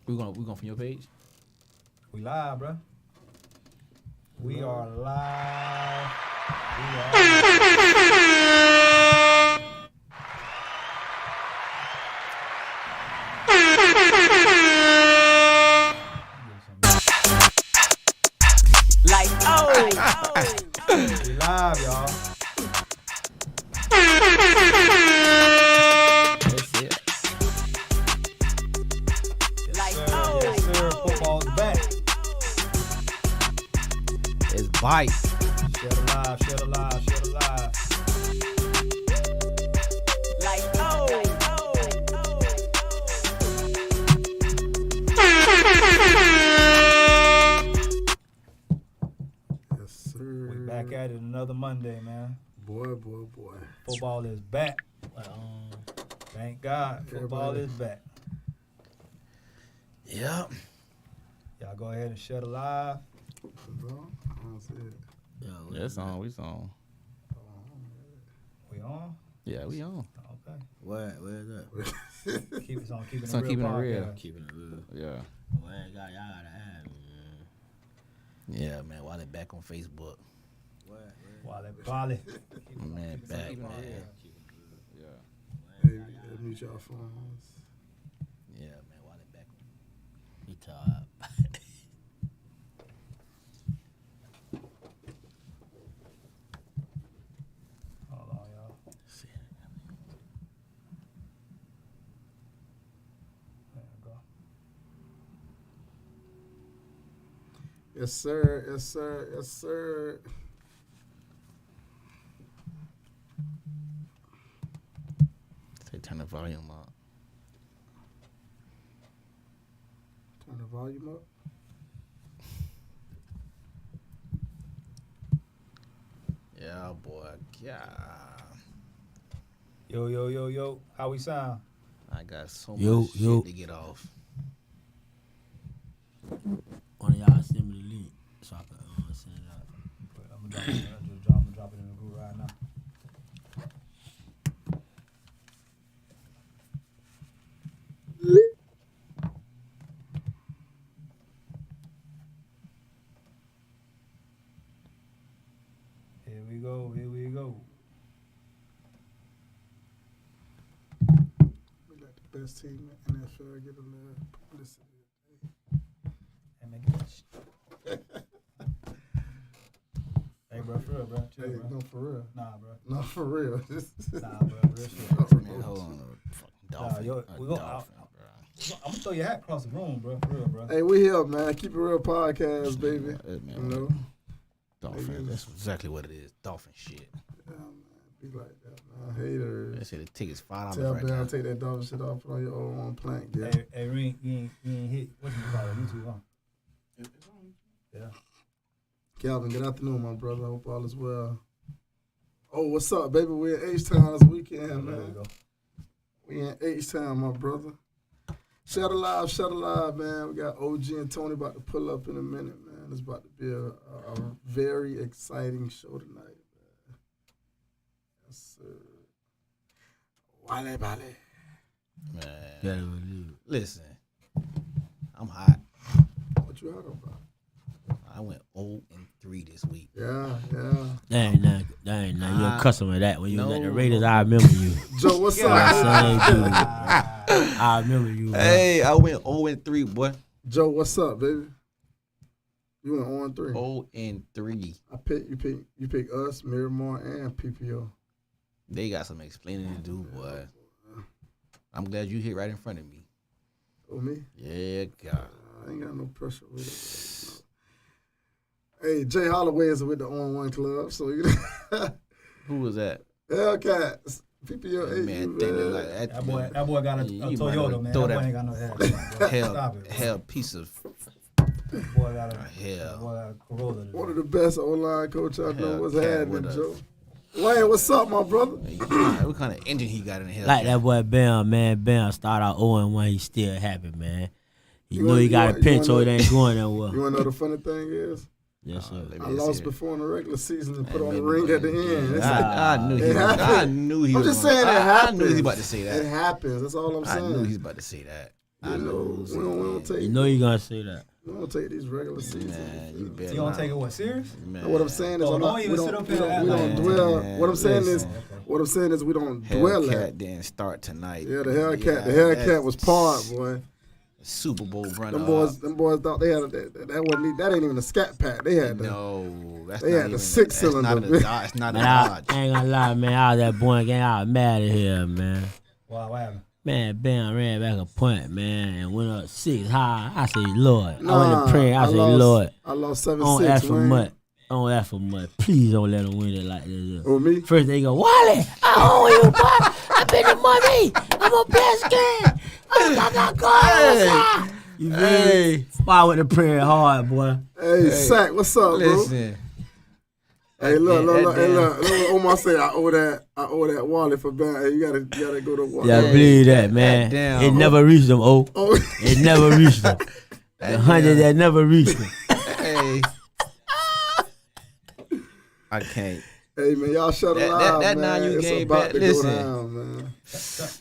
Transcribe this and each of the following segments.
We going from your page? We live, bro. We are live. Like, oh. We live, y'all. That's it. Like, Yes, sir. Football's back. It's bite. Share the live, share the live, share the live. like, oh. Yes, sir. We back at it another Monday, man. Boy. Football is back. Thank God, football Everybody. is back. Yep. Y'all go ahead and share the live. Bro, I don't see it. That's on. We on. We on? Yeah, we on. Okay. Where is that? Keep it on. Keeping It's on it real. Keeping It Real. podcast. Keeping it real. Yeah. Well, y'all gotta have me, Yeah, man. While they back on Facebook. man. While that volley. Man, back, Keeping It man. Real. Yeah. Hey, mute y'all phones. Yeah, man. While they back. He tired. Hold on, y'all. There we go. Yes, sir. Yes, sir. Yes, sir. Say turn the volume up. Turn the volume up. Yeah, boy. Yeah. Yo. How we sound? I got so Yo, much yo. shit to get off. One of y'all send me the link so I can send it out. I'm gonna drop it in the group right now. Here we go. We got the best team in NFL. Get a little publicity. And make it. Hey, bro, for real, bro. Chill, Hey, bro. no, for real. Nah, bro. No, for real. Nah, bro. Real shit. Man, hold on. A fucking dolphin. yo, A we go- dolphin, bro. I'm gonna throw your hat across the room, bro. For real, bro. Hey, we here, man. Keep it real podcast, baby. Yeah, You man. know? Dolphin. That's exactly what it is. Dolphin shit. Yeah, man. Be like that, man. Haters. They say the ticket's $5 Tell right Ben, now. take that dolphin shit off, put on your old one plank, yeah. Hey, Ring, you ain't hit. What you call it? YouTube, huh? Yeah. Calvin, good afternoon, my brother. I hope all is well. Oh, what's up, baby? We're in H-Town this weekend, There we man. go. We in H-Town, my brother. Shut alive, man. We got OG and Tony about to pull up in a minute, man. It's about to be a very exciting show tonight, man. Yes, sir. Wale. Man. Yeah, it Listen. I'm hot. What you out about? I went 0-3 this week. Yeah. That ain't nothing. You're a customer of that. When you was at the No. Raiders, I remember you. Joe, what's You know what up? I'm saying, dude? I remember you. Bro. Hey, I went 0-3, boy. Joe, what's up, baby? You went on 3. 0-3. You pick us, Miramar, and PPO. They got some explaining to do, boy. I'm glad you hit right in front of me. Oh, me? Yeah, God. I ain't got no pressure with it. Hey, Jay Holloway is with the On One Club, so you Who was that? Hellcats, PPO, That man think they like that. That boy got a You might Toyota, have man. throw That boy that ain't got no head. Bro. Stop it. Bro. hell piece of That boy got a hell. that boy got a Corolla. one of the best O-line coach I know was Hellcat had with with us. Joe. Wayne, what's up, my brother? What kind of engine he got in the hell? Like that boy Bam, man. Bam started out 0-1. He still happy, man. He You knew wanna- he you got wanna- a you pinch, so wanna- it ain't going You nowhere. want to know the funny thing is? Yes, sir. Let me I just lost see before in the regular season and put Hey, on the man, ring at the yeah, end. It's I knew he it was. I happens. knew he I'm was. just saying it I happens. knew he was about to say It that. happens. That's all I'm I saying. knew he's about to say that. I lose. We don't take. You know you gonna say that. We don't take these regular seasons. Man, you better You don't not. take it what serious? Man. And what I'm saying is, Oh, I'm don't not, even we sit don't, up we here don't, and we act don't like dwell. that. What I'm saying is, Listen. what I'm saying is, we don't dwell Hellcat at. didn't start tonight. Yeah, the Hellcat, Yeah, the Hellcat that's was part, boy. Super Bowl runner. Them boys thought they had that ain't even a scat pack. They had the, No, that's they not had the even six-cylinder. It's not a Man, I Dodge. ain't gonna lie, man. I was that boy gang. I was mad at here, man. Wow, what happened? Man, Ben ran back a punt, man, and went up 6 high. I say, Lord. I went to pray. I say, Lord. I lost Don't 7-6. ask for man. much. Don't ask for much. Please don't let them win it like this. Oh, me? First they go, Wally, I owe you, boy. I been the money. I'm a best game. I got God. You feel me? Boy, I went to prayer hard, boy. Hey, Sack, what's up, bro? Listen, Hey, look. that Look what Omar said. I owe that wallet for bad. Hey, you gotta go to wallet. Yeah, believe that, man. damn. It never reached them, Oh, It never reached them. The 100 that never reached them. hey, I can't. hey, man, y'all shut That- it that- live, that man. now you It's gave about back. to Listen. go down, man.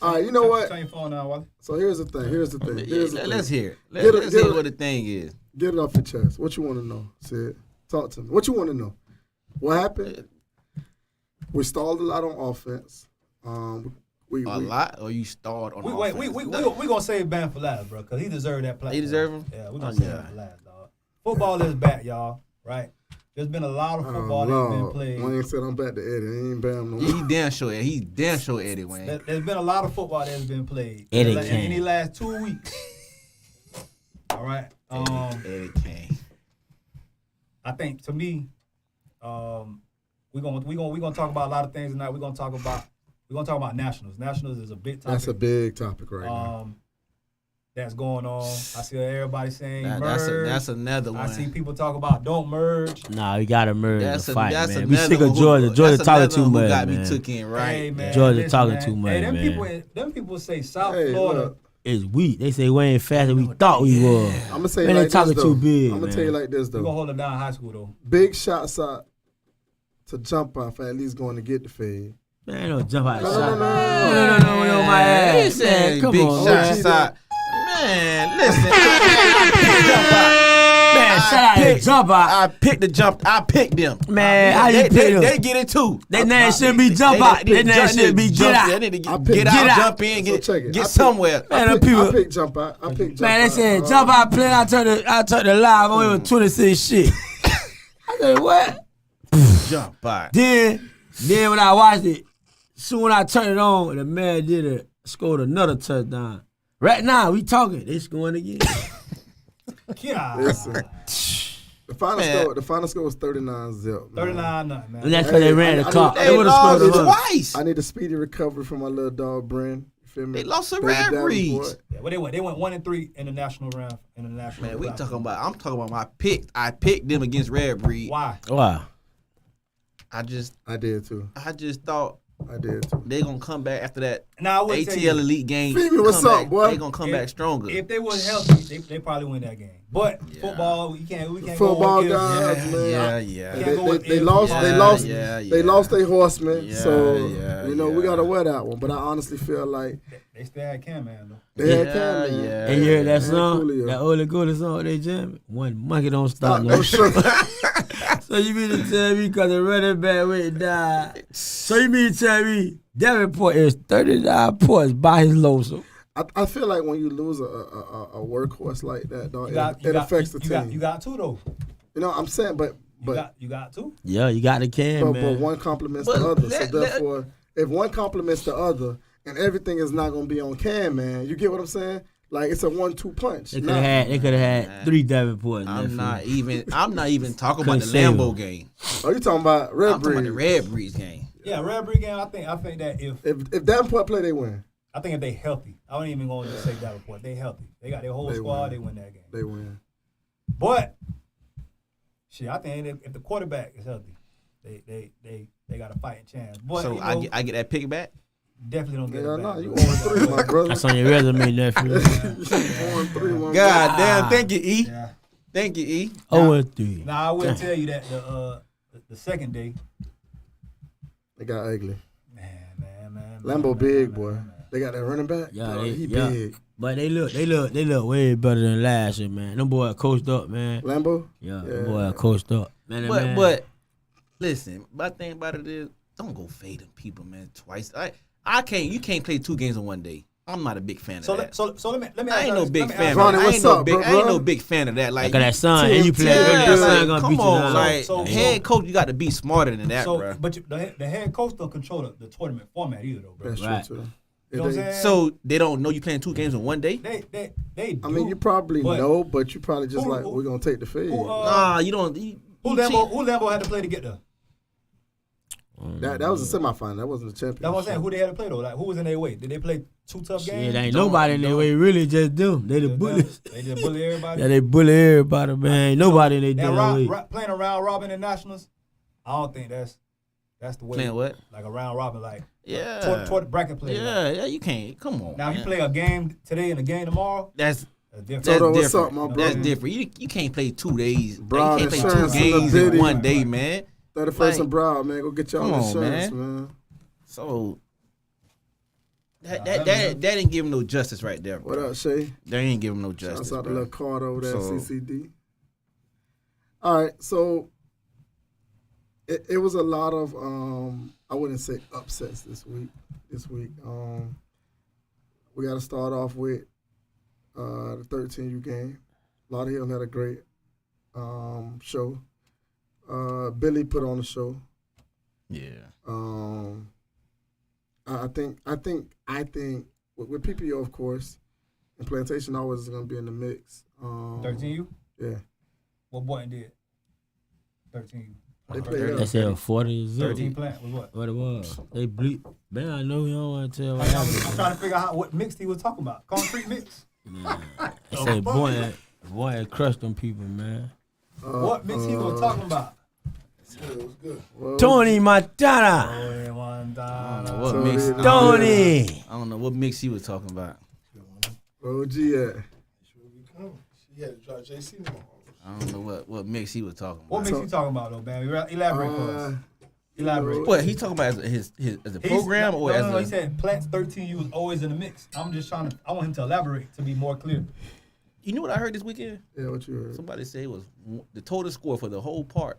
All right, you know what? Turn your phone down, Wally. So here's the thing. Here's the thing. Let's hear it. Get it- Let's get hear it. what the thing is. Get it off your chest. What you want to know? Sid? Talk to me. What you want to know? What happened? We stalled a lot on offense. We A lot, or you stalled on We offense? gonna save Bam for last, bro, because he deserved that platform. He deserve him? Yeah, we gonna Oh, save yeah. him for last, dog. Football is back, y'all. Right? There's been a lot of football that's been played. Wayne said I'm back to Eddie. He ain't Bam no more. He damn sure. He's damn sure Eddie Wayne. There's been a lot of football that's been played Eddie in Kane. the last 2 weeks. All right. Eddie Kane. I think to me, we're gonna talk about a lot of things tonight. We're gonna talk about nationals. Nationals is a big topic. That's a big topic right now. That's going on. I see everybody saying That's merge. another I one. see people talk about don't merge. Nah, we gotta merge That's the fight, that's man. We another sick of one Georgia. who- Georgia that's talking another too one who much, got man. me took in right. Hey, man, Georgia listen, talking man. too much, Hey, man. them people say South Hey, Florida. look, It's weak. They say we ain't fast as we thought we was. I'm gonna say Man, like they talking this, too though. big, I'm gonna man. tell you like this We're gonna though. hold them down in high school though. Big shots out to jump off for at least going to get the fade. Man, don't jump out the No, shot. no, No, my He ass. saying Man, come big on, shots man. out. Man, listen. I picked jump out. Man, shout out to jump out. I picked the jump. I picked them. Man, how you they, pick they, them? they get it too. Their name shouldn't be jump out. Their name should be get out. They need to I get, picked- get out, get out. jump in, So get, check it. I get picked- somewhere. Man, them I people. picked jump out. I picked jump Man, they out. said jump out playing. I turned the live on with 26 shit. I said what? Jump out. Then when I watched it, soon when I turned it on, the man scored another touchdown. Right now, we talking. They scoring again. Get out. Listen. The Man. final score was 39-0. 39 nothing, man. And that's because they ran the I clock. need- They They would have scored lost another. twice. I need a speedy recovery for my little dog, Bryn. You feel me? They lost to Baby Red Davenport. Reeds. Yeah, well, they went 1-3 in the national round. In the national. Man, we round. talking about. I'm talking about my pick. I picked them against Red Breed. Why? Wow. I just I did too. thought I did too. they gonna come back after that Now I would tell ATL you, Elite game. Phoebe, what's come up, back, boy? They gonna come back stronger. if they was healthy, they probably win that game. But Yeah. football, we can't Football go guys, against. man. yeah. Can't go with They if. lost. Yeah, They lost. yeah, They yeah. lost their horsemen. Yeah, So yeah, we yeah. gotta wear that one. But I honestly feel like They still had Cam, man, though. they had Yeah, Cam, man. yeah. And you heard that Yeah, song? Coolio. That Ole Goody song they jamming? One monkey don't stop Stop, no no shit. sugar. So you mean to tell me because the running back went down? So you mean to tell me Davenport is 39 points by his lonesome? I feel like when you lose a workhorse like that, dog, it affects the team. You got two though. You know what I'm saying? But You got two. Yeah, you got the can, but man. one complements But the other. So let- therefore, if one complements the other, and everything is not gonna be on Cam, man, you get what I'm saying? Like it's a 1-2 punch. They could have had 3 Davenports. I'm not even talking about the Couldn't save Lambeau him. game. Oh, you talking about Red I'm talking about the Breed? Red Breeds game. Yeah, Red Brick game. I think that If Davenport play, they win. I think if they healthy, I don't even going to just say Davenport. They healthy. They got their whole They squad. win. They win that game. They win. But shit, I think if the quarterback is healthy, they got a fighting chance. But So you know, I get that pick back. definitely don't get Yeah, it no, back. you bro. 0-3, my brother. That's on your resume, nephew. 0-3, my God damn, thank you, E. Yeah. Thank you, E. 0-3. Now I will tell you that the second day, They got ugly. man. Lambeau big, boy. They got that running back. Yeah, Dog, he yeah. big. But they look way better than last year, man. Them boys coached up, man. Lambo? Yeah, them boys coached up. Man, But listen, my thing about it is, don't go fade them people, man, twice. You can't play 2 games in one day. I'm not a big fan of that. So let me I ask ain't no big fan. Ronnie, I what's up, bro? I ain't no big fan of that. Like that son, and you play early, that son gonna beat you down. Like So- head coach, you got to be smarter than that, So, bro. but the head coach don't control the tournament format either, though, bro. That's Right. true, too. You know what I'm saying? So they don't know you playing 2 games in one day. They do. I mean, you probably but know, but you probably just who- we're going to take the fade. Nah, you don't. You Who cheat. Lambo had to play to get there? That was a semifinal. That wasn't a championship. That's what I'm saying. Who they had to play though? Like who was in their way? Did they play 2 tough games? Shit, ain't nobody in their way. Really, just them. They the bullies. They just bully everybody. Yeah, they bully everybody, man. Ain't nobody in their Now, damn way. playing a round robin in nationals, I don't think that's the way. Playing what? Like a round robin, like Yeah. toward bracket play. Yeah, you can't. Come on. Now if you man. play a game today and a game tomorrow, That's different. that's Toto, what's different. up, my That's brother? different. You can't play 2 days. Broad You can't play insurance 2 in the games in city. one day, man. 31st Like, and Broad, man. Go get y'all come on, insurance, man. man. So that didn't give him no justice right there, bro. What up, Shay? They ain't give him no justice, Shouts out to bro. little Carter over there at So- CCD. All right, so it was a lot of I wouldn't say upsets this week. We got to start off with the 13U game. Lauderhill had a great show. Billy put on the show. Yeah. I think with PPO, of course, and Plantation always is going to be in the mix. 13U. Yeah. What Boynton did? 13U. They played up. They said 40 is 13 plant was what? What it was. They bleep. Man, I know you don't want to tell what I'm happened. trying to figure out what mix he was talking about. Concrete mix. They say boy had crushed them people, man. What mix he was talking about? Well, Tony Montana. Oh, one I don't know time. what mix. Tony. I don't know what mix he was talking about. OG at. She had to drop JC more. I don't know what mix he was talking about. What mix he talking about though, man? Elaborate for us. Elaborate. What he talking about as a program or no, he as a? said Plants 13U was always in the mix. I'm just trying to. I want him to elaborate to be more clear. You know what I heard this weekend? Yeah, what you heard? Somebody said it was the total score for the whole part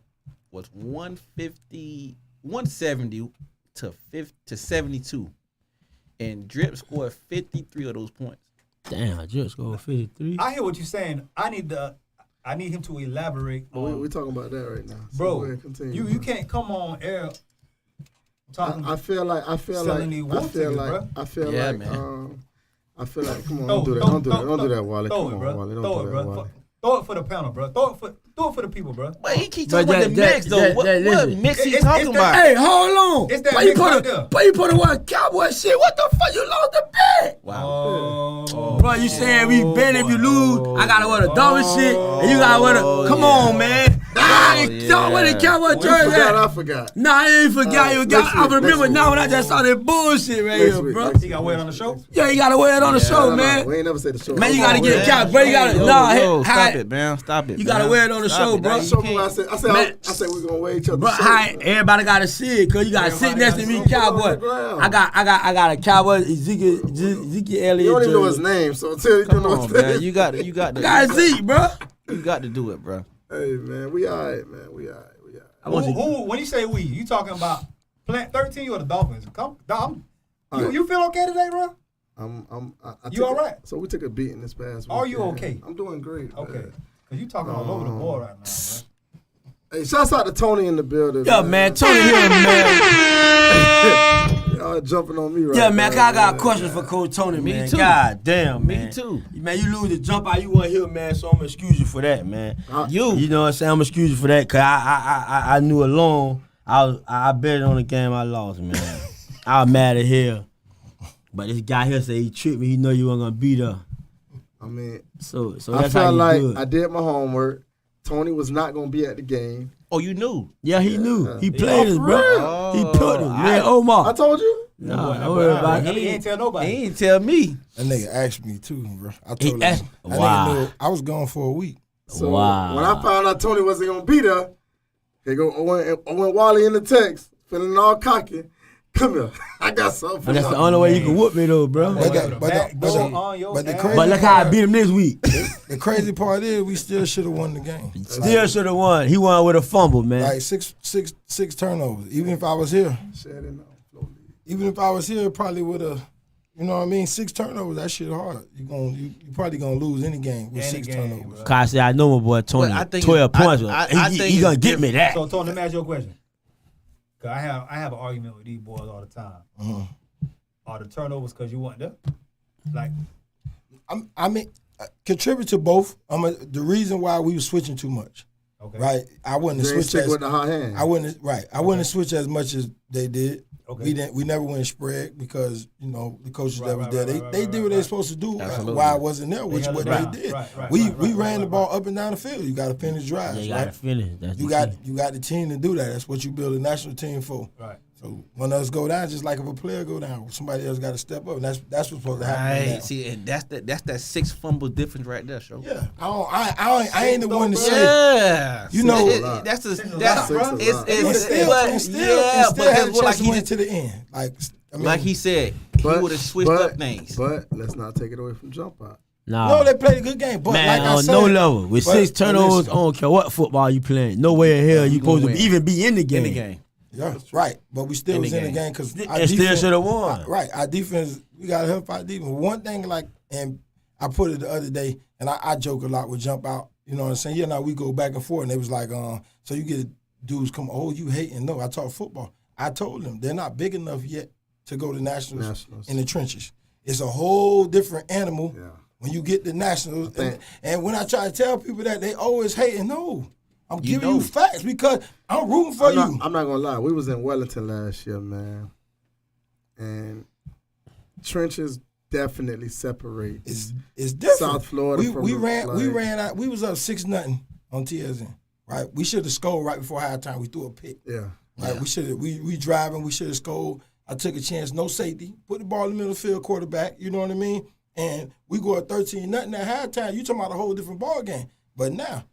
was 170 to 72, and Drip scored 53 of those points. Damn, I just scored 53. I hear what you're saying. I need him to elaborate. We're talking about that right now. So Bro, go ahead, continue. you can't come on air talking. I feel like Selling these wolf tickets, bro. Yeah, man. man. I feel like, come on, don't do that, Wally. Throw Come it, on, bro. Wally, don't Throw do it, that, bro. Wally. Throw it for the panel, bro. Throw it for the people, bro. But he keeps But talking about the mix though. What listen. mix he It's talking that- about? Hey, hold on. It's that Why you mix put right a there. why you put a one cowboy shit? What the fuck? You lost the bet. Wow. Bro, you saying we bet if you lose? I gotta wear the dumbest shit, and you gotta wear the. Come on, man. Don't wear the cowboy You jersey. forgot, I forgot. Nah, I ain't forgot. Alright, You got. next I week, remember next now week. when I just saw that bullshit right Next here, week, bro. next He got weight on the show. Yeah, you gotta wear it on the show, man. We ain't never said the show. Man, you Come gotta on, get man. cap, bro. You gotta Stop it, man. Stop it. You gotta man. wear it on the Stop show, it. bro. Now you Show me can't- what I said we're gonna wear each other. Bro, everybody gotta see it, cause you gotta sit next to me, cowboy. I got a cowboy Ezekiel Elliott. You don't even know his jersey. name, so tell you Come know on, his man. name. You got I got Zeke, bro. You got to do it, bro. Hey man, we alright, man. We alright. Who? When you say we, you talking about Plant 13 or the Dolphins? You feel okay today, bro? I You all right? So we took a beating this past week. Are you okay? I'm doing great. Okay, man. cause you talking all over the board right now, man. Hey, shouts out to Tony in the building. Yeah, man, Tony here, man. Y'all jumping on me right Yeah, now. man, I got questions for Coach Tony, Me man. too. God damn, man. Me too. Man, you lose the jump out, you want here, man, so I'm gonna excuse you for that, man. You know what I'm saying? I'm gonna excuse you for that, cause I knew alone. I bet on the game I lost, man. I was mad at hell. But this guy here said he tricked me. He know you weren't gonna beat her. I mean, So I that's how felt you like do it. I did my homework. Tony was not gonna be at the game. Oh, you knew. Yeah, he knew. He played us, bro. real? He put him. Man, Omar. I told you. Nah, don't worry about it. He ain't tell nobody. He ain't tell me. That nigga asked me too, bro. I He told him. asked- That Wow. nigga knew I was gone for a week. So Wow. when I found out Tony wasn't gonna be there, here go Owen Wally in the text, feeling all cocky. Come here. I got something for But that's you. the only way you can whoop me though, bro. But Put a backbone on your but the ass. crazy But look how I beat him this week. The crazy part is we still should have won the game. Still should have won. He won with a fumble, man. Like six turnovers. Even if I was here, even if I was here, probably would have. You know what I mean? 6 turnovers. That shit hard. You probably gonna lose any game with Any 6 game, turnovers. bro. Cause I said I know my boy Tony. Well, I think 12 points. I He think gonna it's get me that. So, Tony, let me ask you a question. Cause I have an argument with these boys all the time. Are the turnovers because you weren't there? Like, I mean, contribute to both. The reason why we were switching too much. okay, Right? I wouldn't have They ain't switched stick as with the hot hand. I wouldn't have switched as much as they did. Okay. We never went spread because the coaches Right, that was right, there right, they right, did what right, they right. supposed to do Absolutely. while I wasn't there, which held what it they down. did. Right, we right, ran the right. ball up and down the field. You got to finish drives. Yeah, you gotta right? finish. That's You the key. got the team to do that. That's what you build a national team for. Right. So when us go down, just like if a player go down, somebody else got to step up, and that's what's supposed to happen. Right. now. See, and that's that 6 fumble difference right there, show. Yeah, I ain't the one to say. Yeah. You know- that's Six a is a that's lot. it's And And it's still, but and still, yeah, and still but had a that's what chance like to win he to the end. like he said, he would have switched up things. But let's not take it away from jump out. Nah. no, they played a good game, but Man, like I on said, no level. With but- 6 but turnovers, listen. I don't care what football you playing. No way in hell you You gonna supposed to win. even be in the game. In the game. Yeah, right. But we still In was the in the game. game because And still should have won. Right, our defense, we got to help our defense. One thing, like, and I put it the other day, and I joke a lot with jump out. You know what I'm saying? Yeah, now we go back and forth, and they was like, so you get dudes come, oh, you hating? No, I talk football. I told them they're not big enough yet to go to nationals. In the trenches. It's a whole different animal Yeah. when you get to nationals. think- And when I try to tell people that, they always hating. No, I'm You giving know. you facts because I'm rooting for I'm you. not gonna lie. We was in Wellington last year, man, and trenches definitely separate It's different. South Florida. We from the, ran like, out. We was up 6-0 on TSN. Right, we should have scored right before halftime. We threw a pick. Yeah. Right, we should have. We driving. We should have scored. I took a chance. No safety. Put the ball in the middle of the field, quarterback. You know what I mean? And we go at 13-0 at halftime. You talking about a whole different ball game. But now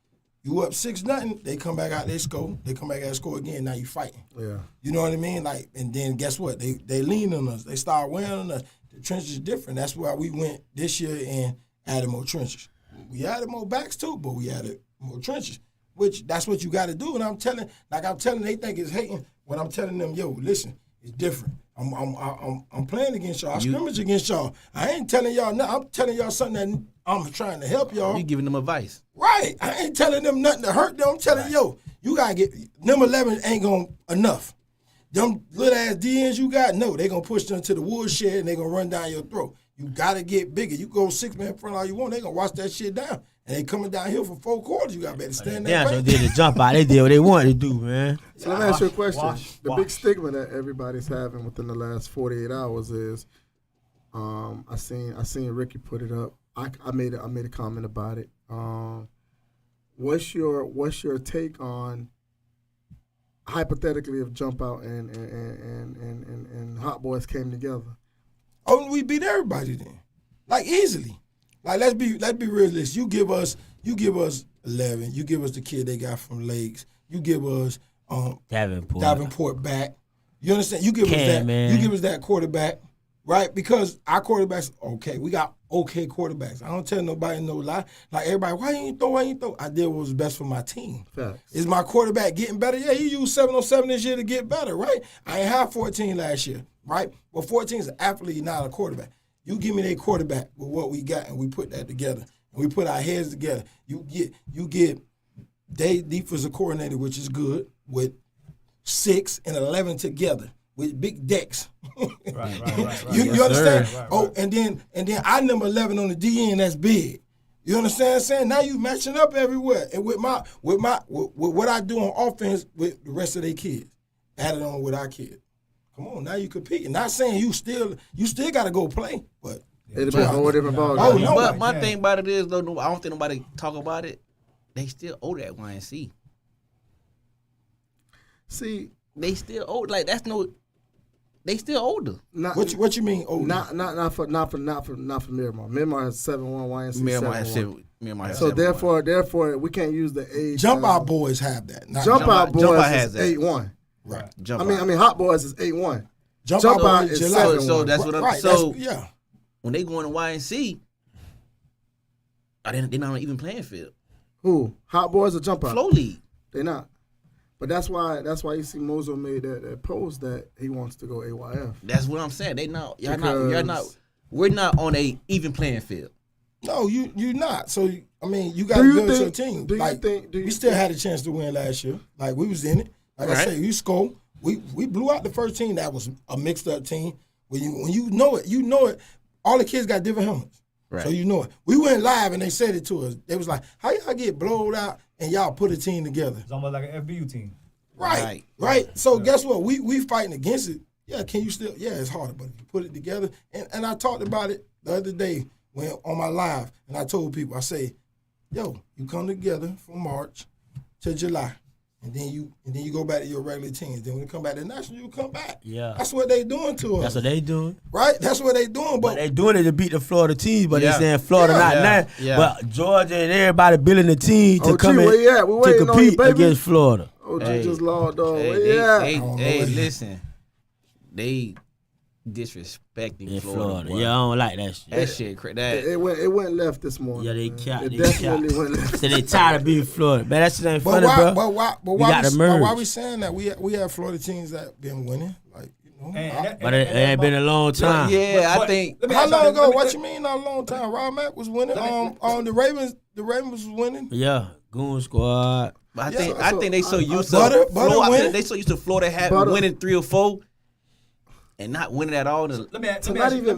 you up 6-0. They come back out. They score. They come back out and score again. Now you fighting. Yeah. You know what I mean? Like, and then guess what? They lean on us. They start wearing on us. The trenches is different. That's why we went this year and added more trenches. We added more backs too, but we added more trenches. Which that's what you got to do. And I'm telling, they think it's hating. When I'm telling them, yo, listen, it's different. I'm playing against y'all. I scrimmage against y'all. I ain't telling y'all nothing. I'm telling y'all something that I'm trying to help y'all. You giving them advice. Right. I ain't telling them nothing to hurt them. I'm telling yo, you gotta get number 11 ain't gonna enough. Them little ass DNs you got, no, they gonna push them to the woodshed and they gonna run down your throat. You gotta get bigger. You go 6 man in front all you want, they gonna watch that shit down. And they coming down here for 4 quarters. You gotta better stand there. Damn, so they did the jump out. They did what they wanted to do, man. So let me ask you a question. Wash. The big stigma that everybody's having within the last 48 hours is, I seen Ricky put it up. I made a comment about it. What's your take on hypothetically if Jump Out and Hot Boys came together? Oh, we beat everybody then. Like easily. Like let's be realistic. You give us 11. You give us the kid they got from Lakes. You give us Davenport back. You understand? You give us that. Man. You give us that quarterback, right? Because our quarterbacks, okay, we got okay quarterbacks. I don't tell nobody no lie. Like everybody, why you ain't throw? I did what was best for my team. Facts. Is my quarterback getting better? Yeah, he used 707 this year to get better, right? I ain't have 14 last year, right? Well, 14 is an athlete, not a quarterback. You give me that quarterback with what we got, and we put that together, and we put our heads together. You get they defensive coordinator, which is good, with 6 and 11 together with big decks. Right. You understand? Right. Oh, and then I number 11 on the DN. That's big. You understand what I'm saying? Now you matching up everywhere, and with what I do on offense with the rest of their kids, added on with our kids. Come on, now you competing. Not saying you still got to go play, but It'll be a whole different ball game. Oh, no. But my thing about it is, though, I don't think nobody talk about it. They still owe that YNC. See, They still owe they still older. not what you mean? Oh, not for Miramar. Miramar has 7-1, YNC Miramar has 7-1. Miramar has So 7-1. therefore, we can't use the age. Jump Out boys have that. Not Jump Out boys Jump Out has is that. 8-1. right. Jump I mean, Hot Boys is 8-1. Jump Jump out out on is July. 7-1. So that's what I'm. Right, So yeah. when they go in the YNC, they're not on an even playing field. Who? Hot boys or jump out? Flow league. They not. But that's why you see Mozo made that post that he wants to go AYF. That's what I'm saying. They not. Y'all Because- not. We're not on a even playing field. No, you not. So I mean, you got Do to you build your think- team. do you Like think- do you we still think- had a chance to win last year. Like we was in it. Like I Right. say, you score. We blew out the first team. That was a mixed up team. When you know it. All the kids got different helmets. Right. So you know it. We went live and they said it to us. They was like, "How y'all get blowed out and y'all put a team together?" It's almost like an FBU team. Right. So guess what? We fighting against it. Yeah, can you still? Yeah, it's harder, but if you put it together. And I talked about it the other day when on my live, and I told people, I say, "Yo, you come together from March to July, and then you go back to your regular teams. Then when you come back to national, you come back. Yeah. That's what they doing to us. That's what they doing. Right? That's what they doing. But But they doing it to beat the Florida teams, but Yeah. they saying Florida not Yeah. now. Yeah. But Georgia and everybody building the team to OG, come in where you at? We to waiting on you, compete baby. against Florida. OG Hey. just logged on. Hey, Where you at? hey, listen. They disrespecting In Florida. Florida. boy. Yeah, I don't like that shit. That shit. That It went left this morning. Yeah, they man. capped. It They definitely capped. went left. So they tired of being Florida. Man, that shit ain't but funny, why? bro. But why? But We got to merge. why we saying that? We have Florida teams that been winning. Like you know. But it ain't been a long time. yeah, But- I think. let me How ask y'all long this. ago? Let me- What you mean? Not a long time. Rob Mack was winning. The Ravens was winning. Yeah, Goon Squad. But I Yeah, think so- I think they so used to Butter Florida. I winning. think they so used to Florida Butter. winning 3 or 4, and not winning at all. Let me ask To you not this even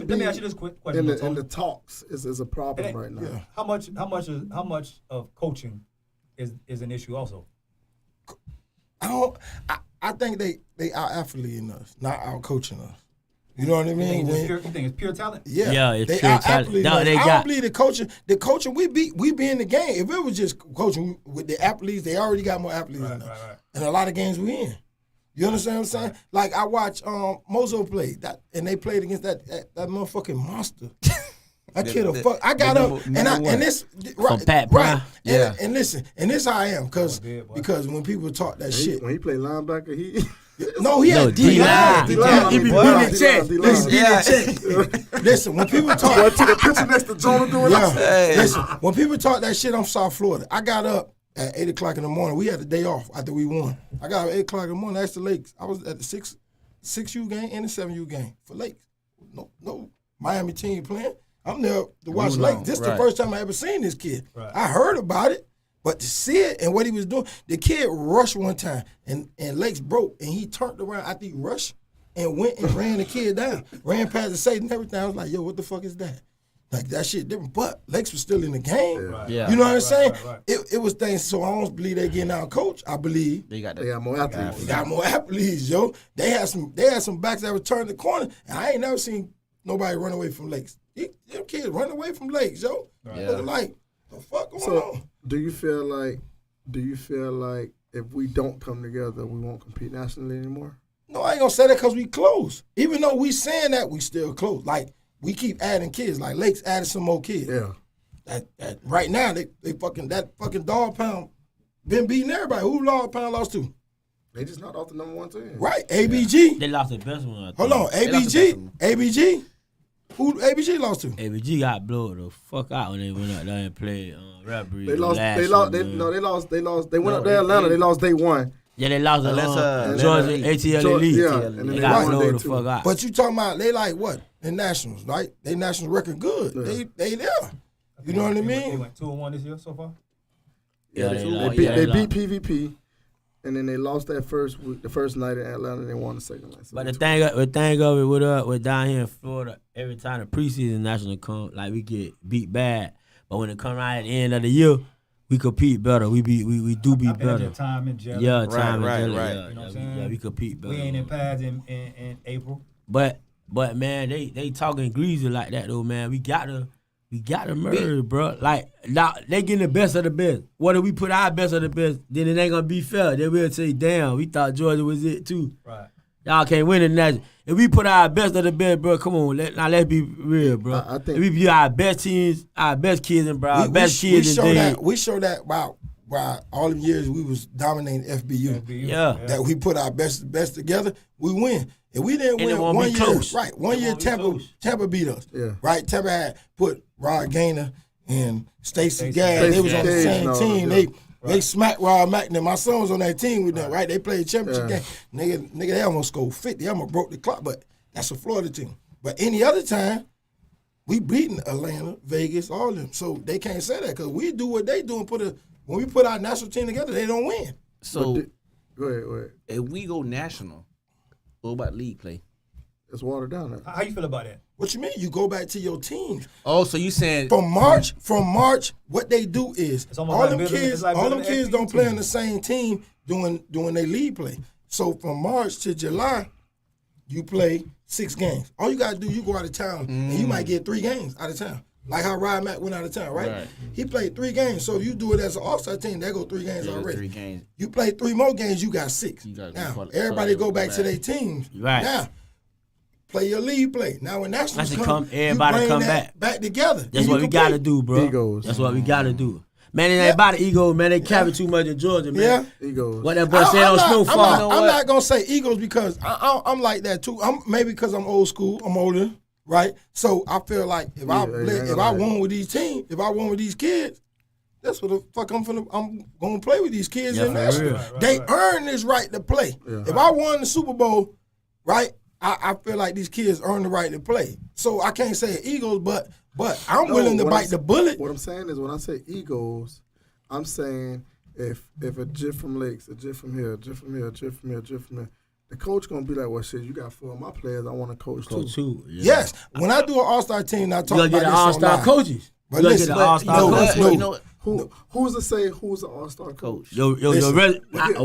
quick in question. the Tony. talks is a problem It ain't- right now. Yeah. How much of coaching is an issue also? I think they out athleting us, not out coaching us. You know what I mean? You think it's pure talent? Yeah, it's they pure out talent. athleting No, us. they I got- don't believe the coaching we be in the game. If it was just coaching with the athletes, they already got more athletes than us. Right. And a lot of games we in. You understand what I'm saying? Like I watch Mozo play that, and they played against that motherfucking monster. That kid a fuck. I got up and this right, Pat right. Prime. Yeah. And listen, and this how I am because bad, boy. because when people talk that shit, When he played linebacker, he no, he had D-line. D-line. He be boy. beating the D-line, check. D-line. Listen, Yeah. Listen, when people Boy, talk, took a picture next to Jonah doing yeah, that. listen, when people talk that shit, I'm South Florida. I got up at 8 o'clock in the morning. We had a day off after we won. I got up at 8 o'clock in the morning. Asked the Lakes. I was at the 6U game and the 7U game for Lakes. No Miami team playing. I'm there to watch Moving Lakes. on, This is the right. first time I ever seen this kid. Right. I heard about it, but to see it and what he was doing, the kid rushed one time and Lakes broke and he turned around after he rushed and went and ran the kid down. Ran past the Satan and everything. I was like, yo, what the fuck is that? Like that shit different. But Lakes was still in the game. Right. Yeah. You know what I'm saying? right. It was things, so I don't believe they getting out coach. I believe They got They that. got more athletes. they got more athletes, yo. They had some backs that would turn the corner, and I ain't never seen nobody run away from Lakes. Them kids run away from Lakes, yo. Yeah. Looking like, the fuck going So, on? do you feel like if we don't come together, we won't compete nationally anymore? No, I ain't gonna say that because we close. Even though we saying that, we still close. Like, we keep adding kids. Like, Lakes added some more kids. Yeah. That right now, they fucking, that fucking dog pound been beating everybody. Who dog pound lost to? They just not off the number one team. Right, ABG. They lost the best one. I think. Hold on, lost the best ABG. one. ABG. Who ABG lost to? ABG got blown the fuck out when they went out there and played Rappery. They lost. last They lost. year, They, man. no, they lost. They lost. They went No, up there, Atlanta. They lost day one. Yeah, they lost Unless, the Georgia Georgia ATL Georgia- Elite. yeah, and then They they got won blown day the two. fuck out. But you talking about they like what? The Nationals, right? They Nationals record good. Yeah. They there. You know what I They mean? went 2-1 this year so far. Yeah, they, lost. beat, Yeah, they lost. beat PvP, and then they lost that first week, the first night in Atlanta. And they won the second night. So But they the thing of it with down here in Florida, every time the preseason national come, like we get beat bad. But when it come right at the end of the year, we compete better. We do I beat think better. just time and jelly. Yeah, time right, and jelly. right. Yeah, You know what I'm yeah, saying? we compete better. We ain't in pads in April. But man, they talking greasy like that though, man. We gotta merge, bro. Like now they getting the best of the best. What if we put our best of the best? Then it ain't gonna be fair. Then we'll say, damn, we thought Georgia was it too. Right. Y'all can't win it national. If we put our best of the best, bro, come on, let's be real, bro. I think- if we view our best teams, our best kids, and bro, our best kids, show and that we show that about why all the years we was dominating FBU. Yeah. That we put our best together, we win. And we didn't And it win won't one be year. close. Right, one It year won't be Tampa close. beat us. Yeah. Right, Tampa had put Rod Gaynor and Stacey Stacey Gadd. They was on the Gage same and all team. them, They smacked Rod Mack. And my son was on that team with them, right? They played championship Yeah. game. Nigga, they almost scored 50. They almost broke the clock, but that's a Florida team. But any other time, we beating Atlanta, Vegas, all of them. So they can't say that because we do what they do and when we put our national team together, they don't win. So Go ahead. if we go national, what about league play? It's watered down now. How you feel about that? What you mean? You go back to your teams. Oh, so you saying From March, what they do is It's almost all like them building- kids, it's like all them building an kids FBU don't play team. on the same team doing their league play. So from March to July, you play 6 games. All you gotta do, you go out of town and you might get 3 games out of town. Like how Ryan Mack went out of town, right? Right. He played 3 games. So if you do it as an all-star team, there go 3 games Yeah, already. 3 games? You play 3 more games, you got 6. You gotta Now qualify- everybody go back to back. their teams. Right. Now play your league play. Now when nationals That's come, everybody you bring come that back together. That's Then what you we can gotta play. do, bro. Egos. That's what we gotta do. Man, it ain't about the ego, man. They carry too much in Georgia, man. Yeah. Egos. What that boy said on Snowfall. I'm not gonna say egos because I'm like that too. Maybe because I'm old school. I'm older, right? So I feel like if I won with these teams, if I won with these kids, that's what the fuck I'm gonna play with these kids Yeah, in for national. real. They earn this right to play. Yeah. If I won the Super Bowl, right? I feel like these kids earn the right to play. So I can't say egos, but I'm willing to bite the bullet. What I'm saying is when I say egos, I'm saying if a Jit from Lakes, a Jit from here, a Jit from here, a Jit from here, a Jit from here, the coach gonna be like, well, shit, you got 4 of my players, I want to coach Go too. too. Yeah. Yes, when I do an All-Star team, I You talk gotta about get this the all-star online. coaches. But You gotta listen, get the all-star no, coaches. no. You know what? Who's to say who's an all-star coach? Yo, Listen,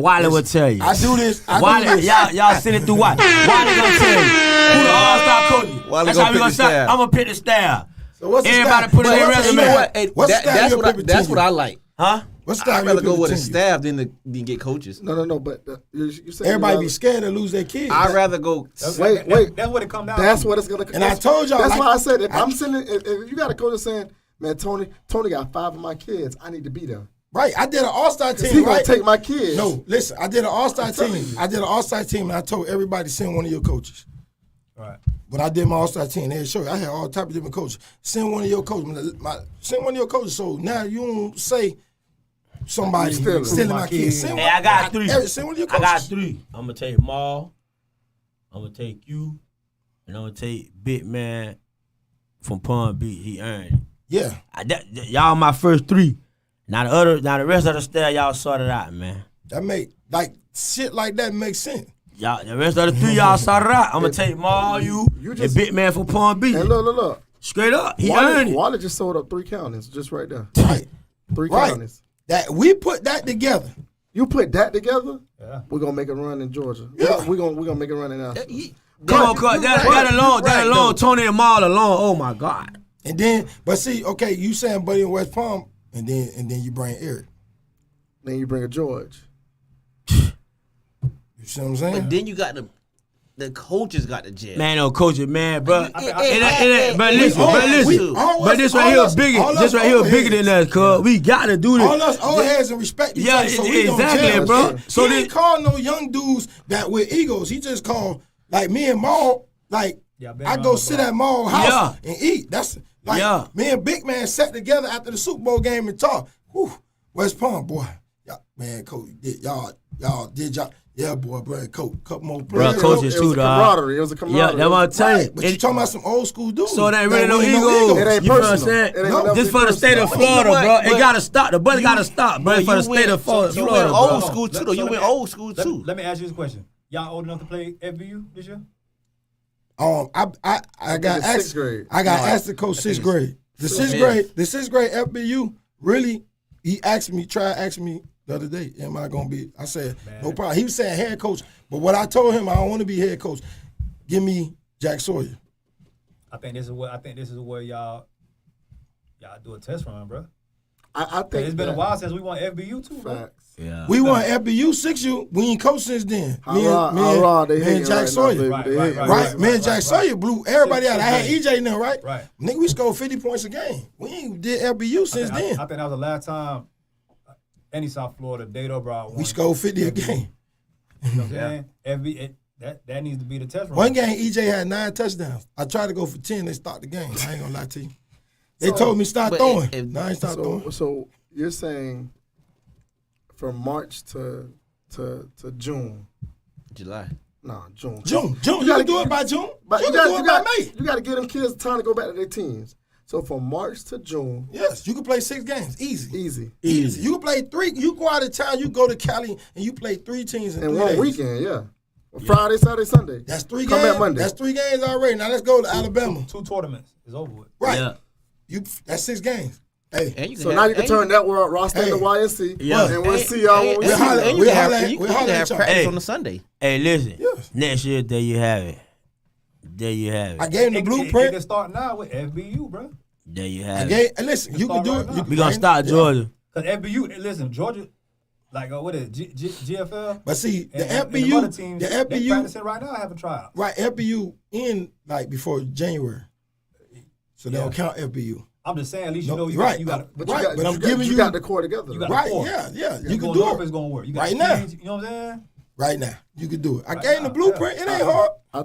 Wiley will tell you. I do this. Wiley, y'all send it through what? Wiley gonna tell you who the all-star coach. Wiley That's gonna how we pick gonna the start. staff. I'm gonna pick the staff. So what's the Everybody style? put it in But their what's the resume. You know style? what? Hey, What's the style that's you'll what pick that's between what I you? like. Huh? What's the style I'd rather you'll go with a pick between staff than get coaches. No, but you saying Everybody you be scared to lose their kids. I'd rather go. Wait. That's what it come down to. That's what it's gonna. And I told y'all, That's like- why I said if I'm sending, if you got a coach that's saying, man, Tony got 5 of my kids, I need to be there. Right, I did an all-star He team, gonna right? take my kids. No, listen, I did an all-star telling team. you. I did an all-star team, and I told everybody to send one of your coaches. Right. When I did my all-star team, they showed I had all type of different coaches. Send one of your coaches. Send one of your coaches. So now you don't say somebody Stealing. stealing my kids. Send Hey, one, I got 3. Send one of your I coaches. got 3. I'm gonna take Maul. I'm gonna take you, and I'm gonna take Big Man from Palm Beach. He earned it. Yeah. Y'all my first 3. Now the rest of the staff y'all sorted out, man. That make shit like that makes sense. Y'all the rest of the 3 y'all sorted out. I'm gonna take Maul, you You and just- Big Man from Palm Beach. And look. Straight up, he earned it. Wally just sold up 3 counties just right there. Right. 3 Right. counties. That we put that together. You put that together, Yeah. we're gonna make a run in Georgia. Yeah. We're gonna make a run in Asheville. Come on, cuz that alone, Tony and Maul alone. Oh my God. And then, but see, okay, you saying Buddy in West Palm, and then you bring Eric. Then you bring a George. You see what I'm saying? But then you got the coaches got the jet. Man, no coaching, man, bro. But listen, all this right all here us- bigger. all This us right here old bigger than us, cuz. We gotta do this. All us old heads and respect each Yeah, other. So we don't exactly, judge. bro. So he didn't call no young dudes that with egos. He just called like me and Maul. Like Yeah, been I around go the sit block. at Maul house and eat. That's like Yeah. me and Big Man sat together after the Super Bowl game and talk. Whew, West Palm, boy. Man, coach, y'all did y'all. Yeah, boy, bro, coach, couple more players. Bro, coaches It was too, a dog. camaraderie. It was a Yeah, camaraderie. that's what I'm telling you. Right, but you talking about some old school dudes. So it ain't really that no ain't ego. It ain't You feel what I'm personal. saying? It ain't No, never This be for the state of personal. Florida, But- bro. It but- gotta stop. The buddy gotta stop, bro. But For the you state went- of Florida, you went bro. old school too, though. You let went me- old school too. Let me ask you this question. Y'all old enough to play FBU this year? I got it's asked. sixth grade. I got No, asked to coach sixth grade. The sixth fifth. grade FBU really. He asked me the other day, am I gonna be? I said no problem. He was saying head coach, but what I told him, I don't want to be head coach. Give me Jack Sawyer. I think this is where y'all do a test run, bro. I think It's been a that- while since we won FBU too, bro. Facts. Yeah. We won FBU 6U. We ain't coached since then. Me They and hating Jack right Sawyer. now, baby. Right, They right, hating right, Right, me and Jack Sawyer blew everybody out. I had Sixth EJ in there, right? Right. Nigga, we scored 50 points a game. We ain't did FBU since then. I think that was the last time any South Florida, Dado brought one. We scored 50 a game. You know what I'm saying? That needs to be the test run. One game, EJ had 9 touchdowns. I tried to go for 10. They stopped the game. I ain't gonna lie to you. They told me start throwing. Now I ain't start throwing. So you're saying from March to June. July. No, June. June. You gotta do it by June. But you gotta do it by May. You gotta give them kids time to go back to their teams. So from March to June. Yes, you can play 6 games. Easy. Easy. You can play 3. You go out of town, you go to Cali, and you play 3 teams in 3 one days. weekend, yeah. Friday, Saturday, Sunday. That's 3 Come games. back Monday. That's 3 games already. Now let's go to Alabama. 2 tournaments is over with. Right. Yeah. That's 6 games. Hey. So now you can turn that world roster into YNC. Yeah. And we'll see y'all when we see y'all. And you can have practice on the Sunday. Hey, listen. Yes. Next year, there you have it. There you have it. I gave him the It blueprint. can start now with FBU, bro. There you I have it. gave, and listen, you can start do right it. now. We gonna start Georgia. Because FBU, listen, Georgia, like what is it, GFL? But see, the and FBU, other teams, the they FBU, practicing right now having tryouts. right? FBU in like before January, so they don't count FBU. I'm just saying, at least you No, know you right. got But Right, but I'm you giving you you- got the core together. You got Right? core. Yeah. You can going do north it is gonna work. You got right now. Kings, you know what I'm saying? Right now. You can do it. I Right gave him the now, blueprint. yeah. It ain't hard. I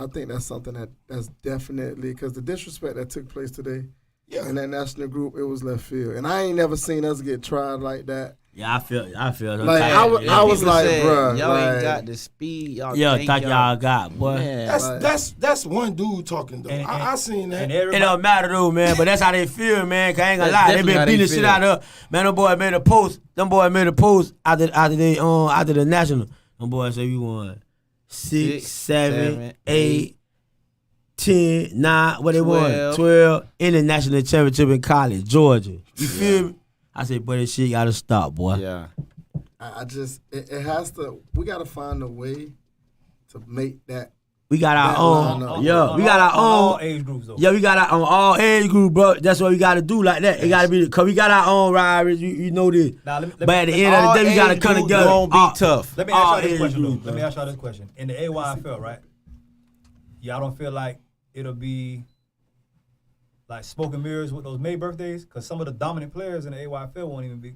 think that's something that's definitely because the disrespect that took place today Yeah. in that national group, it was left field, and I ain't never seen us get tried like that. Yeah, I feel. Like, I was People like, said, bruh, y'all like- ain't got the speed. Y'all thought y'all got, boy. Man, That's one dude talking though. I seen that. And It everybody, don't matter though, man. But that's how they feel, man. 'Cause I ain't gonna That's lie, they definitely been how beating they the shit feel. out of. Man, them boy made a post. Them boy made a post after the national. Them boys say we won 6, 7, 8, 10, 9. What they won? 12 in the national championship in college, Georgia. You feel me? I said, boy, this shit gotta stop, boy. Yeah. I just it has to. We got to find a way to make that. We got our That own. line up. Yeah, we got our all own. age groups though. Yeah, we got our on all age group, bro. That's what we gotta do like that. It gotta be because we got our own rivalries. You know this. Now, let me- But at the end of the day, we gotta come together. Gonna be tough. Let me all ask y'all this age question groups, though. Let me ask y'all this question. In the AYFL, right? Y'all don't feel like it'll be like smoke and mirrors with those May birthdays? Because some of the dominant players in the AYFL won't even be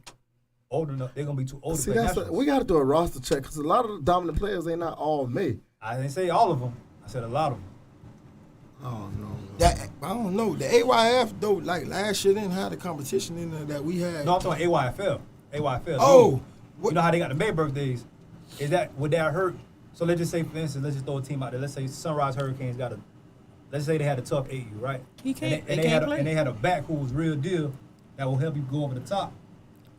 old enough. They're gonna be too old to See, play that's nationals. we got to do a roster check because a lot of the dominant players they not all May. I didn't say all of them. I said a lot of them. Oh no. That I don't know. The AYF though, like last year, didn't have the competition in there that we had. No, I'm talking AYFL. AYFL. Oh, You know how they got the May birthdays? Would that hurt? So let's just say, for instance, let's just throw a team out there. Let's say Sunrise Hurricanes let's say they had a tough AU, right? He can't- And he can't play. and they had a back who was real deal that will help you go over the top.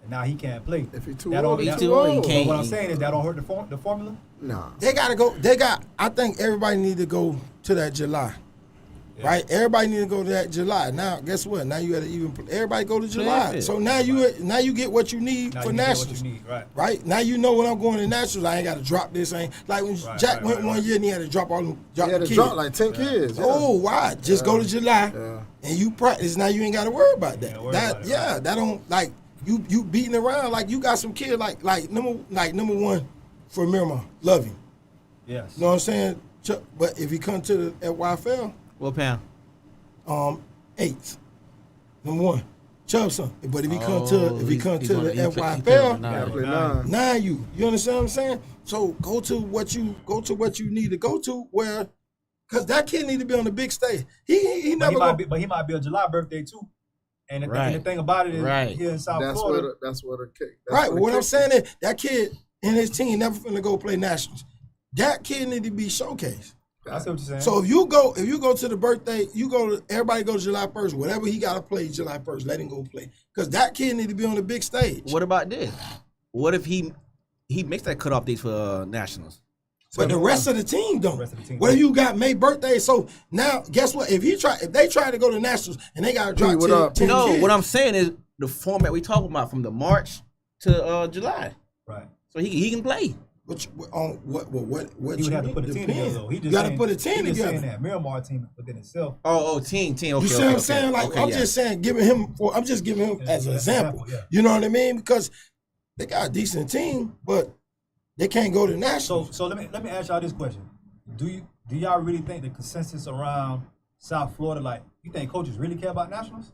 And now he can't play. If he too That old, don't- he that- too old. he But can't. what I'm saying is that don't hurt the formula. Nah. they gotta go. I think everybody need to go to that July. Yeah. Right? Everybody need to go to that July. Now, guess what? Now you got to even everybody go to July. it. So now you get what you need Now for you get nationals. what you need, right? Right? Now you know when I'm going to nationals, I ain't got to drop this. I ain't like when Right, Jack right, went right, one right. year and he had to drop all them drop He had the to kids. drop like 10 kids. Yeah. Oh, why? Just go to July Yeah. and you practice. Now you ain't got to worry about that. ain't gotta worry That about it, yeah, right. that don't like you beating around like you got some kid like number one for Miramar. Love him. Yes. You know what I'm saying? But if he come to the at YFL, What pound? 8th. Number one, Chubbson. But if he come to Oh, the he play NYFL, nine. Gotta play 9. now you understand what I'm saying? So go to what you need to go to where, because that kid need to be on the big stage. He But never go. he might be a July birthday too. And the Right. thing about it is Right. here in South That's Florida. what a kick. Right. What I'm saying is that kid and his team never finna go play nationals. That kid need to be showcased. I see what you're saying. So if you go to the birthday, everybody go to July 1st. Whatever he gotta play July 1st, let him go play. Because that kid need to be on the big stage. What about this? What if he makes that cutoff date for nationals? But the rest of the team don't. The rest of the team What if don't. you got May birthday? So now, guess what? If they try to go to nationals and they got to drop what 10, up? 10 No, kids. what I'm saying is the format we talking about from the March to July, right. so he can play. What He would you have to mean? put a team together though. He just You got to saying- put a team he just saying together. that Miramar team within itself. Team. Okay, You see what I'm saying? Like okay, I'm yeah. just saying, I'm just giving him as an example. Yeah. You know what I mean? Because they got a decent team, but they can't go to nationals. So let me ask y'all this question: Do y'all really think the consensus around South Florida, like you think coaches really care about nationals?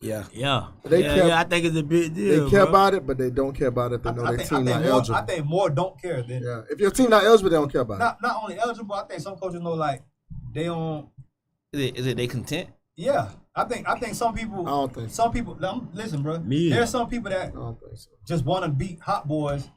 Yeah. Yeah. They care- I think it's a big deal. They care bro. about it, but they don't care about it if they know their team not eligible. I think more don't care than Yeah, if your team not eligible, they don't care about it. not only eligible. I think some coaches know like they don't. Is it they content? Yeah, I think some people. I don't think so. Some people. Listen, bro. Me. There's some people that I don't think so. just want to beat hot boys,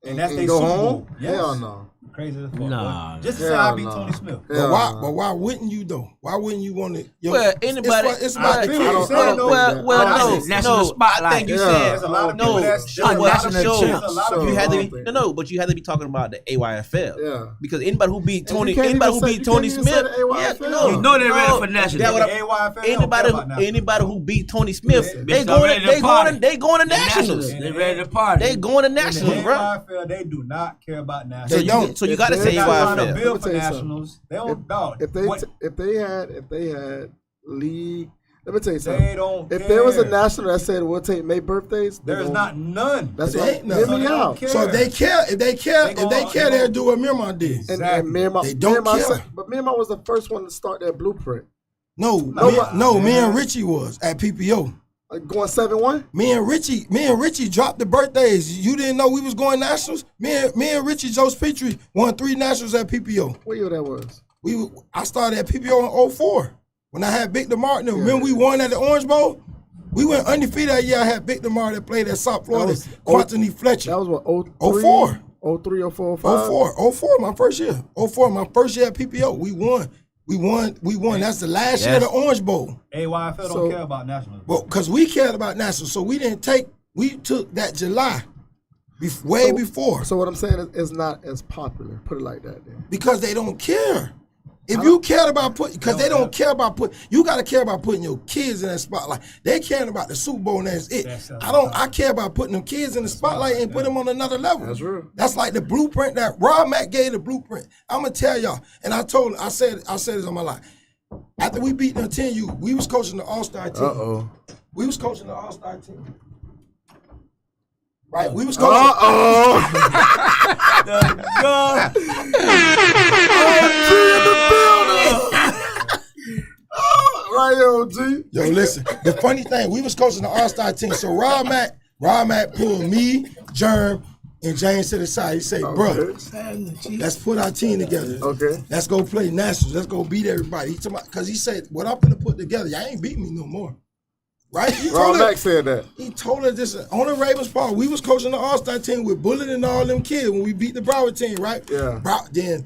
and that's And their go Super home? Bowl. Yes. Hell no. Crazy as fuck. Nah, bro. Just to say hell I beat no. Tony Smith. Hell Why wouldn't you though? Why wouldn't you want to? Well, anybody. It's about the I kids. don't think that. Well, National no. spotlight. I think you Yeah. said There's a lot of no. people that's Show, there's a lot of national shows, champs. there's a lot of You Sure. had to I be don't no, but you had to be talking about the AYFL. Yeah. Because anybody who beat And Tony, you can't anybody even who say- beat you Tony can't even Smith, say the AYFL. no, You know they ready for no. national. That what The I- AYFL don't Anybody, care about national. anybody who beat Tony Smith, Yeah. they Bitch, going, ready to party. they going to The nationals. They ready to party. They going to In the nationals, bro. AYFL, they do not care about So nationals. They you, don't. so you If got to they- say They're not trying to AYFL. Let me build for tell you something. nationals. They don't. Dog. If they had league, let me tell you They something. don't If there was a care. national that said we'll take May birthdays, There is not none. That's There right. ain't none. Hear So me they don't out. care. So if they care, they'll do what Miramar did. And Exactly. Miramar, They don't Miramar care. said- but Miramar was the first one to start that blueprint. No, me and Richie was at PPO. Going 7-1. Me and Richie dropped the birthdays. You didn't know we was going nationals. Me and Richie Joe Petrie won 3 nationals at PPO. What year that was? I started at PPO in 04 when I had Victor Martin. Remember we won at the Orange Bowl? We went undefeated that year. I had Victor Martin that played at South Florida. was- Quantony Fletcher. That was what, 04. 03, 04, 05? 04, my first year. 04, my first year at PPO. We won. That's the last year of the Orange Bowl. AYFL So- don't care about nationals. Well, because we cared about nationals, so we took that July before. So what I'm saying is it's not as popular. Put it like that then. Because they don't care. If you cared about because they don't care about you got to care about putting your kids in that spotlight. They caring about the Super Bowl and that's it. I care about putting them kids in the spotlight and put them on another level. That's real. That's like the blueprint that Rob Mack gave the blueprint. I'm gonna tell y'all, and I said this on my life. After we beat them 10U, we was coaching the All-Star team. Uh-oh. We was coaching the All-Star team. Right? We was coaching. Right here, OG. Yo, listen. The funny thing, we was coaching the All-Star team. So Rob Mack pulled me, Germ, and James to the side. He said, bro, let's put our team together. Okay. Let's go play nationals. Let's go beat everybody. Because he said, what I'm going to put together, y'all ain't beat me no more. Right? Rob Mack said that. He told us this on the Ravens Park. We was coaching the All-Star team with Bullet and all them kids when we beat the Broward team, right? Yeah. Then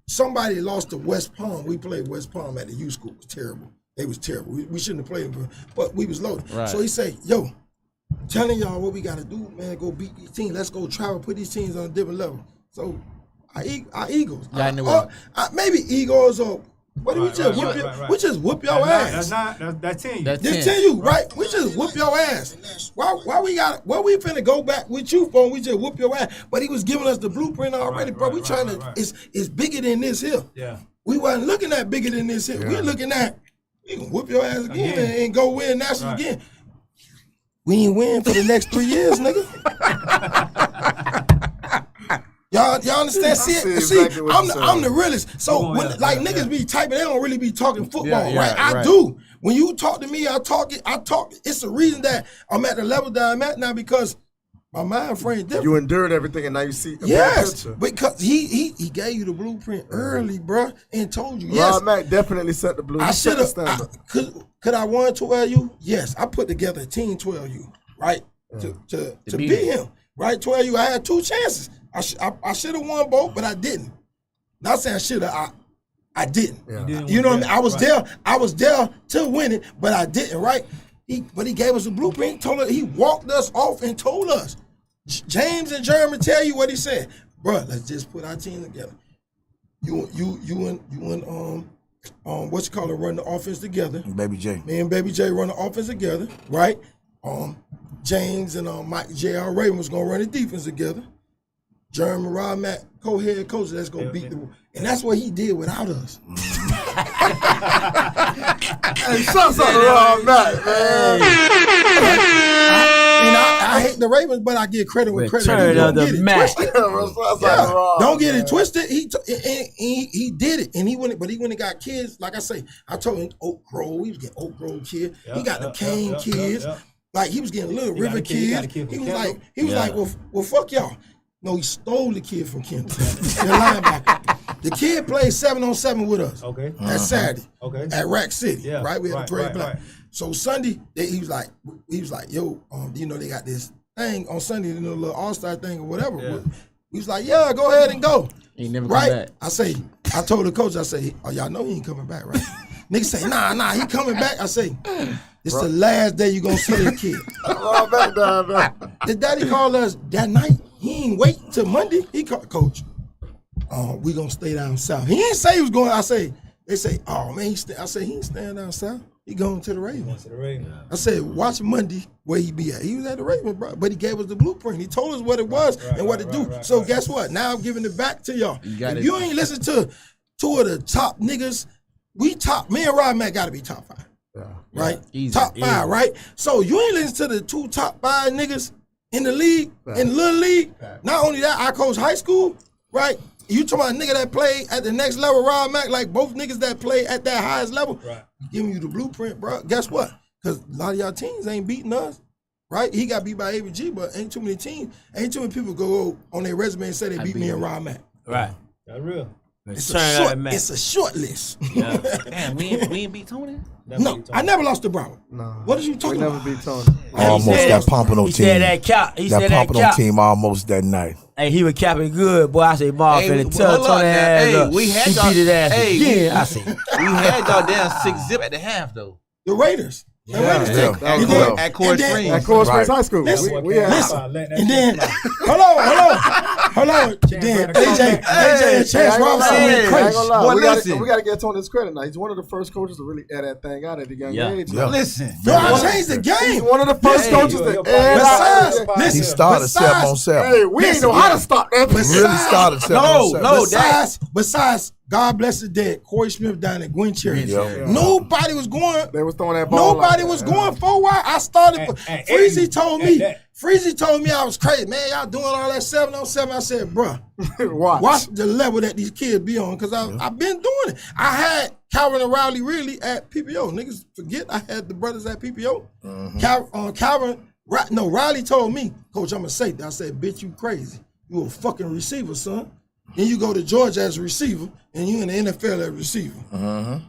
somebody lost to West Palm. We played West Palm at the U School. It was terrible. They was terrible. We shouldn't have played them, but we was loaded. Right. So he said, yo, telling y'all what we got to do, man, go beat these teams. Let's go travel, put these teams on a different level. So our Eagles. Maybe Eagles or what do we just whip right. We just whoop your ass. That's 10. That's Just 10. tell you, right? We just whoop your ass. Why we finna go back with you for? We just whoop your ass. But he was giving us the blueprint already, bro. We trying to. It's bigger than this here. Yeah. We wasn't looking at bigger than this here. We're looking at we can whoop your ass again and go win nationals again. We ain't win for the next 3 years, nigga. Y'all understand? See, I'm the realest. So when niggas be typing, they don't really be talking football, right? I do. When you talk to me, I talk. It's the reason that I'm at the level that I'm at now because my mind frame different. You endured everything and now you see a Yes, picture. because he gave you the blueprint early, bro, and told you. Rob Yes, Mack definitely set the blueprint. I should have. Could I won 12U? Yes, I put together a team 12U, right? To beat him, right? 12U. I had 2 chances. I should have won both, but I didn't. Not saying I should have. I didn't. Yeah. You know what I mean? I was there to win it, but I didn't. Right? But he gave us a blueprint. He walked us off and told us. James and Jeremy tell you what he said, bro. Let's just put our team together. You and what you call it, run the offense together. Baby J. Me and Baby J run the offense together, right? James and Mike J.R. Raven was gonna run the defense together. Jeremy and Rob Mack, co-head coach, let's go beat the. And that's what he did without us. Hey, shouts out to Rob Mack, man. And I hate the Ravens, but I give credit where credit is Return due. of Don't the get it Mac. twisted. Yeah. Don't get it twisted. He did it, and he went and got kids. Like I say, I told him Oak Grove. He was getting Oak Grove kids. He got the Kane kids. Like he was getting little He got River a kid- he got a kids. kid He from was Kendall. like, well, fuck y'all. No, he stole the kid from Kendall. The linebacker. The kid played 7-on-7 with us. Okay. That Saturday. Okay. At Rack City. Yeah, Right. We had right, the parade right, black. right. So Sunday, he was like, yo, you know they got this thing on Sunday, the little All-Star thing or whatever. Yeah. He was like, yeah, go ahead and go. He never come Right? back. I told the coach, I say, oh, y'all know he ain't coming back, right? Niggas say, nah, he coming back. I say, it's the last day you gonna see the kid. Roll back down there. The daddy called us that night. He ain't wait till Monday. He called, Coach, we gonna stay down south. He didn't say he was going. They say, oh man, I said, he ain't staying down south. He going to the Ravens. To the Ravens. I said, watch Monday where he be at. He was at the Ravens, bro. But he gave us the blueprint. He told us what it was and what to do. So guess what? Now I'm giving it back to y'all. If you ain't listen to two of the top niggas, me and Rod Mack gotta be top 5. Right? Easy, Top 5, right? So you ain't listen to the 2 top 5 niggas in the league, in Little League. Not only that, I coach high school, right? You talking about a nigga that played at the next level, Rod Mack, like both niggas that play at that highest level. Right. Giving you the blueprint, bro. Guess what? Because a lot of y'all teams ain't beating us, right? He got beat by ABG, but ain't too many teams, ain't too many people go on their resume and say they beat me and Rod Mack. Right. That's real. It's Return of the Mac. a short list. Damn, we ain't beat Tony. No, I never lost to Broward. No. What are you We talking never about? beat Tony. Almost said- that Pompano He team. said that cap. He That said that Pompano cap. team almost that night. Hey, he was capping good, boy. I say, Marv, Hey, finna tell hold on Tony now. ass Hey, up. we had He y'all- beat his ass hey, again. I say, We had y'all down 6-0 at the half though. The Raiders. The Raiders Yeah. take- At and Core- then- at Core and then- Springs. At Coral Springs Right. High School. Listen, We had And then, hold on. Then AJ and Chance Robinson Hey, went I ain't crazy. gonna lie. Boy, we listen. gotta get Tony his credit now. He's one of the first coaches to really air that thing out at the young Yeah. age. Yeah. Listen, No, I changed the He's game. one of the first Hey, coaches yo, to yo, air yo, that Besides, out. listen, He started besides- 7-on-7. Hey, we ain't know how to stop that. Really started 7-on-7. No, Besides, God bless the dead, Corey Smith down at Gwen Cherry. Yeah. Nobody was going. They was throwing that ball. Nobody like was that. going 4 wide. I started. And Freezy told me. that- Freezy told me I was crazy, man. Y'all doing all that 7-on-7. I said, bruh, watch the level that these kids be on, because I've been doing it. I had Calvin and Riley really at PPO. Niggas forget I had the brothers at PPO. Riley told me, Coach, I'm a safety. I said, bitch, you crazy. You a fucking receiver, son. Then you go to Georgia as a receiver, and you in the NFL as a receiver.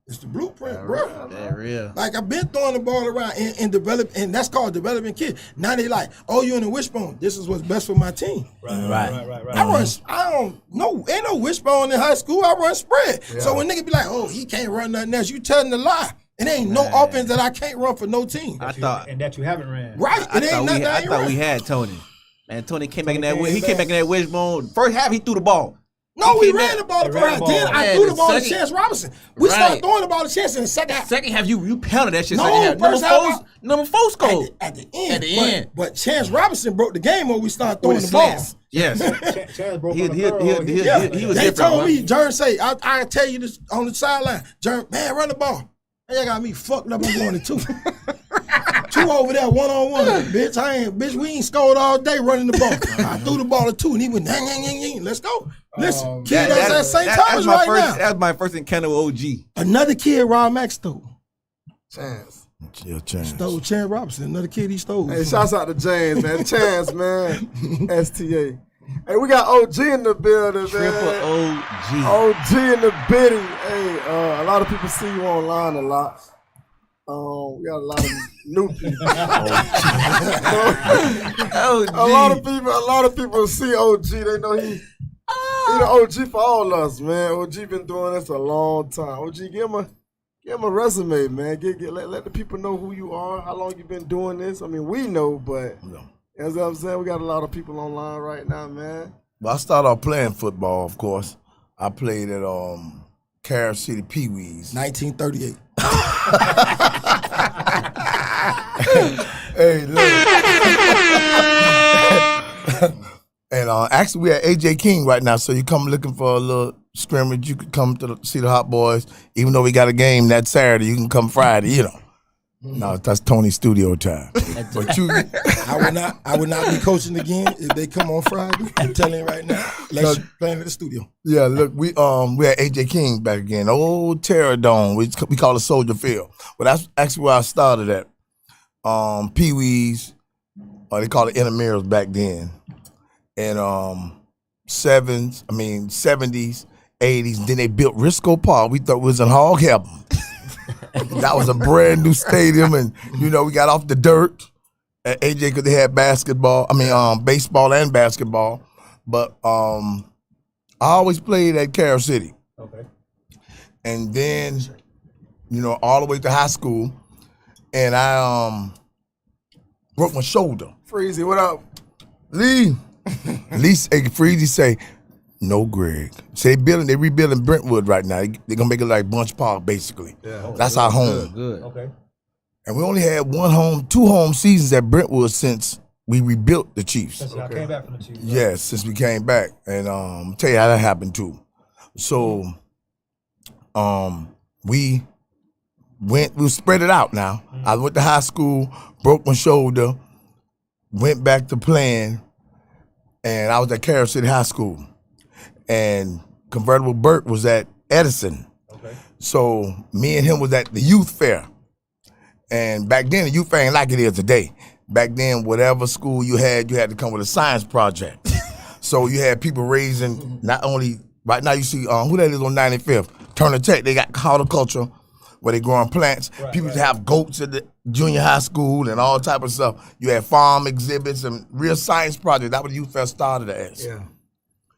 It's the blueprint, bro. that real. Like, I've been throwing the ball around and develop, and that's called developing kids. Now they like, oh, you in the wishbone. This is what's best for my team. Right. I don't know. Ain't no wishbone in high school. I run spread. So when nigga be like, oh, he can't run nothing else, you telling the lie. It ain't no offense that I can't run for no team. I thought And that you haven't ran. Right? I It ain't nothing I I ain't thought run. we had Tony. Man, Tony came back in that. Tony He came back in that wishbone. First half, he threw the ball. No, He we came ran back- the ball to They ran the ball. Then I Yeah, threw the the ball to second- Chance Robinson. We Right. started throwing the ball to Chance in the second half. Second half, you pounded that shit. No, second half. first half, Number four scored. At the end. At the end. But Chance Robinson broke the game when we started throwing With the the ball. slants. Yes. Chance broke He- on the he- third he- one. he- Yeah, he was they different, told bro. me, Jern say, I tell you this on the sideline. Jern, man, run the ball. And y'all got me fucked up. I'm going to 2. 2 over there, 1-on-1. Bitch, we ain't scored all day running the ball. I threw the ball to 2, and he went, yang. Let's go. Listen, kid that's at St. Thomas right now. That's my first encounter with OG. Another kid Ron Mack stole. Chance. Your chance. Stole Chance Robinson. Another kid he stole. Hey, shouts out to James, man. Chance, man. STA. Hey, we got OG in the building, Triple man. OG. OG in the bidding. Hey, a lot of people see you online a lot. We got a lot of new people. OG. A lot of people see OG. They know he the OG for all us, man. OG been doing this a long time. OG, give him a resume, man. Let the people know who you are, how long you been doing this. I mean, we know, but as I'm saying, we got a lot of people online right now, man. Well, I started off playing football, of course. I played at Carol City Pee Wees. 1938. Hey, look. And actually, we at AJ King right now, so you come looking for a little scrimmage, you could come to see the Hot Boys. Even though we got a game that Saturday, you can come Friday, you know. No, that's Tony's studio time. But you, I would not be coaching again if they come on Friday. I'm telling you right now. Let's playing at the studio. yeah, look, we had AJ King back again. Old Terror Dome. We call it Soldier Field. But that's actually where I started at. Pee Wee's, they called it intramurals back then. And 70s, 80s. Then they built Risco Park. We thought it was in Hog Heaven. That was a brand new stadium, and we got off the dirt at AJ because they had baseball and basketball. But I always played at Carroll City. Okay. And then, all the way to high school, and I broke my shoulder. Freezy, what up? Lee Freezy say, no, Greg. So they rebuilding Brentwood right now. They're gonna make it like Bunch Park, basically. Yeah. That's our home. Good. Okay. And we only had two home seasons at Brentwood since we rebuilt the Chiefs. Since y'all came back from the Chiefs. Right? Yes, since we came back. And tell you how that happened too. So we spread it out now. Mm-hmm. I went to high school, broke my shoulder, went back to playing, and I was at Carroll City High School. And Convertible Burt was at Edison. Okay. So me and him was at the youth fair. And back then, the youth fair ain't like it is today. Back then, whatever school you had to come with a science project. So you had people raising, not only, right now you see, who that is on 95th? Turner Tech, they got horticulture where they growing plants. People used to have goats at the junior high school and all type of stuff. You had farm exhibits and real science projects. That was what youth fair started as. Yeah.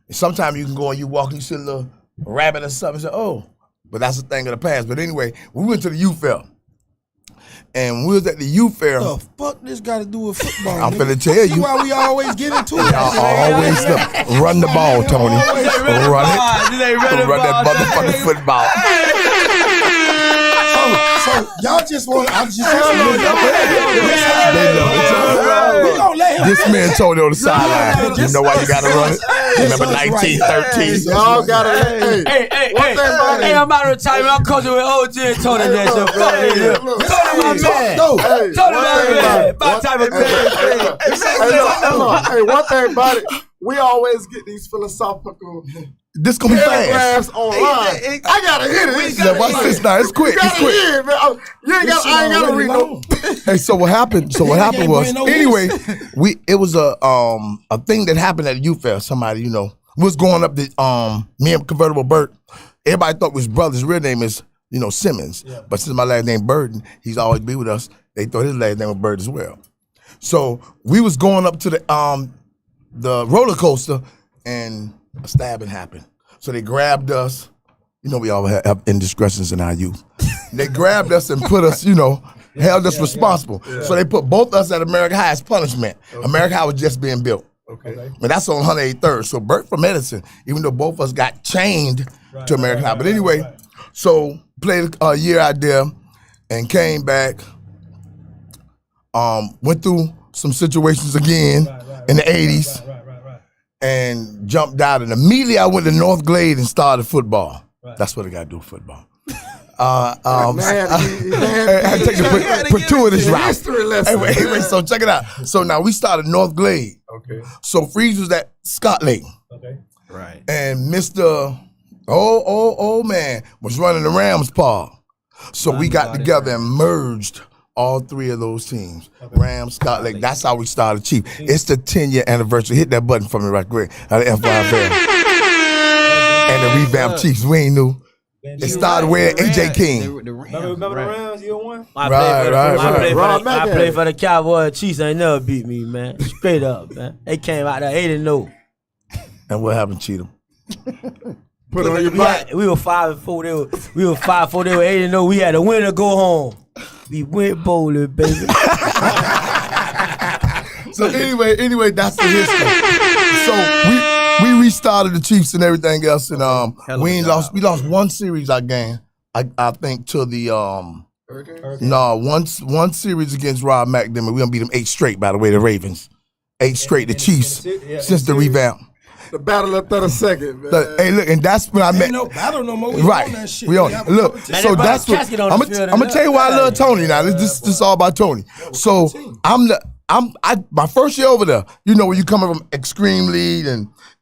Sometimes you can go and you walk and you see a little rabbit or something and say, oh, but that's a thing of the past. But anyway, we went to the youth fair. And we was at the youth fair. What the fuck this got to do with football? I'm nigga? finna tell you. See why we always get into it? Y'all always run the ball, Tony. Run it. Run that motherfucking football. So y'all just want to This man Tony on the sideline. You know why you gotta run it? Remember 1913? Y'all gotta Hey, I'm about to retire. I'm coaching with OG and Tony. Tony, my man. Tony, my man. About time of Hey, one thing about it, we always get these philosophical This gonna be fast. paragraphs online. I gotta hit it. Yeah, watch this now. It's quick. You It's gotta quick. hit it, man. I ain't gotta read no. Hey, so what happened? Was anyway, it was a thing that happened at the youth fair. Somebody, was going up the me and Convertible Burt. Everybody thought his brother's real name is Simmons, but since my last name Burton, he's always be with us. They thought his last name was Bird as well. So we was going up to the roller coaster, and a stabbing happened. So they grabbed us. We all have indiscretions in our youth. They grabbed us and put us, held us responsible. Yeah. So they put both us at American High as punishment. Okay. American High was just being built. Okay. But that's on 183rd. So Burt from Edison, even though both of us got chained to American High. But anyway, so played a year out there and came back. Went through some situations again in the 80s. And jumped out, and immediately I went to North Glade and started football. Right. That's what I got to do with football. I had to take the gratuitous route. History lesson. Anyway, so check it out. So now we started North Glade. Okay. So Freeze was at Scott Lake. Okay. Right. And Mr. old man was running the Rams Park. So we got together and merged all three of those teams. Okay. Rams, Scott Lake. That's how we started Chief. It's the 10-year anniversary. Hit that button for me right quick. The FYFL. And the revamped Chiefs. We ain't new. It started with AJ King. Remember the Rams, year one? I played for the Cowboys. Chiefs ain't never beat me, man. Straight up, man. They came out there 8-0. And what happened, Cheatham? Put it on your back. We were 5-4. We were 5-4. They were 8-0. We had a winner go home. We went bowling, baby. So anyway, that's the history. So we restarted the Chiefs and everything else, and we lost one series I gained. I think to the one series against Rob McDermott. We gonna beat them 8 straight. By the way, the Ravens 8 straight. The Chiefs since the revamp. The battle of 32nd, man. Look, hey, look, and that's when I met. Ain't no battle no more. We Right, on that shit. we on have it. a Look, competition. so Man, that's what casket on I'm the field gonna and tell you why I love Tony. Now this is all about Tony. So my first year over there. You know, when you coming from Extreme League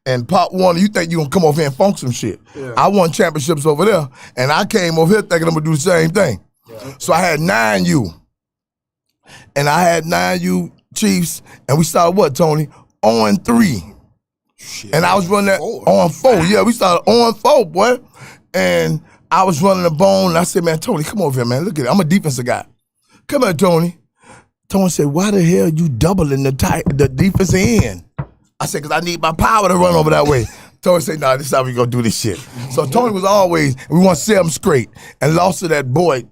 and Pop Warner, you think you gonna come over here and funk some shit. Yeah. I won championships over there, and I came over here thinking I'm gonna do the same thing. So I had 9U, and I had 9U Chiefs, and we started what, Tony? 0-3. Shit, And I was running that 4. on 4. Yeah, we started on 4, boy. And I was running the bone. And I said, man, Tony, come over here, man. Look at it. I'm a defensive guy. Come here, Tony. Tony said, why the hell you doubling the defensive end? I said, because I need my power to run over that way. Tony said, nah, this is how we going to do this shit. So Tony was always, we won 7 straight and lost to that boy,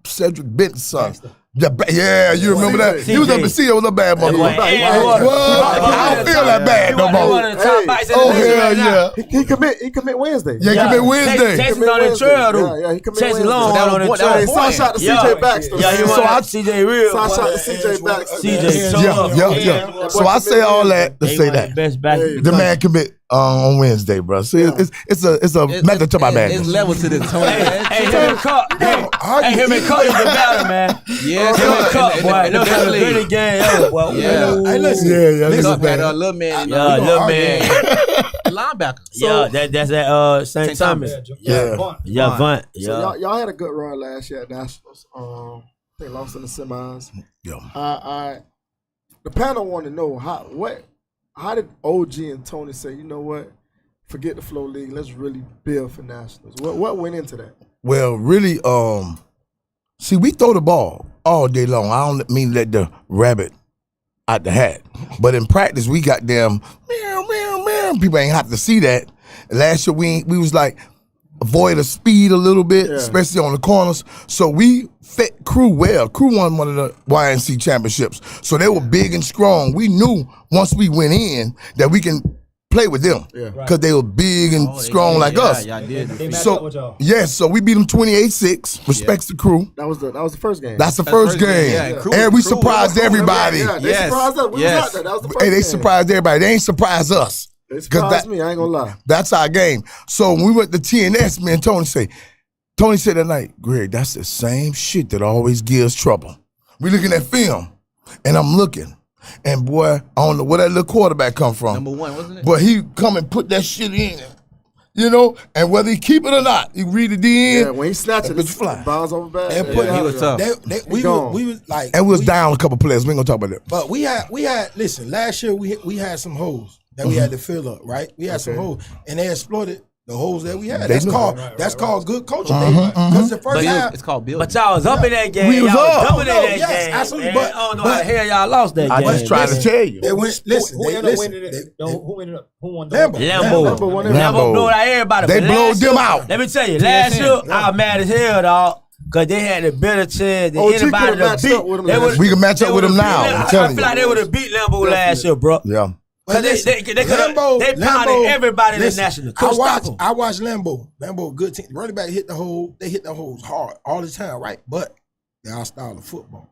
Cedric Benton's son. Yeah, you remember that? He was up in C. It was a bad motherfucker. I don't feel that bad no more. Oh, hell yeah. He commit Wednesday. Yeah, he commit Wednesday. Texas on the trail, though. Yeah, he commit Texas Wednesday. long That on the was- trail. that was Hey, shout out to CJ Baxter. Yeah, he man. was So I- CJ Real. Shout out to boy. CJ Baxter. CJ, so Yeah. So I say all that to say that. Best back. The man commit on Wednesday, bro. See, it's a method to my It's madness. level to this, Tony. Hey, him and Cup. Hey, him and Cup is the battle, man. Yes, Him and Cup, in boy. the Those best are the league. greatest game ever, boy. Yeah. Hey, listen. Yeah, Cup listen, had man. a little man, Yeah, little man. linebacker. Yeah, that's at St. St. Thomas. Thomas. Yeah, Vunt. So Yeah. y'all had a good run last year at Nationals. They lost in the semis. Yeah. The panel want to know how did OG and Tony say, you know what, forget the Flow League, let's really build for Nationals. What went into that? Well, really, see, we throw the ball all day long. I don't mean let the rabbit out the hat, but in practice we got them meow meow meow. People ain't have to see that. Last year we was like avoid the speed a little bit, especially on the corners. So we fit Crew well. Crew won one of the YNC championships, so they were big and strong. We knew once we went in that we can play with them because they were big and strong like us. Yeah, did. They matched up So with y'all. yes, so we beat them 28-6. Respects the Crew. That was the first game. That's the first game. Yeah, and Crew- and we Crew surprised was- everybody. Yeah, they Yes, surprised us. We yes. was out there. That was the first Hey, they game. surprised everybody. They ain't surprised us. They surprised me. I ain't gonna lie. That's our game. So when we went to TNS, me and Tony said that night, Greg, that's the same shit that always gives trouble. We looking at film, and I'm looking, and boy, I don't know where that little quarterback come from. Number 1, wasn't it? But he come and put that shit in, you know, and whether he keep it or not, he read it Yeah, in, when he snatched it, bitch fly. it bounced over back. And Yeah, put, he was tough. We gone. was like, and we was down a couple players. We ain't gonna talk about that. But we had. Listen, last year we had some holes that we had to fill up. Right, we had some holes, and they exploited the holes that we had. They That's knew. called good coaching. Because the first But half, it's called building. But y'all was up in that game. We was y'all up. dominating that Yes, game. absolutely, man. but- I don't know how the hell y'all lost that I game. just trying to tell you. they went. Listen, Who they ended up listen. winning it? they- Who won the Lambo. Lambo won it. Lambo blew out everybody. They But blowed last them year- out. Let me tell you, last year I was mad as hell, dog. Cause they had a better chance than OG anybody could've to matched beat. up with them They last would've- We can match they up with them would've now. beat I'm Lambo. I telling feel like you. they would have beat Lambo last year, bro. Yeah. Cause they could have pounded everybody in the national. Couldn't stop 'em. I watched Lambo. Lambo, good team. Running back hit the hole. They hit the holes hard all the time, right? But they're our style of football.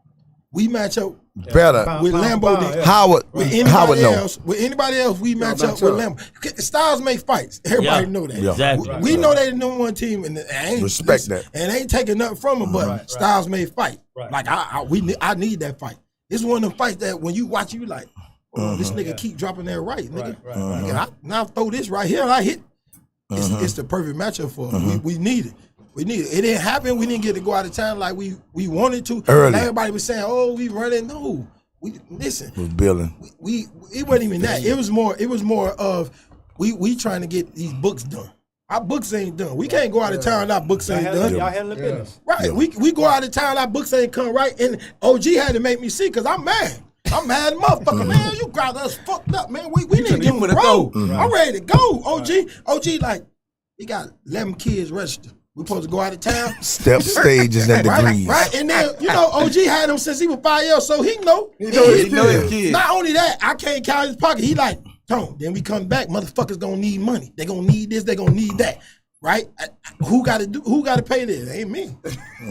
We match up Better. with Lambo than Howard. with Howard anybody know. else. With anybody else, we match up match with up. Lambo. Styles make fights. Everybody Yeah. know that. Yeah. Exactly. We know they the number one team, and I ain't Respect that. And ain't taking nothing from them. But Styles made fight. Right. Like I need that fight. It's one of them fights that when you watch, you like, oh, this nigga keep dropping that right, nigga. Nigga, I now throw this right here, and I hit. It's the perfect matchup for us. We need it. We need it. It didn't happen. We didn't get to go out of town like we wanted to. Early. Everybody was saying, "Oh, we running." No, we listen. Was building. We it wasn't even that. It was more of we trying to get these books done. Our books ain't done. We can't go out of town. Our books ain't done. Y'all handling business. Right. We go out of town. Our books ain't come right. And OG had to make me see because I'm mad. I'm mad, motherfucker, man. You got us fucked up, man. We need to give them a go. I'm ready to go. OG, like, we got 11 kids registered. We supposed to go out of town. Step stages and degrees. Right, and then, OG had him since he was 5 years, so he know. He know his kids. Not only that, I can't count his pocket. He like, Tone, then we come back, motherfuckers gonna need money. They gonna need this, they gonna need that. Right? Who gotta pay this? It ain't me.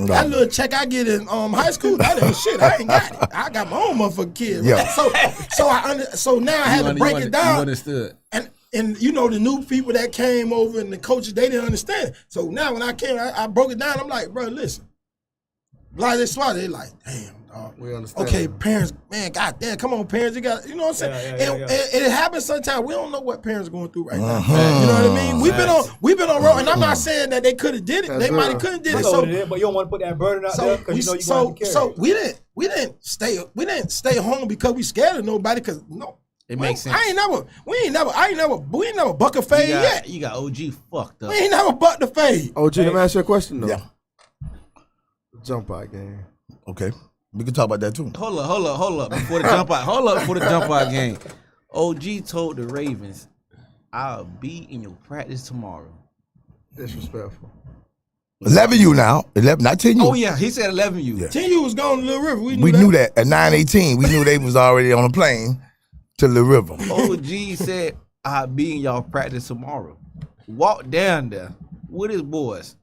That little check I get in high school, that ain't shit. I ain't got it. I got my own motherfucking kid. Right? Yeah. So now I had to break it down. You understood. And And you know, the new people that came over and the coaches, they didn't understand it. So now when I came, I broke it down. I'm like, bro, listen. Blase Swat, they like, damn, dog. We understand. Okay, parents, man, goddamn, come on, parents, you got, you know what I'm saying? Yeah. And it happens sometimes. We don't know what parents are going through right now. You know what I mean? We've been on road, and I'm not saying that they could have did it. They might have couldn't did it. So, but you don't want to put that burden out there because you know you're going to carry it. we didn't stay home because we scared of nobody. Because It makes sense. We ain't never buck a fade yet. You got OG fucked up. We ain't never bucked the fade. OG, let me ask you a question though. Yeah. Jump out game. Okay. We can talk about that too. Hold up. Before the jump out game. OG told the Ravens, I'll be in your practice tomorrow. Disrespectful. 11U now. 11, not 10U. Oh yeah, he said 11U. Yeah. 10U was going to Little River. We knew that. At 9:18, we knew they was already on a plane to Little River. OG said, I'll be in y'all practice tomorrow. Walk down there with his boys.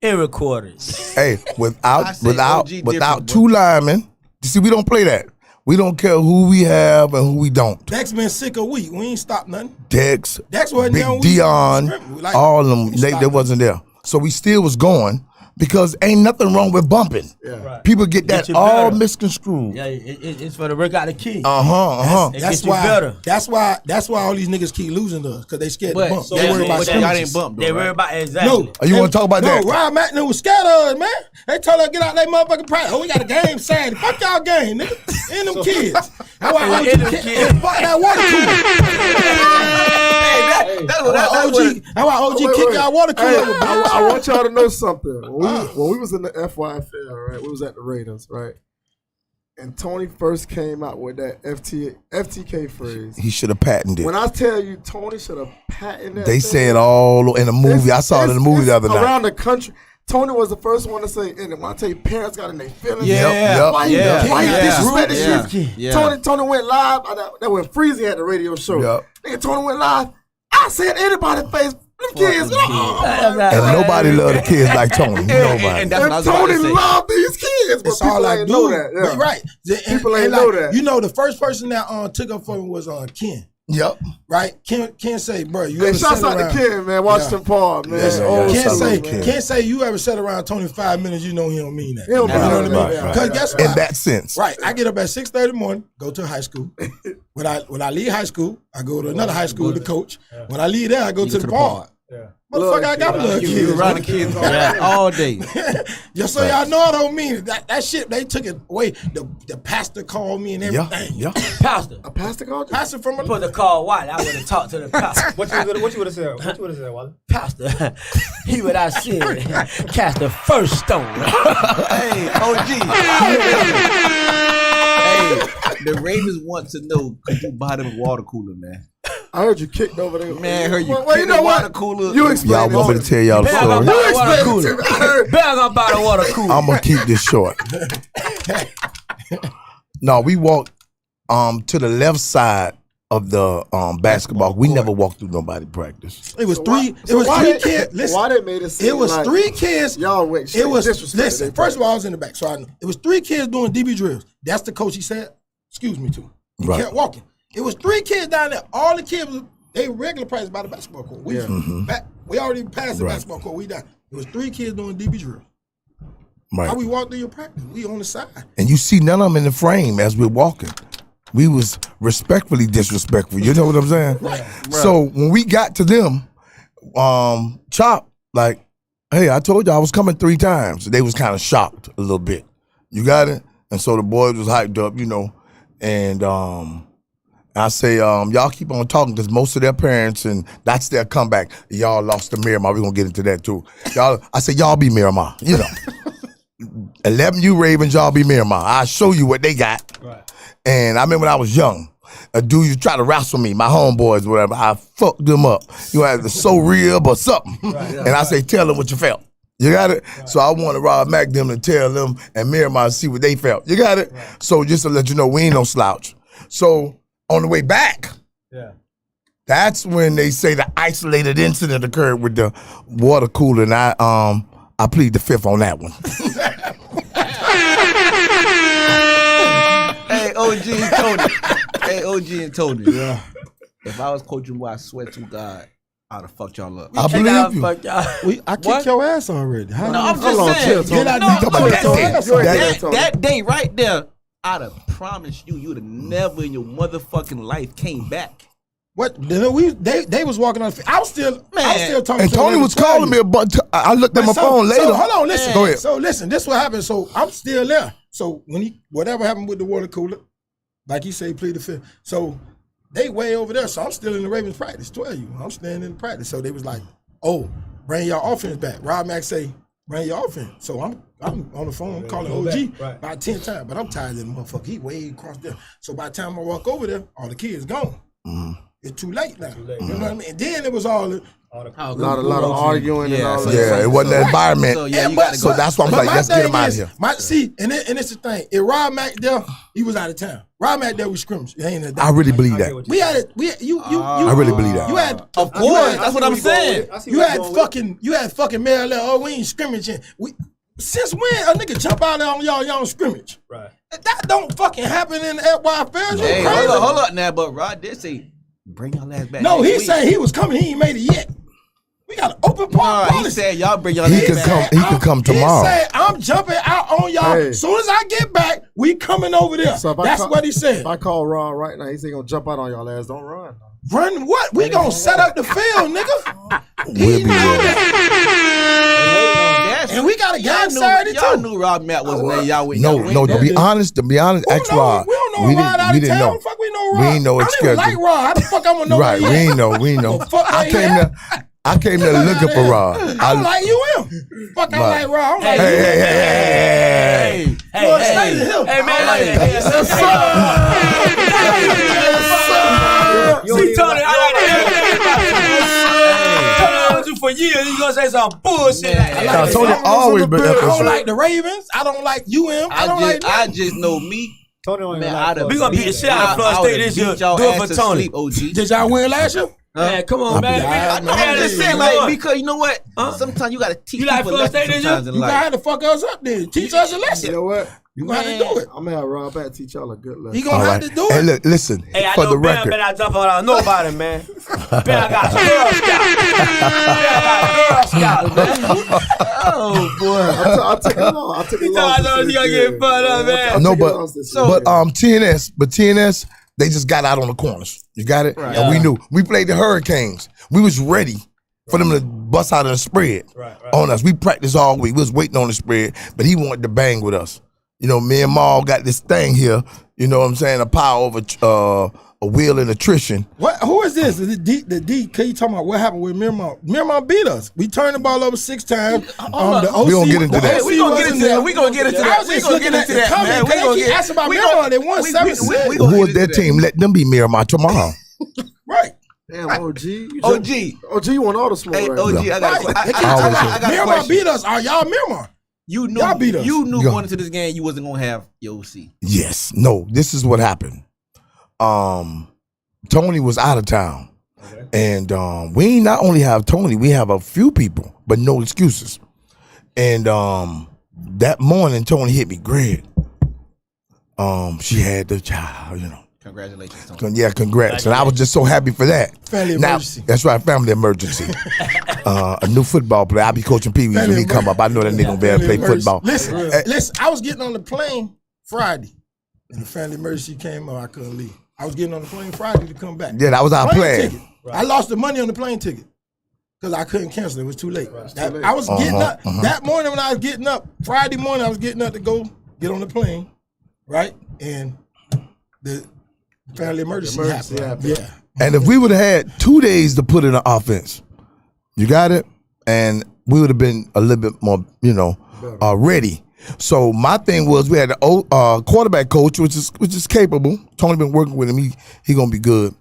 It recorded. Hey, without different, two linemen. You see, we don't play that. We don't care who we have and who we don't. Dex been sick a week. We ain't stopped nothing. Dex wasn't Big there when Dion, like, all of them, they wasn't there. So we still was going because ain't nothing wrong with bumping. Yeah. Right. People get that you all better. misconstrued. Yeah, it's for the work out the kid. That's It why. better. That's why all these niggas keep losing to us because they scared to bump. so They worry about y'all didn't scrimmages. bump though, They worry right? about exactly. No. You want to talk about that? No, Ryan McNair was scared of us, man. They told us to get out that motherfucking practice. Oh, we got a game Saturday. Fuck y'all game, nigga. And them kids. That's why OG fuck that water cooler. That's why OG kicked y'all water cooler. I want y'all to know something. When we was in the FYFL, right? We was at the Raiders, right? And Tony first came out with that FTK phrase. He should have patented When it. I tell you Tony should have patented that, They thing, said all in the movie. I saw it in the movie the other night. Around the country. Tony was the first one to say, and when I tell you parents got in their feelings, Yep. why you disrespect this yeah. shit? Yeah. Tony went live. That when Freezy had the radio show. Yep. Nigga, Tony went live. I said anybody face them kids. And nobody loved the kids like Tony. Nobody. And that's what I was about Tony to say. loved these kids, but It's all people I ain't do. know that. Yeah. But right. People ain't like, know that. You know, the first person that took up for me was Ken. Yep. Right? Ken say, bro, you Hey, ever shouts sat out to around? Ken, man. Washington Park, man. Yes, Old yes, school, salute, man. Ken. Can't say you ever sat around Tony 5 minutes, you know he don't mean that. He don't You mean know that. what I mean? Right, Because right. guess In what? that sense. Right, I get up at 6:30 in the morning, go to high school. When I leave high school, I go to another high school to coach. When I leave there, I go to the park. Motherfucker, I got little You kids. around the kids all day. Just so y'all know I don't mean it. That shit, they took it away. The pastor called me and everything. Yeah. Pastor. A pastor called you? Pastor from Put the call white. I would have talked to the pastor. What you would have said? What you would have said, Wally? Pastor, he what I said. Cast the first stone. Hey, OG. Hey, the Ravens want to know, could you buy them a water cooler, man? I heard you kicked over there. Man, I heard you Well, kicked you know the what? water cooler. You explain Y'all it. want me to tell y'all the Bear gonna story? buy the water explain it cooler. to me. I heard. Bear gonna buy the water cooler. I'm gonna keep this short. No, we walked to the left side of the basketball. We never walked through nobody practice. It was So three. why- It so was why three they- kids. Listen, Why they made it seem it was like 3 kids. y'all went It was disrespected listen. their First of practice. all, I was in the back, so I know. It was 3 kids doing DB drills. That's the coach. He said, "Excuse me, too." He Right. kept walking. It was 3 kids down there. All the kids, they regular practice by the basketball court. We already passed the Right. basketball court. We done. It was 3 kids doing DB drills. How Right. we walked through your practice? We on the side. And you see none of them in the frame as we're walking. We was respectfully disrespectful. You know what I'm saying? Right. So when we got to them, Chop, like, hey, I told you I was coming 3 times. They was kind of shocked a little bit. You got it? And so the boys was hyped up, you know. And I say, y'all keep on talking because most of their parents, and that's their comeback. Y'all lost to Miramar. We're going to get into that too. I say, y'all be Miramar, you know. 11U Ravens, y'all be Miramar. I'll show you what they got. Right. And I remember when I was young, a dude used to try to wrestle me, my homeboys, whatever. I fucked them up. You know, it's so real or something. And I say, tell them what you felt. You got it? Right. So I wanted Rob Mack them to tell them and Miramar see what they felt. You got it? Right. So just to let you know, we ain't no slouch. So on the way back, that's when they say the isolated incident occurred with the water cooler, and I plead the fifth on that one. Hey, OG and Tony. Yeah. If I was coaching, boy, I swear to God, I'd have fucked y'all up. I believe you. Fuck y'all. I kicked your ass already. How No, you- I'm Hold on, just saying. chill, Tony. Get out No, there. but Come on, that Tony. day- That's right. that- Tony. that day right there, I'd have promised you'd have never in your motherfucking life came back. What? They was walking on the field. I was still talking And to Tony them was to tell calling you. me about. I looked at my phone later. So, hold on, listen. Go ahead. So listen, this what happened. So I'm still there. So when whatever happened with the water cooler, like he said, he pleaded the fifth. So they way over there. So I'm still in the Ravens practice. 12 you. I'm standing in practice. So they was like, oh, bring your offense back. Rob Mack say, bring your offense. So I'm on the phone calling OG Right. about 10 times, but I'm tired of that motherfucker. He way across there. So by the time I walk over there, all the kids gone. It's too late now. late, You know what I mean? And then it was all A lot of arguing and Yeah, all so- that. Yeah, it wasn't the environment. So, yeah, you but- gotta So go. that's why I'm But like, my let's get thing him out of is, here. and it's the thing. If Rob Mack there, he was out of town. Rob Mack there, we scrimmaged. It ain't a I really believe that. We had it. I really believe that. You had, Of course, that's what I'm saying. you had fucking Maryland. Oh, we ain't scrimmaging. Since when a nigga jump out there on y'all don't scrimmage? Right. That don't fucking happen in the FYFL. You Hey, crazy? hold up now, but Rod did say, bring your ass back. No, next he week. said he was coming. He ain't made it yet. We got an open Nah, policy. he said y'all bring your He ass could back. come. He could come tomorrow. He said, I'm jumping out on y'all. Hey. As soon as I get back, we coming over there. So if I That's call- what he said. If I call Raw right now, he's gonna jump out on y'all ass. Don't run. Run what? We gonna set up the field, nigga. We'll be there. Yes. And we got a Y'all game knew- Saturday Y'all too. knew Rob Matt wasn't there. Y'all went. No, y'all went no. there. To be honest, We don't X know- Rod. We don't know Rod out We of didn't town. know. Fuck, we know We Rod. ain't know I his don't even like schedule. Rod. How the fuck I'm gonna know Right, we that ain't know. We ain't know. The fuck I ain't came that? there. I came there looking for Rod. I don't like UM. Fuck, I don't Right. like Rod. I don't like Hey, UM. hey, hey, hey, hey. Well, stay to him. Hey, man, like, You don't see, even Tony, like- I like that. For years, you gonna say some bullshit. Man. Like Now, that. Tony always been I don't effortless. like the Ravens. I don't like UM. I don't like I nothing. just know me. Tony don't even Man, like I'd have We gonna beat the shit out of Florida I would've State this beat year. y'all Do it ass for to Tony. sleep, OG. Did y'all win last year? Man, come on, man. I No, I'm just saying, like, because you know what? Sometimes you gotta teach You like people Florida lessons State this sometimes year? in You gonna life. have to fuck us up then. Teach us a You lesson. know what? You gonna have to do it. I'm gonna have Rob back teach y'all a good lesson. He gonna All have right. to do Hey, it. look, listen. Hey, I For know the Ben record, better not jump on nobody, man. Ben, I got Girl Scout. Ben, I got Girl Scout, man. Oh boy. I took it long. I took it He long. thought I know he gonna get fucked up, man. No, but TNS, they just got out on the corners. You got it? Right. And we knew. We played the Hurricanes. We was ready for them to bust out of the spread on us. We practiced all week. We was waiting on the spread, but he wanted to bang with us. You know, me and Maul got this thing here, you know what I'm saying, a power over a wheel and attrition. What? Who is this? The D. Can you talking about what happened with Miramar? Miramar beat us. We turned the ball over 6 times. The OC, We gonna get into that. the OC We gonna get wasn't into there. that. We gonna get into I that. was We just gonna looking get at into the that, comment. man. We They gonna keep get. asking about we Miramar. gonna- They won we- 7-6. we gonna Who get is that into team? Let them be Miramar tomorrow. Right. Damn, OG. You OG. OG, you want all the smoke Hey, right OG, now. I got. Right. I got a Miramar question. beat us. Are y'all Miramar? You knew. Y'all beat us. You knew Yeah. going into this game you wasn't gonna have your OC. Yes. No, this is what happened. Tony was out of town. And we not only have Tony, we have a few people, but no excuses. And that morning, Tony hit me, Greg. She had the child, you know. Congratulations, Tony. Yeah, congrats. And I was just so happy for that. Family Now, emergency. that's right, family emergency. A new football player. I'll be coaching Pee Wees when he come up. I know that nigga gonna be able to play football. Listen, listen. I was getting on the plane Friday, and the family emergency came up. I couldn't leave. I was getting on the plane Friday to come back. Yeah, that was our plan. Ticket. I lost the money on the plane ticket because I couldn't cancel it. It was too late. I was getting up that morning when I was getting up. Friday morning, I was getting up to go get on the plane, right? And the family emergency happened. Yeah. And if we would have had 2 days to put in an offense, you got it? And we would have been a little bit more, you know, ready. So my thing was we had the quarterback coach, which is capable. Tony been working with him. He gonna be good.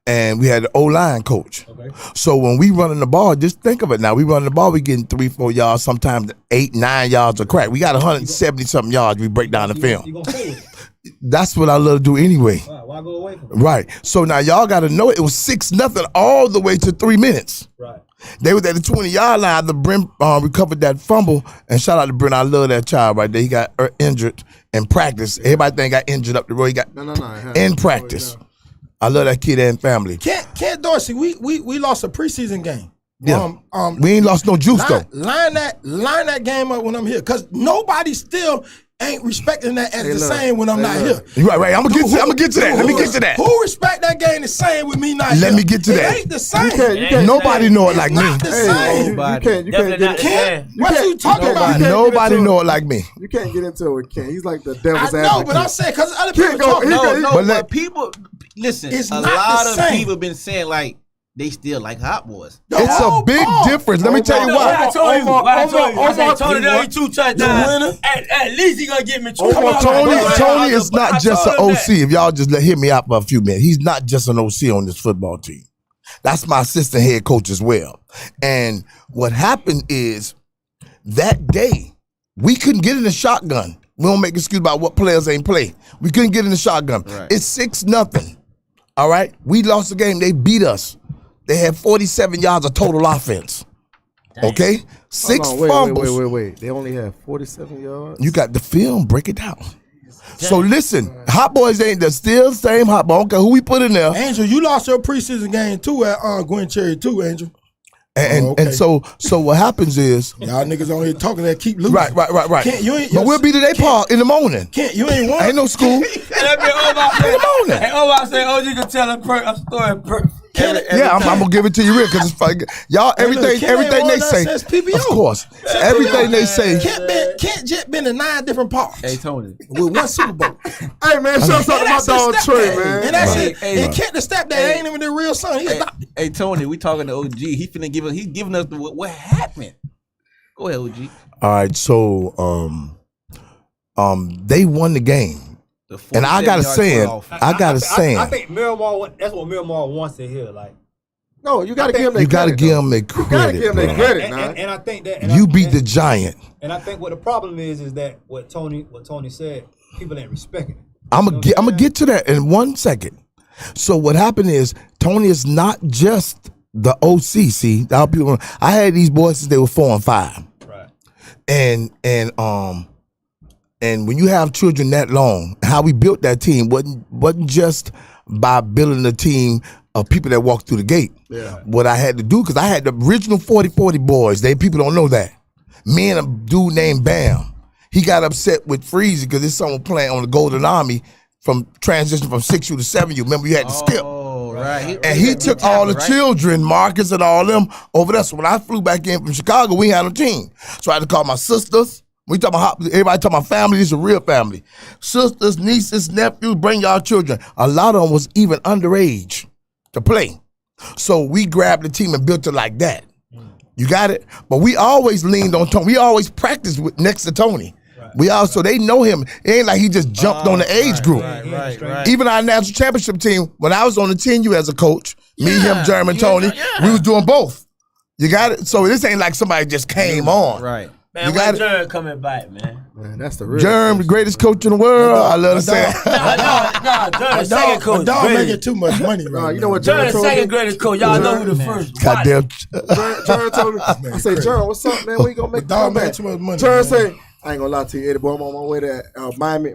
And we had the O-line coach. Okay. So when we running the ball, just think of it now. We running the ball, we getting 3-4 yards, sometimes 8-9 yards of crack. We got 170-something yards. We break down the film. You gonna play with it. That's what I love to do anyway. Why go away from it? Right. So now y'all got to know it was 6-0 all the way to 3 minutes. Right. They was at the 20-yard line. The Brent recovered that fumble. And shout out to Brent. I love that child right there. He got injured in practice. Everybody think got injured up the road. He got No. in practice. I love that kid and family. Can Kent Dorsey, we lost a preseason game. Yeah. We ain't lost no juice though. Line that game up when I'm here, cause nobody still ain't respecting that as the same when I'm not here. You right. I'm gonna get to that. Let me get to that. Who respect that game the same with me not here? Let me get to that. It ain't the same. Nobody know it like me. Not the same. You can't get Ken, what you talking about? Nobody know it like me. You can't get into it with Ken. He's like the devil's I advocate. know, but I'm saying because other people talking. But people, listen, It's a not lot the of same. people been saying like they still like Hot Boys. It's a big difference. Let me tell you I why. told you. I said Tony Omar, done 2 touchdowns. At least he gonna get me 2. Tony is not just an OC. If y'all just hear me out for a few minutes, he's not just an OC on this football team. That's my assistant head coach as well. And what happened is that day we couldn't get in the shotgun. We don't make excuse about what players ain't play. We couldn't get in the shotgun. Right. It's 6-0. All right, we lost the game. They beat us. They had 47 yards of total offense. Okay? 6 fumbles. Wait. They only have 47 yards? You got the film. Break it down. So listen, Hot Boys ain't the still same Hot Boy. I don't care who we put in there. Angel, you lost your preseason game too at Gwen Cherry too, Angel. And so what happens is y'all niggas on here talking that keep losing. Right. But we'll be to their park in the morning. Kent, you ain't won. Ain't no school. And that be in the morning. Hey, I say, you can tell a story. I'm gonna give it to you real because it's funny. Y'all, everything they say, of course, everything they say. Kent just been to 9 different parks. Hey Tony, with 1 Super Bowl. Hey man, shout out to my dog Trey, man. And that's it. And Kent the stepdad ain't even the real son. Hey Tony, we talking to OG. He's giving us what happened. Go ahead, OG. All right, so they won the game. And I gotta say it. I think Miramar. That's what Miramar wants to hear. Like, no, you gotta give them. You gotta give them their credit. You gotta give them their credit, and I think that you beat the giant. And I think what the problem is that what Tony said, people ain't respecting it. I'm gonna get to that in 1 second. So what happened is Tony is not just the OC. See, I had these boys since they were 4 and 5. Right. And when you have children that long, how we built that team wasn't just by building a team of people that walked through the gate. Yeah. What I had to do, because I had the original 40-40 boys. People don't know that. Me and a dude named Bam, he got upset with Freezy because his son was playing on the Golden Army from transition from 6U to 7U. Remember, you had to skip. Oh, right. And he took all the children, Marcus and all them, over there. So when I flew back in from Chicago, we had a team. So I had to call my sisters. We talking about everybody talking about family. This is a real family. Sisters, nieces, nephews, bring y'all children. A lot of them was even underage to play. So we grabbed the team and built it like that. You got it? But we always leaned on Tony. We always practiced next to Tony. Right. So they know him. It ain't like he just jumped on the age group. Right. Even our national championship team, when I was on the 10U as a coach, me, him, Jeremy, and Tony, we was doing both. You got it? So this ain't like somebody just came on. Right. Man, when Jerm coming back, man. That's the real Jerm, the greatest coach in the world. I love to say it. Jerm, second coach. Dog making too much money right you know what Jerm, Jerm told me? second greatest coach. Y'all know who the first. Goddamn. Jerm told me. I say, Jerm, what's up, man? We gonna make dog making too much money. Jerm say, I ain't gonna lie to you, Eddie boy. I'm on my way to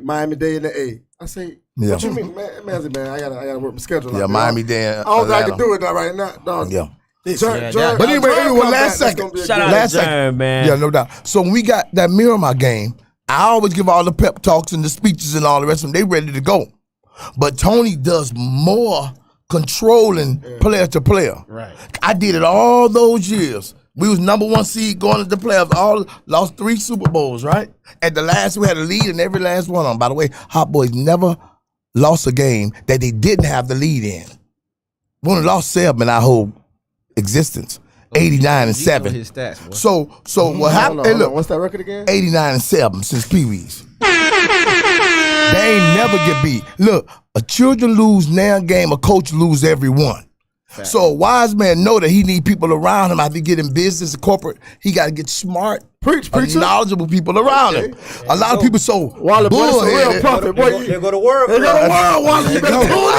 Miami Day in the A. I say, what you mean, man? I gotta work my schedule. Yeah, Miami Day. I don't think I can do it right now, dog. Yeah. But anyway, last second. Last second, man. Yeah, no doubt. So when we got that Miramar game, I always give all the pep talks and the speeches and all the rest of them. They ready to go. But Tony does more controlling player to player. Right. I did it all those years. We was number 1 seed going to the playoffs. All lost 3 Super Bowls, right? At the last, we had a lead in every last one of them. By the way, Hot Boys never lost a game that they didn't have the lead in. We only lost 7 in our whole existence. 89 and 7. His stats, boy. So what happened? Hey, look, what's that record again? 89 and 7 since Pee Wee's. They ain't never get beat. Look, a children lose now game, a coach lose every one. Fact. So a wise man know that he need people around him after he get in business and corporate. He got to get smart, knowledgeable people around him. A lot of people bullheaded. They go to work. I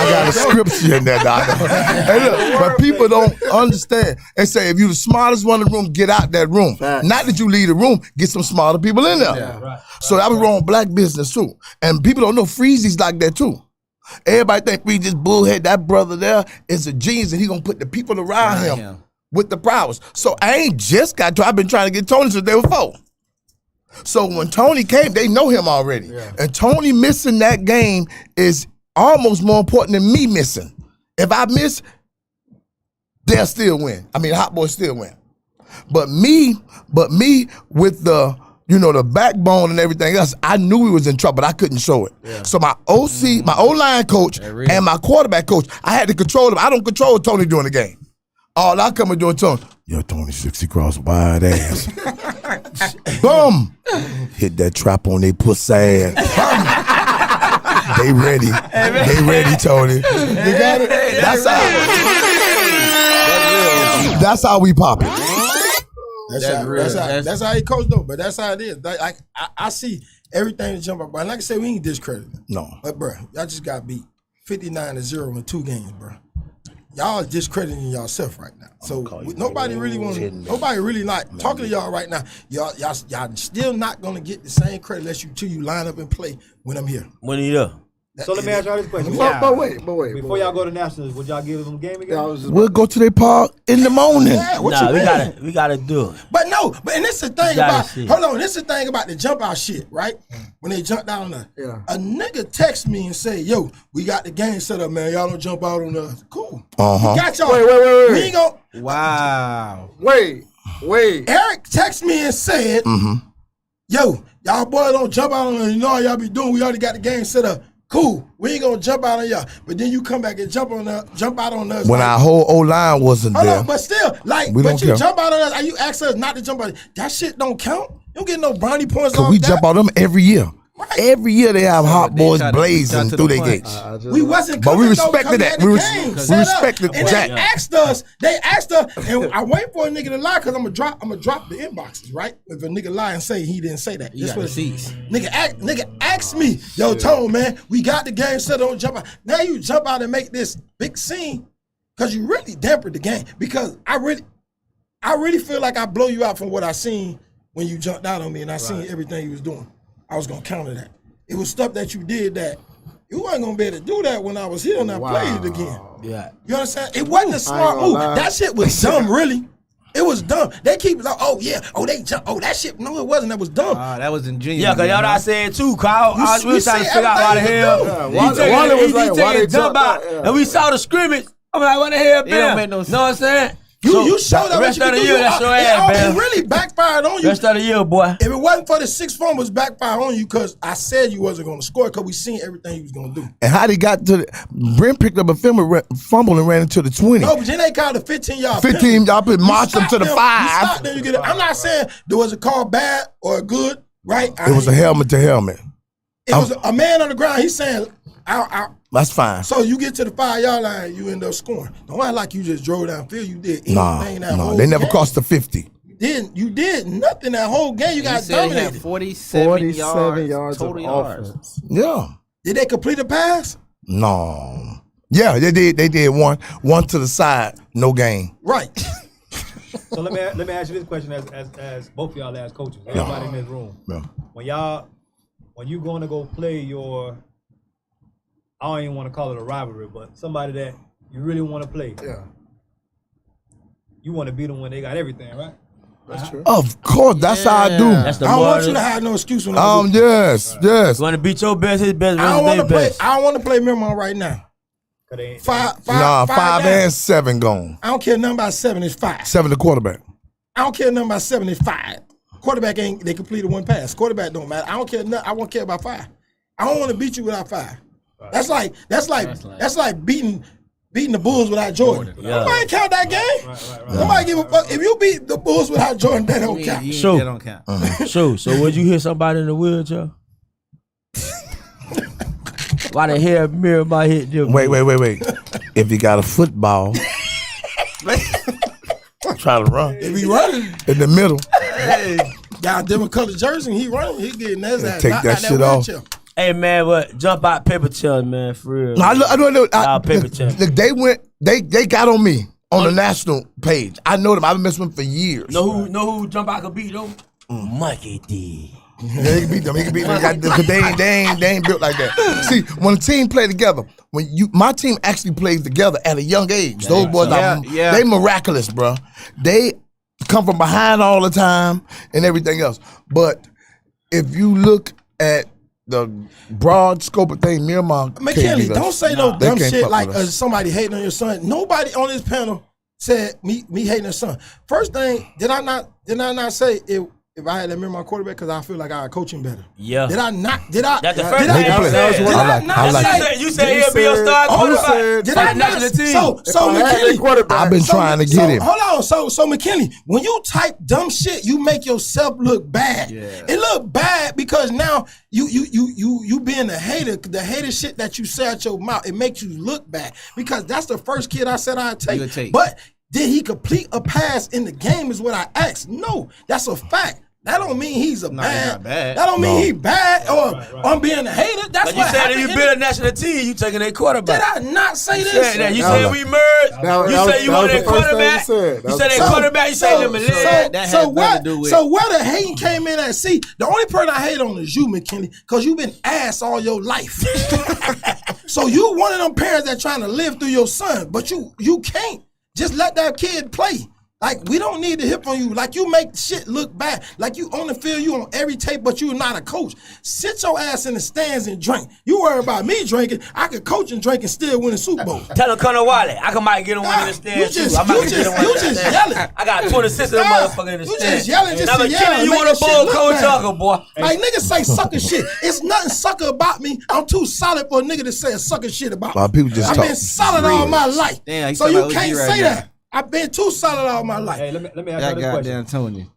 got a scripture in there, doctor. Hey, look, but people don't understand. They say if you the smartest one in the room, get out that room. Fact. Not that you leave the room, get some smarter people in there. Yeah. Right. So that was wrong black business too. And people don't know Freezy's like that too. Everybody think we just bullhead. That brother there is a genius, and he gonna put the people around him with the prowess. So I ain't just got to. I've been trying to get Tony since they were 4. So when Tony came, they know him already. Yeah. And Tony missing that game is almost more important than me missing. If I miss, they'll still win. I mean, Hot Boys still win. But me with the, the backbone and everything else, I knew we was in trouble, but I couldn't show it. Yeah. So my OC, my O-line coach, and my quarterback coach, I had to control them. I don't control Tony during the game. All I come and do is Tony, Tony 60 cross wide ass. Boom! Hit that trap on they pussy ass. They ready. They ready, Tony. You got it? That's how we pop it. That's how he coach though, but that's how it is. Like I see everything jump up, but like I said, we ain't discredited. No. But bro, y'all just got beat 59-0 in 2 games, bro. Y'all discrediting yourself right now. So nobody really like talking to y'all right now. Y'all still not gonna get the same credit unless you line up and play when I'm here. When you there? So let me ask y'all this question. But wait. Before y'all go to Nationals, would y'all give them a game again? We'll go to their park in the morning. Yeah, we gotta do it. But and this is the thing about this is the thing about the jump out shit, right? When they jump down there. Yeah. A nigga text me and say, yo, we got the game set up, man. Y'all don't jump out on us. Cool. Uh-huh. We got y'all. Wait. We ain't gonna Wow. Wait. Eric texted me and said, yo, y'all boys don't jump out on us. You know how y'all be doing. We already got the game set up. Cool. We ain't gonna jump out on y'all. But then you come back and jump out on us. When our whole O-line wasn't there. On, but still, jump out on us. You ask us not to jump out. That shit don't count. You don't get no brownie points off that. We jump out them every year. Right. Every year they have Hot Boys blazing through their gates. We wasn't but we respected that. We respected and Jack. They asked us, and I wait for a nigga to lie because I'm gonna drop the inboxes, right? If a nigga lie and say he didn't say that. Nigga ask me, yo, Tone, man, we got the game set on jump out. Now you jump out and make this big scene because you really dampened the game. Because I really feel like I blow you out from what I seen when you jumped out on me and I seen everything you was doing. I was gonna counter that. It was stuff that you did that you wasn't gonna be able to do that when I was here and I played it again. Yeah. You understand? It wasn't a smart move. That shit was dumb, really. It was dumb. They keep like, they jump. Oh, that shit. No, it wasn't. That was dumb. That was ingenious. Yeah, because y'all not saying too, Kyle. We was trying to figure out why the hell. Wally was like, why they jump out? And we saw the scrimmage. I'm like, what the hell, man? It don't make no sense. Know what I'm saying? You showed that rest of the year, that's your ass, man. It really backfired on you. Rest of the year, boy. If it wasn't for the 6 fumbles, backfired on you because I said you wasn't going to score because we seen everything you was going to do. And how they got to Brent picked up a fumble and ran into the 20. No, but then they called a 15-yard 15 y'all put marched them to the 5. I'm not saying there was a call bad or good, right? It was a helmet to helmet. It was a man on the ground. He's saying, that's fine. So you get to the 5-yard line, you end up scoring. Don't act like you just drove downfield. You did anything that whole they never game. crossed the 50. You did nothing that whole game. You got dominated. 47 yards total yards. Yeah. Did they complete a pass? No. Yeah, they did. They did one to the side, no gain. Right. So let me ask you this question as both of y'all as coaches, everybody in this room. Yeah. When you going to go play your, I don't even want to call it a rivalry, but somebody that you really want to play. Yeah. You want to beat them when they got everything, right? That's true. Of course, that's how I do. I don't want you to have no excuse when I do. Yes. You want to beat your best, his best, I don't want to play Miramar right now. 5 and 7 gone. I don't care nothing about 7. It's 5. 7 the quarterback. I don't care nothing about 7. It's 5. Quarterback they completed 1 pass. Quarterback don't matter. I don't care nothing. I won't care about 5. I don't want to beat you without 5. That's like beating the Bulls without Jordan. Nobody count that game. Right. Nobody give a fuck. If you beat the Bulls without Jordan, that don't count. Sure. That don't count. Sure. So would you hit somebody in the wheelchair? Why the hell Miramar hit them? Wait. If he got a football, try to run. If he running in the middle, got a different color jersey, he running. He getting his ass. Take that shit off. Hey man, what jump out paper challenge, man, for real. No, I know. Paper challenge. They got on me on the national page. I know them. I've been messing with them for years. Know who jump out could beat though? Mikey D. Yeah, he can beat them. He can beat them. Because they ain't built like that. See, when a team play together, my team actually plays together at a young age. Those boys, they miraculous, bro. They come from behind all the time and everything else. But if you look at the broad scope of things, Miramar McKinley, don't say no dumb shit like somebody hating on your son. Nobody on this panel said me hating his son. First thing, did I not say if I had that Miramar quarterback because I feel like I coach him better? Yeah. Did I not? Did I? That's the first thing you said. Did I not say? You said he'll be a star quarterback. Did I not? So McKinley, I've been trying to get him. Hold on. So McKinley, when you type dumb shit, you make yourself look bad. Yeah. It look bad because now you being a hater. The hater shit that you say out your mouth, it makes you look bad because that's the first kid I said I'd take. But did he complete a pass in the game is what I asked. No, that's a fact. That don't mean he's bad. That don't mean he bad or I'm being a hater. That's but what you said if you build a national team, you taking a quarterback. Did I not say you this? Said that. You said we merged. You said you wanted a quarterback. You said that quarterback. You said him and So where the hating came in at? See, the only person I hate on is you, McKinley, because you've been ass all your life. So you one of them parents that trying to live through your son, but you can't. Just let that kid play. Like, we don't need to hip on you. Like, you make shit look bad. Like, you on the field, you on every tape, but you're not a coach. Sit your ass in the stands and drink. You worry about me drinking. I could coach and drink and still win a Super Bowl. Tell him Connor Wiley. I might get him one in the stands, too. You just yelling. I got 26 of them motherfuckers in the stands. You just yelling just to yell. You want a bull coach talker, boy. Like, niggas say sucker shit. It's nothing sucker about me. I'm too solid for a nigga to say a sucker shit about me. People just I've been solid all my life. Damn, so you can't say that. I've been too solid all my life. Hey, let me ask you this question. Tony.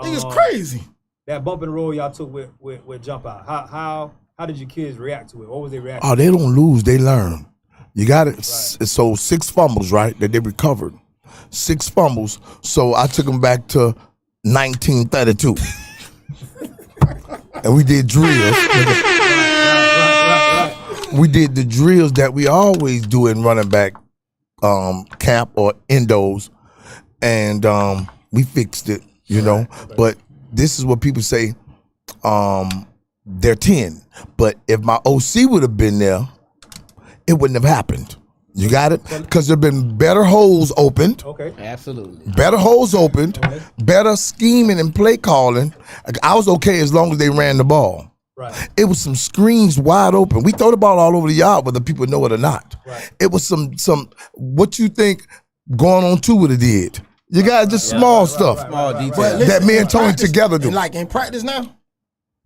Niggas crazy. That bump and roll y'all took with jump out. How did your kids react to it? What was they reacting? Oh, they don't lose, they learn. You got it. Right. So 6 fumbles, right, that they recovered. 6 fumbles. So I took them back to 1932. And we did drills. We did the drills that we always do in running back camp or endos, and we fixed it, you know. But this is what people say, they're 10. But if my OC would have been there, it wouldn't have happened. You got it? Because there have been better holes opened. Okay. Absolutely. Better holes opened, better scheming and play calling. I was okay as long as they ran the ball. Right. It was some screens wide open. We throw the ball all over the yard, whether people know it or not. Right. It was some. What you think going on 2 would have did? You got just small stuff. Small details. That me and Tony together do. Like in practice now,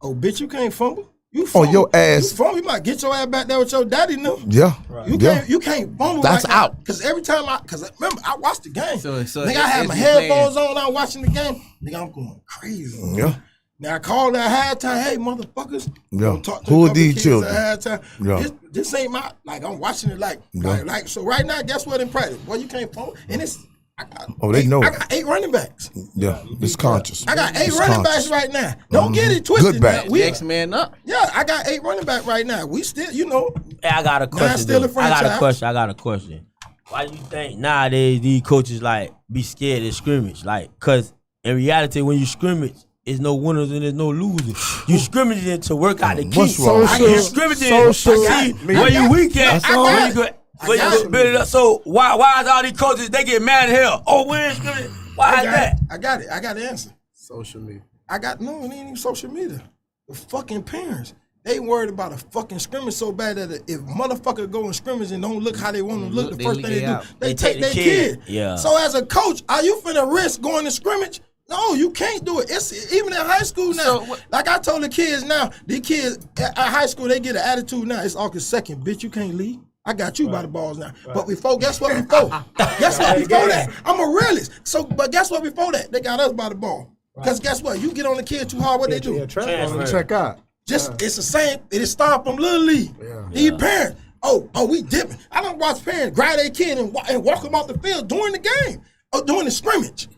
oh bitch, you can't fumble. You fumble. Oh, your ass. You fumble. You might get your ass back there with your daddy now. Yeah. Right. You can't fumble. That's right out. Because every time remember I watched the game. So nigga, I had my headphones on. I'm watching the game. Nigga, I'm going crazy. Yeah. Now I called at halftime. Hey, motherfuckers. Yeah. Talk to Who are these children? At halftime. Yeah. This ain't my, like, I'm watching it like so right now, guess what in practice? Well, you can't fumble. And it's, they know I it. got 8 running backs. Yeah. It's conscious. I got 8 running backs right now. Don't get it twisted. Good back. Next man up. Yeah, I got 8 running back right now. We still, you know. Hey, I got a question. I got a question. Why do you think nowadays these coaches like be scared of scrimmage? Like, cause in reality, when you scrimmage, there's no winners and there's no losers. You scrimmaging to work out the kinks. What's wrong? You scrimmaging to see where you weak at. Where you go build it up. So why is all these coaches, they get mad at hell? Oh, we're in scrimmage. Why is that? I got it. I got the answer. Social media. No, it ain't even social media. The fucking parents. They worried about a fucking scrimmage so bad that if motherfucker go in scrimmage and don't look how they want to look, the first thing they do, they take their kid. Yeah. So as a coach, are you finna risk going to scrimmage? No, you can't do it. It's even in high school now. Like I told the kids now, these kids at high school, they get an attitude now. It's August 2nd. Bitch, you can't leave. I got you by the balls now. Right. But before, guess what before? Guess what before that? I'm a realist. So, but guess what before that? They got us by the ball. Because guess what? You get on the kid too hard, what they do? Check out. It's the same. It start from Little League. These parents, we dipping. I don't watch parents grab their kid and walk them off the field during the game or during the scrimmage.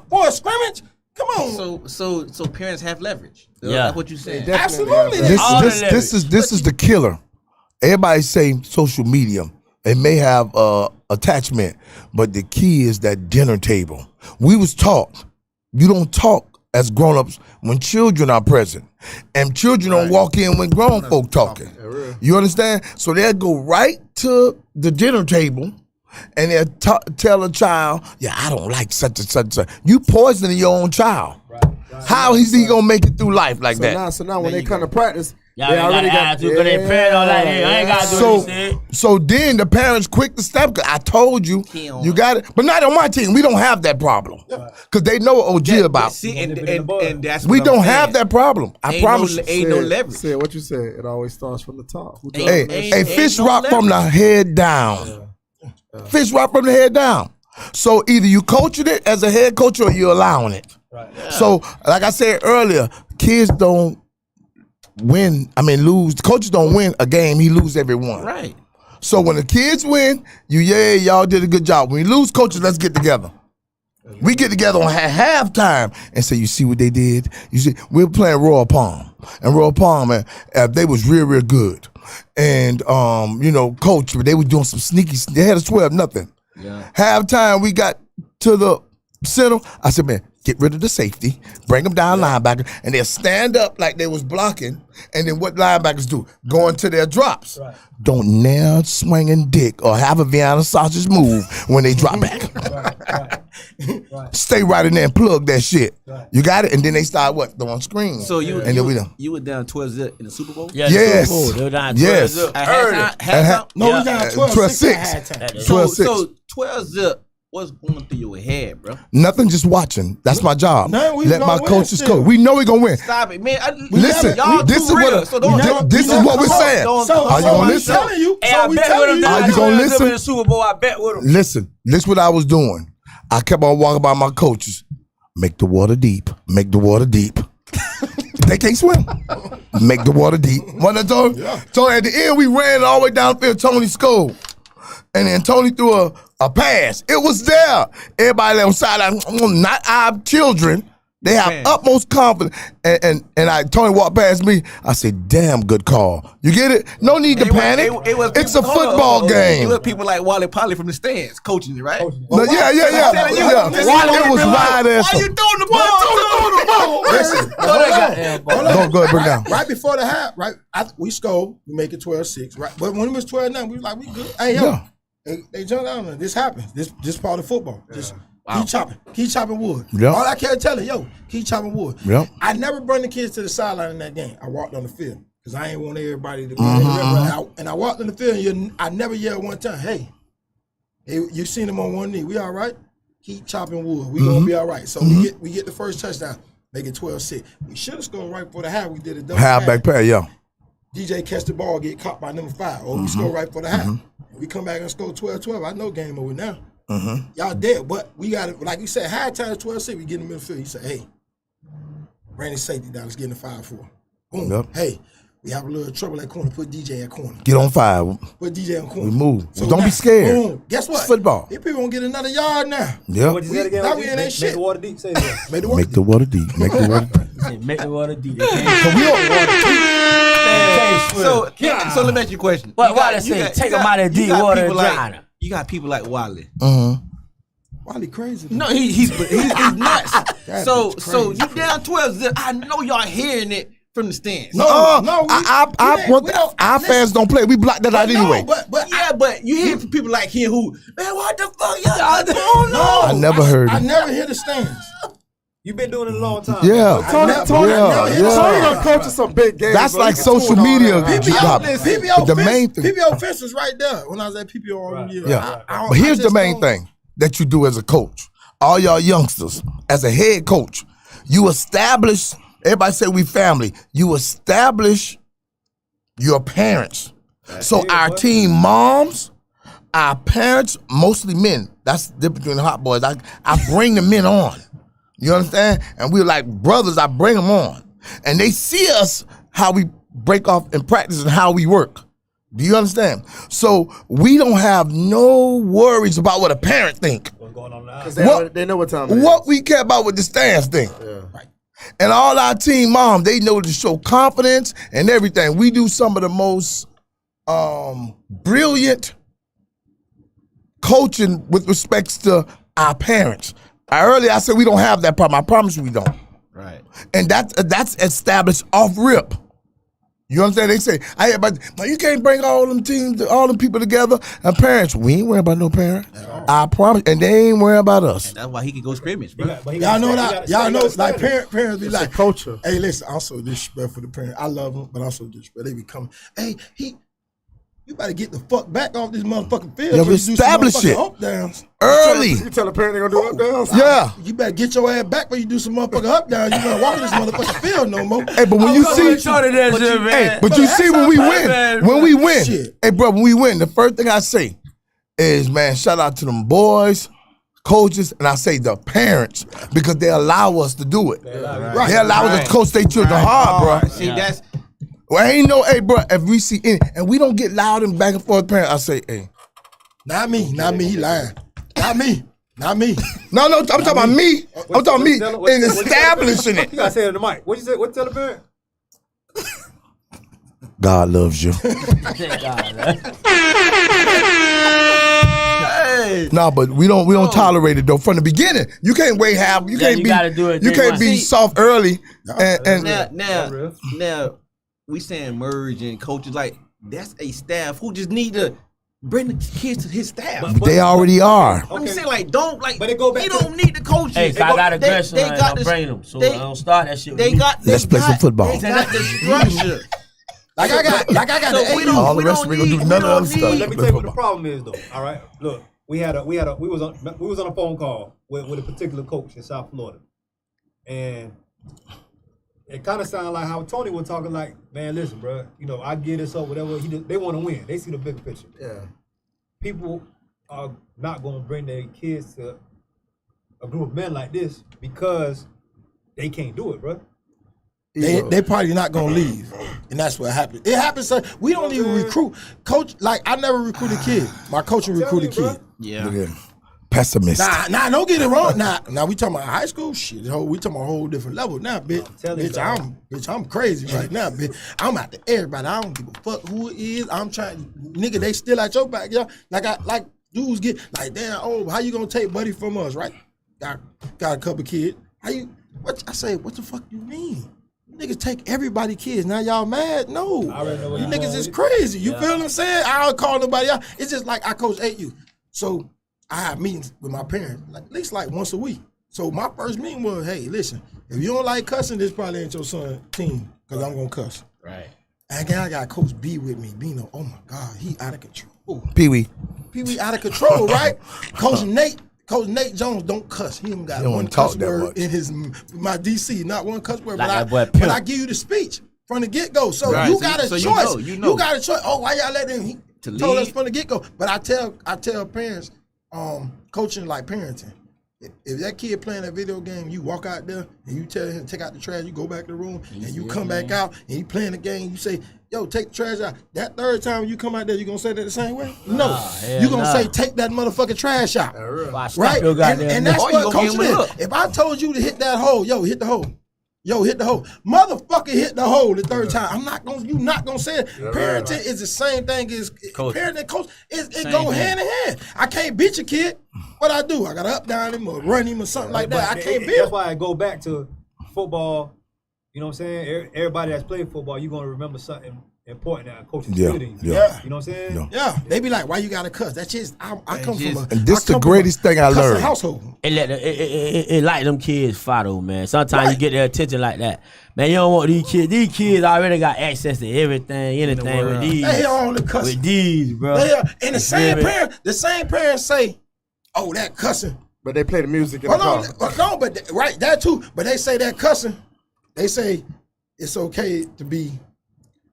For a scrimmage, come on. So parents have leverage. Yeah, that's what you said. Absolutely. This is the killer. Everybody say social media. It may have attachment, but the key is that dinner table. We was taught you don't talk as grown-ups when children are present. And children don't walk in when grown folk talking. You understand? So they'll go right to the dinner table and they'll tell a child, yeah, I don't like such and such and such. You poisoning your own child. How is he going to make it through life like that? So now when they come to practice, Y'all ain't already got to, because they parent all like, hey, I ain't got to do what you said. So then the parents quick to step, because I told you, you got it. But not on my team. We don't have that problem. Because they know what OG about. See, and that's We what don't I'm have saying. that problem. I promise you. Ain't no leverage. Say what you said. It always starts from the top. Hey, fish rock from the head down. Fish rock from the head down. So either you coaching it as a head coach or you're allowing it. Right. Yeah. So like I said earlier, kids don't lose. The coaches don't win a game. He lose every one. Right. So when the kids win, y'all did a good job. When we lose, coaches, let's get together. We get together on halftime and say, you see what they did? You see, we were playing Royal Palm. And Royal Palm, they was real good. And, coach, they were doing some sneaky, they had us 12-0. Yeah. Halftime, we got to the center. I said, man, get rid of the safety, bring them down linebacker, and they'll stand up like they was blocking, and then what linebackers do? Go into their drops. Right. Don't nail swinging dick or have a Vienna sausage move when they drop back. Right. Stay right in there and plug that shit. Right. You got it? And then they start throwing screens. So you were down 12-0 in the Super Bowl? Yeah, yes. Super Bowl. They were down 12-0. Yes. Halftime? No, we were down 12-6. So 12-0. What's going through your head, bro? Nothing, just watching. That's my job. Let my coaches coach. We know we're going to win. Stop it, man. Listen, this is what we're saying. Are you going to listen? Are you going to listen? In the Super Bowl, I bet with them. Listen, this is what I was doing. I kept on walking by my coaches. Make the water deep. Make the water deep. They can't swim. Make the water deep. What I told you? So at the end, we ran all the way down the field. Tony scored. And then Tony threw a pass. It was there. Everybody on the sideline, not our children. They have utmost confidence. And Tony walked past me. I said, damn good call. You get it? No need to panic. It's a football game. It was people like Wally Polly from the stands coaching it, right? Yeah. It was wide ass. Why you throwing the ball? Listen. Go ahead, bring it down. Right before the half, we scored. We make it 12-6, right? But when it was 12-9, we was like, we good. Hey, yo. They jumped out on it. This happens. This part of football. Just keep chopping wood. Yep. All I care telling, keep chopping wood. Yep. I never bring the kids to the sideline in that game. I walked on the field because I ain't want everybody to be and I walked on the field and I never yelled one time, hey, you seen him on one knee. We all right? Keep chopping wood. We gonna be all right. So we get the first touchdown, make it 12-6. We should have scored right before the half. We did a double halfback pass, DJ catch the ball, get caught by number 5. Or we score right for the half. We come back and score 12-12. I know game over now. Y'all dead, but we got it. Like we said, halftime is 12-6. We get in the midfield. He said, hey, Randy safety down. Let's get in the 5-4. Boom. Yep. Hey, we have a little trouble at corner. Put DJ at corner. Get on 5. Put DJ on corner. We move. So don't be scared. Boom. Guess what? It's football. These people gonna get another yard now. Yeah. Now we in that shit. Make the water deep. Say that. Make the water deep. Make the water deep. Make the water deep. So we don't water deep. So let me ask you a question. Why they say take them out of deep water and drown them? You got people like Wally. Wally crazy. No, he's nuts. So you down 12. I know y'all hearing it from the stands. Our fans don't play. We block that out anyway. But you hear from people like here who, man, what the fuck y'all doing? No, I never heard it. I never hear the stands. You've been doing it a long time. Yeah. Tony done coached some big games. That's like social media. The main thing. PPO fence was right there when I was at PPO all year. Yeah. But here's the main thing that you do as a coach. All y'all youngsters, as a head coach, you establish, everybody say we family, you establish your parents. So our team moms, our parents, mostly men. That's the difference between the hot boys. I bring the men on. You understand? And we're like brothers, I bring them on. And they see us, how we break off in practice and how we work. Do you understand? So we don't have no worries about what a parent think. What's going on now? Because they know what time it is. What we care about what the stands think. Yeah. Right. And all our team moms, they know to show confidence and everything. We do some of the most brilliant coaching with respects to our parents. Earlier I said we don't have that problem. I promise you we don't. Right. And that's established off rip. You understand? They say, but you can't bring all them teams, all them people together. And parents, we ain't worried about no parents. I promise. And they ain't worried about us. That's why he can go scrimmage, bro. Y'all know that. Y'all know like parents be like, culture. hey, listen, I'm so disrespectful to parents. I love them, but I'm so disrespectful. They be coming, hey, you better get the fuck back off this motherfucking field. Yeah, You do some establish it. Up downs. Early. You tell a parent they're gonna do up downs? Yeah. You better get your ass back when you do some motherfucking up downs. You better walk in this motherfucking field no more. Hey, but when you see, but you see when we win, Shit. hey, bro, when we win, the first thing I say is, man, shout out to them boys, coaches, and I say the parents, because they allow us to do it. They allow us to coach their children hard, bro. See, that's Well, ain't no, hey, bro, if we see any, and we don't get loud and back and forth parents, I say, hey. Not me, he lying. Not me. No, I'm talking about me. I'm talking me in establishing it. You gotta say it in the mic. What you say? What you tell the parent? God loves you. No, but we don't tolerate it though. From the beginning, you can't wait half. You can't be soft early. And now we saying merge and coaches, like that's a staff who just need to bring the kids to his staff. But they already are. I'm saying like don't like. But it go back they to- don't need the coaches. Hey, if I got aggression, I got don't bring them. So they- I don't start that shit with They me. got. Let's play some football. They got the structure. Like I got So the we AU. don't- All the rest we gonna do none of the other stuff. Let me tell you what the problem is, though. All right, look, we was on a phone call with a particular coach in South Florida, and it kind of sounded like how Tony was talking. Like, man, listen, bro, I get this up, whatever. They want to win. They see the bigger picture. Yeah. People are not going to bring their kids to a group of men like this because they can't do it, bro. They probably not gonna leave, and that's what happened. It happens. So we don't even recruit. Coach, like I never recruited kid. My coach recruited kid. Yeah. Pessimist. Nah, don't get it wrong. Now we talking about high school shit. We talking about a whole different level now, bitch. I'm crazy right now, bitch. I'm out to everybody. I don't give a fuck who it is. I'm trying, nigga. They still at your back, y'all. Like dudes get like, damn. Oh, how you gonna take buddy from us, right? Got a couple kids. What I say? What the fuck you mean? Niggas take everybody kids. Now y'all mad? No. I already know what You you're niggas doing. is crazy. You feel what I'm saying? I don't call nobody out. It's just like I coach AU. So I have meetings with my parents, like at least like once a week. So my first meeting was, hey, listen, if you don't like cussing, this probably ain't your son's team, because I'm gonna cuss. Right. And again, I got Coach B with me. Bino, oh my God, he out of control. Pee-wee. Pee-wee out of control, right? Coach Nate Jones don't cuss. He don't got don't one wanna talk cuss that word much. in my DC, not one cuss word. Like that boy But Pimp. I give you the speech from the get-go. So Right, you so got a so you choice. know, you know. got a choice. Oh, why y'all let him? He To told us lead? from the get-go. But I tell parents, coaching like parenting. If that kid playing that video game, you walk out there and you tell him to take out the trash, you go back to the room and you come back out and he playing the game, you say, yo, take the trash out. That third time when you come out there, you gonna say that the same way? No. hell You gonna nah. say, take that motherfucking trash out. Why stop Right? your goddamn And that's Or you what gonna give coaching him a is. look. If I told you to hit that hole, yo, hit the hole. Yo, hit the hole. Motherfucker hit the hole the third time. You not gonna say it. Parenting is the same thing as parenting and coach. It go thing. hand in hand. I can't beat your kid. What I do? I gotta up down him or run him or something like that. I can't beat That's him. why I go back to football. You know what I'm saying? Everybody that's played football, you're gonna remember something important that a coach is Yeah, feeding you. yeah. You know what I'm saying? Yeah. Yeah, they be like, why you gotta cuss? That's just I come from a And this I the come from greatest a thing I cussing learned. household. It like them kids follow, man. Sometimes you get their attention like that. Man, you don't want these kids. These kids already got access to everything, anything with these. They hear all the cussing. With these, bro. And the same parents say, oh, that cussing. But they play the music in the car. Right, that too. But they say that cussing, they say it's okay to be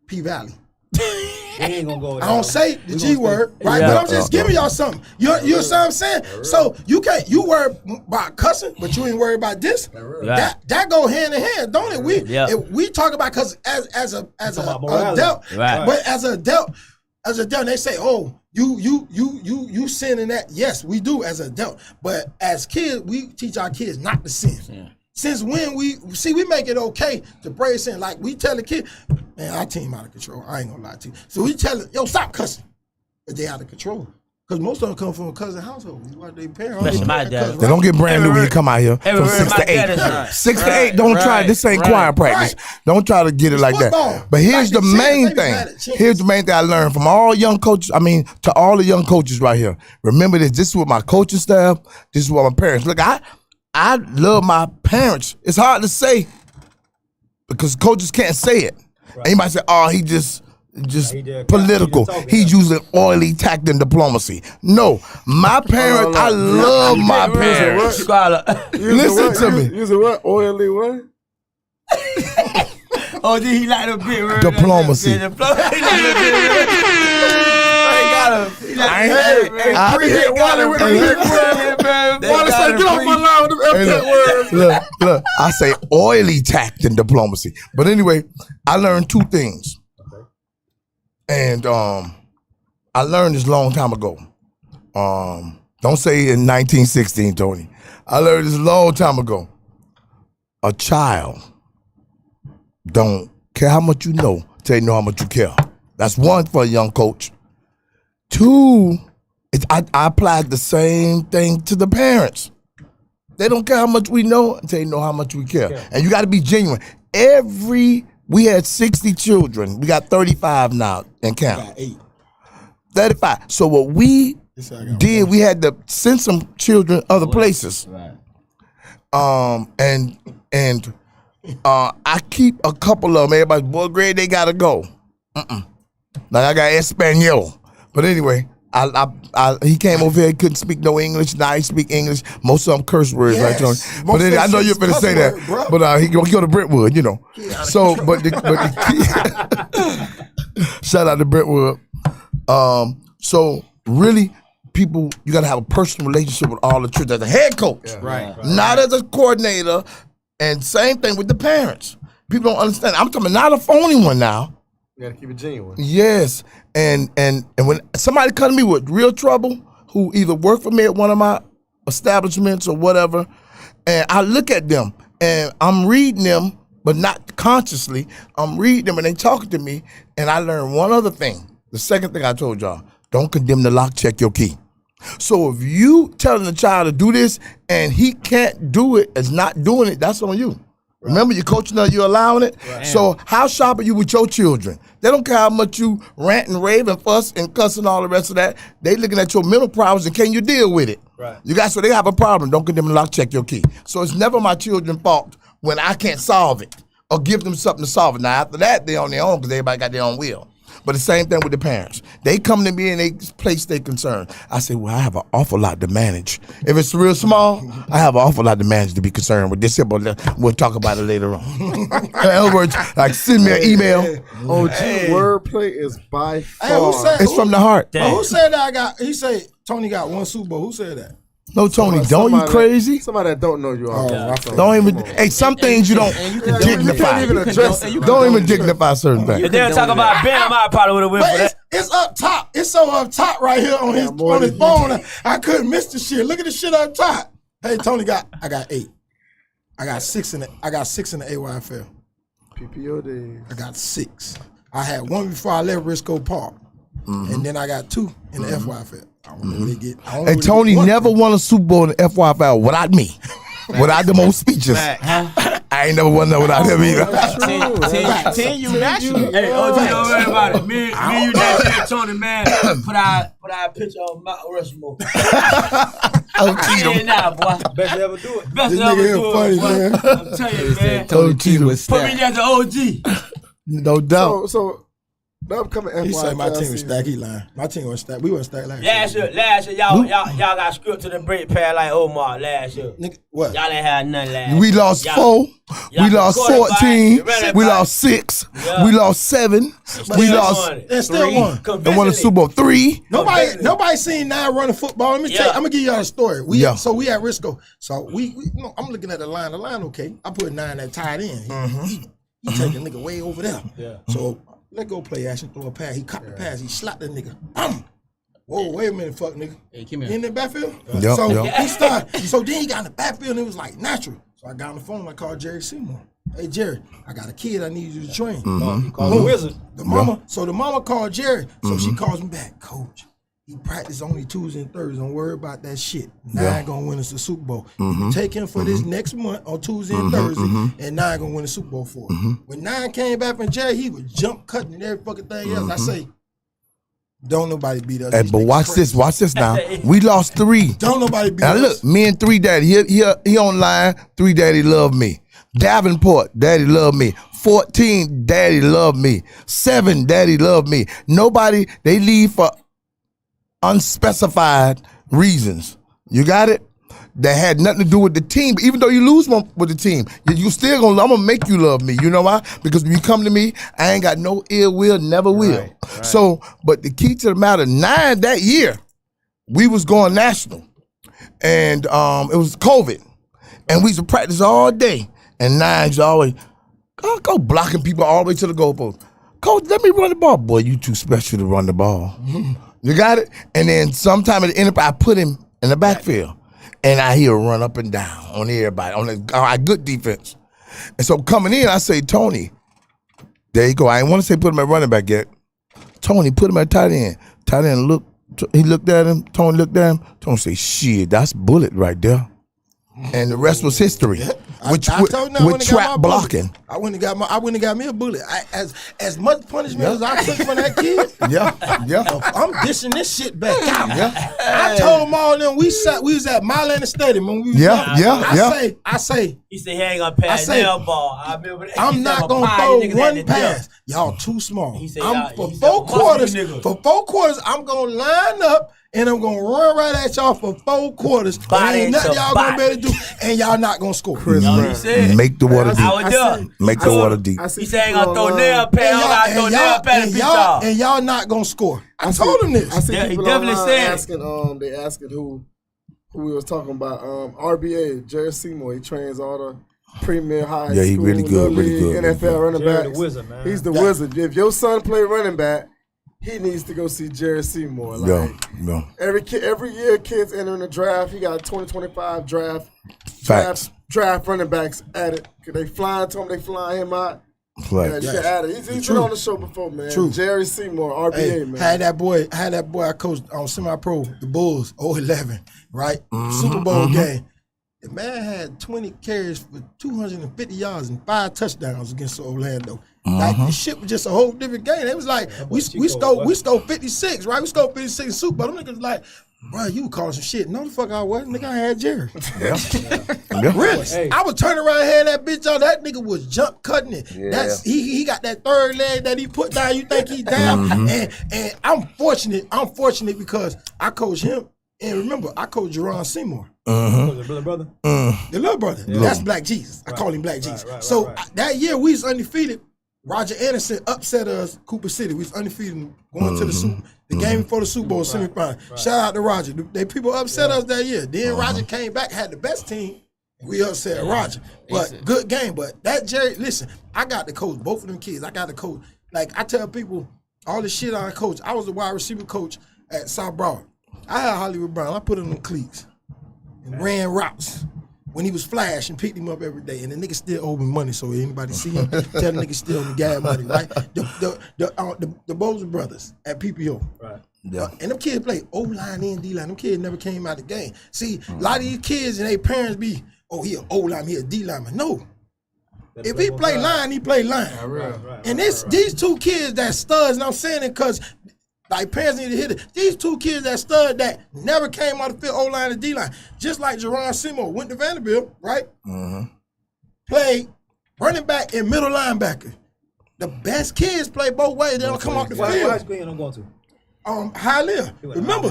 P-Valley. We ain't gonna go there. I don't say the G word, right? Yeah. But I'm just giving y'all something. You know what I'm saying? So you worry about cussing, but you ain't worried about this. Right. That go hand in hand, don't it? Yeah. We talk about because as a talking about morality. adult, Right. but as an adult, they say, oh, you sin in that. Yes, we do as an adult. But as kids, we teach our kids not to sin. Yeah. Since when we make it okay to praise sin. Like we tell the kid, man, our team out of control. I ain't gonna lie to you. So we tell them, yo, stop cussing. But they out of control. Because most of them come from a cousin household. You watch their parents. Especially my dad. They don't get brand new when you come out here from 6 to 8. 6 to 8, don't try. This ain't choir practice. Don't try to get it like that. But here's the main thing. Here's the main thing I learned from all young coaches. I mean, to all the young coaches right here. Remember this. This is what my coaching staff. This is what my parents. Look, I love my parents. It's hard to say because coaches can't say it. Right. Anybody say, "Oh, he just political. He's using oily tact and diplomacy." No, my parents. I love my parents. Listen to me. Using what? Oily what? Oh, did he like a bit word? Diplomacy. Look, I say oily tact and diplomacy. But anyway, I learned 2 things. And I learned this a long time ago. Don't say in 1916, Tony. I learned this a long time ago. A child don't care how much you know till they know how much you care. That's 1 for a young coach. 2, I applied the same thing to the parents. They don't care how much we know until they know how much we care. And you got to be genuine. We had 60 children. We got 35 now and count. 35. So what we did, we had to send some children other places. And I keep a couple of them. Everybody's, boy, grade, they gotta go. Like I got Espanol. But anyway, he came over here, he couldn't speak no English. Now he speak English. Most of them curse words, right, Tony? But anyway, I know you're gonna say that. Word, but he go to Brentwood, you know. So, but the shout out to Brentwood. So really, people, you gotta have a personal relationship with all the children as a head coach, right? Not as a coordinator. And same thing with the parents. People don't understand. I'm talking not a phony one now. You gotta keep it genuine. Yes, and when somebody come to me with real trouble, who either work for me at one of my establishments or whatever, and I look at them and I'm reading them, but not consciously. I'm reading them and they talking to me, and I learned one other thing. The second thing I told y'all: don't condemn the lock, check your key. So if you telling the child to do this and he can't do it, is not doing it, that's on you. Right. Remember, you're coaching her, you're allowing it. Right. So how sharp are you with your children? They don't care how much you rant and rave and fuss and cuss and all the rest of that. They looking at your mental problems and can you deal with it? Right. You guys, so they have a problem. Don't condemn the lock, check your key. So it's never my children's fault when I can't solve it or give them something to solve it. Now after that, they're on their own because everybody got their own will. But the same thing with the parents. They come to me and they place their concern. I say, well, I have an awful lot to manage. If it's real small, I have an awful lot to manage to be concerned with this. But we'll talk about it later on. In other words, like send me an email. OG wordplay is by far. It's from the heart. Who said that he said Tony got 1 Super Bowl? Who said that? No, Tony, don't you crazy? Somebody that don't know you all. Don't even. Hey, some things you don't dignify. You can't even address it. Don't even dignify certain things. If they talk about Bam, I probably would have went for that. It's up top. It's so up top right here on his phone. I couldn't miss the shit. Look at the shit up top. Hey, Tony I got 8. I got 6 in the AYFL. PPO days. I got 6. I had 1 before I left Risco Park, and then I got 2 in the FYFL. And Tony never won a Super Bowl in the FYFL without me. Without the most speeches. I ain't never won that without him either. 10 you national. Hey, OG, don't worry about it. Me you national, Tony, man. Put our picture on Mount Rushmore. Now, boy. Best ever do it. Best ever do it, funny, man. I'm telling you, man. Put me as an OG. No doubt. So the upcoming FYFL. He said my team was stacked. He lying. My team was stacked. We weren't stacked last year. Last year, y'all got script to the break pad like Omar last year. Nigga, what? Y'all ain't had none last year. We lost 4. We lost 14. We lost 6. We lost 7. We lost and still won. And won the Super Bowl 3. Nobody seen 9 running football. Let me tell you. I'm gonna give y'all a story. So we at Risco. So we I'm looking at the line. The line okay. I put 9 that tied in. He take a nigga way over there. Yeah. So let go play action, throw a pass. He caught the pass. He slapped that nigga. Whoa, wait a minute, fuck nigga. Hey, come here. In the backfield? Yep. He started. So then he got in the backfield and it was like natural. So I got on the phone and I called Jerry Seymour. Hey Jerry, I got a kid I need you to train. He called the wizard. The mama. So the mama called Jerry. So she calls me back, Coach. He practice only Tuesday and Thursday. Don't worry about that shit. Yeah. Nine gonna win us the Super Bowl. Take him for this next month on Tuesday and Thursday, and Nine gonna win the Super Bowl for him. When Nine came back from Jerry, he was jump cutting and every fucking thing else. I say, don't nobody beat us. Hey, These but niggas watch crazy. this. Watch this now. We lost 3. Don't nobody beat Now us. look, me and 3 Daddy. He online. 3 Daddy love me. Davenport, Daddy love me. 14, Daddy love me. 7, Daddy love me. Nobody, they leave for unspecified reasons. You got it? That had nothing to do with the team. Even though you lose one with the team, you still gonna. I'm gonna make you love me. You know why? Because when you come to me, I ain't got no ill will, never will. Right. So, but the key to the matter, 9 that year, we was going national, and it was COVID, and we used to practice all day. And 9's always go blocking people all the way to the goalpost. Coach, let me run the ball. Boy, you too special to run the ball. You got it? And then sometime at the end, I put him in the backfield. And I hear run up and down on everybody, on our good defense. And so coming in, I say, Tony, there you go. I ain't want to say put him at running back yet. Tony, put him at tight end. Tight end he looked at him. Tony looked at him. Tony say, shit, that's Bullet right there. And the rest was history. I told you, I with went and got trap my blocking. bullet. I went and got me a bullet. As much punishment as I took from that kid, I'm dishing this shit back out. I told them all them we was at Milan Stadium when we was I say He said he ain't gonna pass nail ball. I remember that. I'm not gonna throw one pass. Y'all too small. He said, For 4 quarters, I'm gonna line up and I'm gonna run right at y'all for 4 quarters. Body Ain't nothing to y'all body. gonna be able to do, and y'all not gonna score. He said, Make the water I deep. was done. Make the water deep. He said ain't gonna throw nail pad. I throw nail pad and beat y'all. And y'all not gonna score. I told him this. I see Yeah, he people definitely online said it. asking, they asking who we was talking about. RBA, Jerry Seymour. He trains all the premier high school, he really good, Little really League, good. NFL running Jerry the backs. Wizard, man. He's the wizard. If your son play running back, he needs to go see Jerry Seymour. Like, Yeah. Every year, kids entering the draft. He got 2025 Facts. draft running backs at it. They flying to him. They flying him out. Facts. Yeah, at it. He's been on the show before, man. True. Jerry Seymour, RBA, Hey, man. had that boy I coached on semi-pro, the Bulls, 011, right? Super Bowl game. The man had 20 carries for 250 yards and 5 touchdowns against Orlando. Like, the shit was just a whole different game. It was like, we scored 56, right? We scored 56 in Super Bowl. Them niggas like, bro, you calling some shit. No, the fuck I wasn't. Nigga, I had Jerry. Really? Hey. I was turning around here, that bitch on. That nigga was jump cutting it. That's he got that third leg that he put down. You think he down? And I'm fortunate. because I coached him. And remember, I coached Jerron Seymour. Was it brother? The little brother. That's Black Jesus. I call him Black Jesus. That year we was undefeated. Roger Anderson upset us, Cooper City. We was undefeated going to the game before the Super Bowl semifinal. Shout out to Roger. They people upset us that year. Then Roger came back, had the best team. We upset Roger. But good game. But that Jerry, listen, I got to coach both of them kids. I got to coach. Like I tell people, all the shit I coach. I was the wide receiver coach at South Broward. I had Hollywood Brown. I put him in cleats and ran routes. When he was flash and picked him up every day, and the nigga still owe me money, so anybody see him, tell the nigga still owe me gas money, right? The Bowser brothers at PPO. Right. Yeah. And them kids play O-line and D-line. Them kids never came out of the game. See, a lot of these kids and their parents be, oh, he a O-line, he a D-lineman. No. If he play line, he play line. Right. And these 2 kids that studs, and I'm saying it because like parents need to hear it. These 2 kids that stud that never came out of the field, O-line and D-line. Just like Jerron Seymour went to Vanderbilt, right? Played running back and middle linebacker. The best kids play both ways. They don't come off the What field. school you going to? Hialeah. Remember,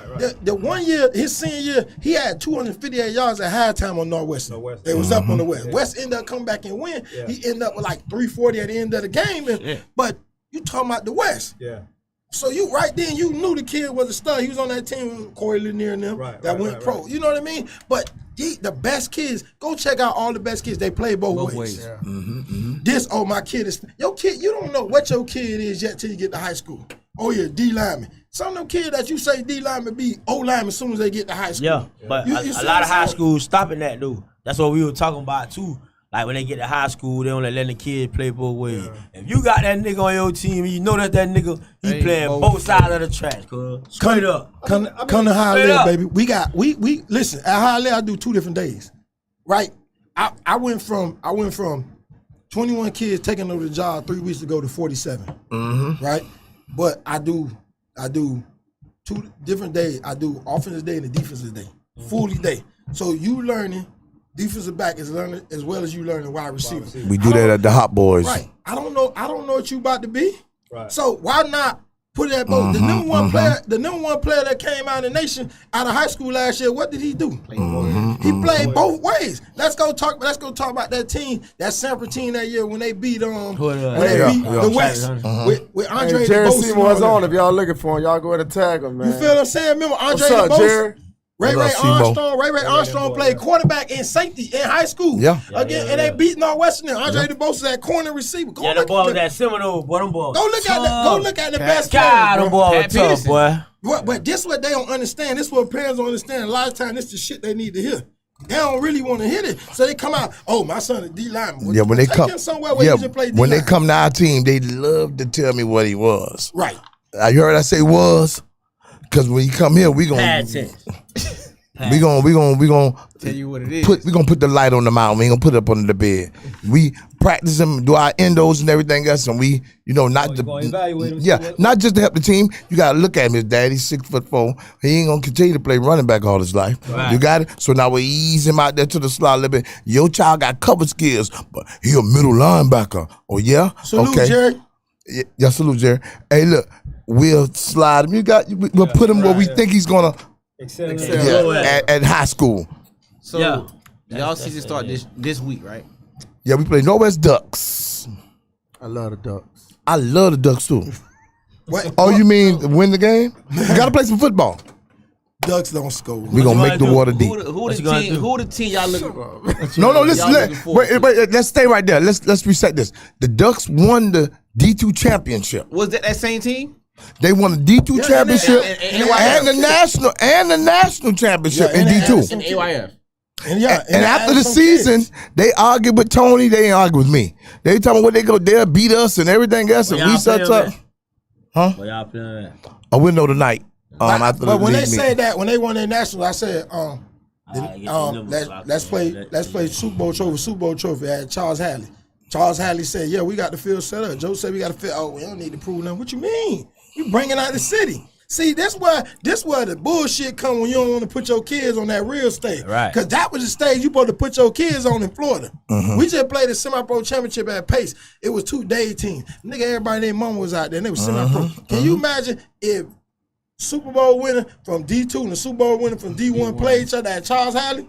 Right. the 1 year, his senior year, he had 258 yards at halftime on Northwestern. They was up on the West. West ended up coming back and win. Yeah. He ended up with like 340 at the end of the game. But you talking about the West. Yeah. So you right then you knew the kid was a stud. He was on that team with Corey Lanier and them that went pro. You know what I mean? But the best kids, go check out all the best kids. They play both ways. Yeah. This, my kid is your kid. You don't know what your kid is yet till you get to high school. Oh yeah, D lineman. Some of them kids that you say D lineman be O lineman as soon as they get to high school. Yeah, but You a see lot what of high I'm saying? schools stopping that though. That's what we were talking about too. Like when they get to high school, they don't let the kids play both ways. If you got that nigga on your team, you know that nigga, he playing both sides of the track, cuz. Straight up. Come to high live, baby. We listen, at high live I do 2 different days. Right? I went from 21 kids taking over the job 3 weeks ago to 47. Mm-hmm. Right? But I do 2 different days. I do offensive day and a defensive day. Fully day. So you learning defensive back is learning as well as you learning wide receiver. We do that at the Hot Boys. Right. I don't know what you about to be. Right. So why not put it at both? The number one player that came out of the nation out of high school last year, what did he do? He played both ways. Let's go talk about that team, that Sanford team that year when they beat beat the West with Andre Hey, Jerry DeBosa. Seymour's on. If y'all looking for him, y'all go ahead and tag him, man. You feel what I'm saying? Remember Andre What's up, DeBosa? Jerry? Ray What up, Seymour? Armstrong played quarterback and safety in high school. Yeah. Again, and they beat Northwestern. Andre DeBosa at corner receiver. Go Yeah, look the boy at with that Seminole, boy, them boys. Go look at the best God, them players, bro. boys tough, boy. But this what they don't understand. This what parents don't understand. A lot of times, this the shit they need to hear. They don't really want to hear it, so they come out. Oh, my son is D lineman. Yeah, when they come, somewhere where you can play D when they come to our team, they love to tell me what he was. Right. You heard I say was, because when you come here, we gonna we gonna Tell you what it is. we gonna put the light on the mountain. We ain't gonna put it up under the bed. We practice them, do our endos and everything else, and we, not you gonna evaluate him, see yeah, what- not just to help the team. You gotta look at him. His daddy's 6'4". He ain't gonna continue to play running back all his life. Right. You got it. So now we ease him out there to the slot a little bit. Your child got cover skills, but he a middle linebacker. Oh yeah, Salute, okay. Jerry. Yeah, salute, Jerry. Hey, look, we'll slide him. We'll put him where we think he's gonna. Excel. At high school. So y'all season start this week, right? Yeah, we play Northwest Ducks. I love the Ducks. I love the Ducks too. What? Oh, you mean win the game? You gotta play some football. Ducks don't score. We gonna make the water deep. Who the team y'all looking for? No, listen. Y'all looking forward Wait, let's stay right there. Let's reset this. The Ducks won the D2 championship. Was that same team? They won the D2 championship and the national championship in and D2. And AYF. And And after the season, they argued with Tony. They ain't argued with me. They tell me where they go. They'll beat us and everything else. And we such up. Huh? Where y'all playing at? I wouldn't know tonight. After but the when they league said meeting. that, when they won their national, I said, let's let's play Super Bowl trophy at Charles Hadley. Charles Hadley said, yeah, we got the field set up. Joe said we got the field. Oh, we don't need to prove nothing. What you mean? You bringing out the city. See, this where the bullshit come when you don't want to put your kids on that real stage. Right. Because that was the stage you supposed to put your kids on in Florida. Mm-hmm. We just played the semi-pro championship at Pace. It was 2 day teams. Nigga, everybody and their mama was out there and they was semi-pro. Can you imagine if Super Bowl winner from D2 and the Super Bowl winner from D1 played each other at Charles Hadley?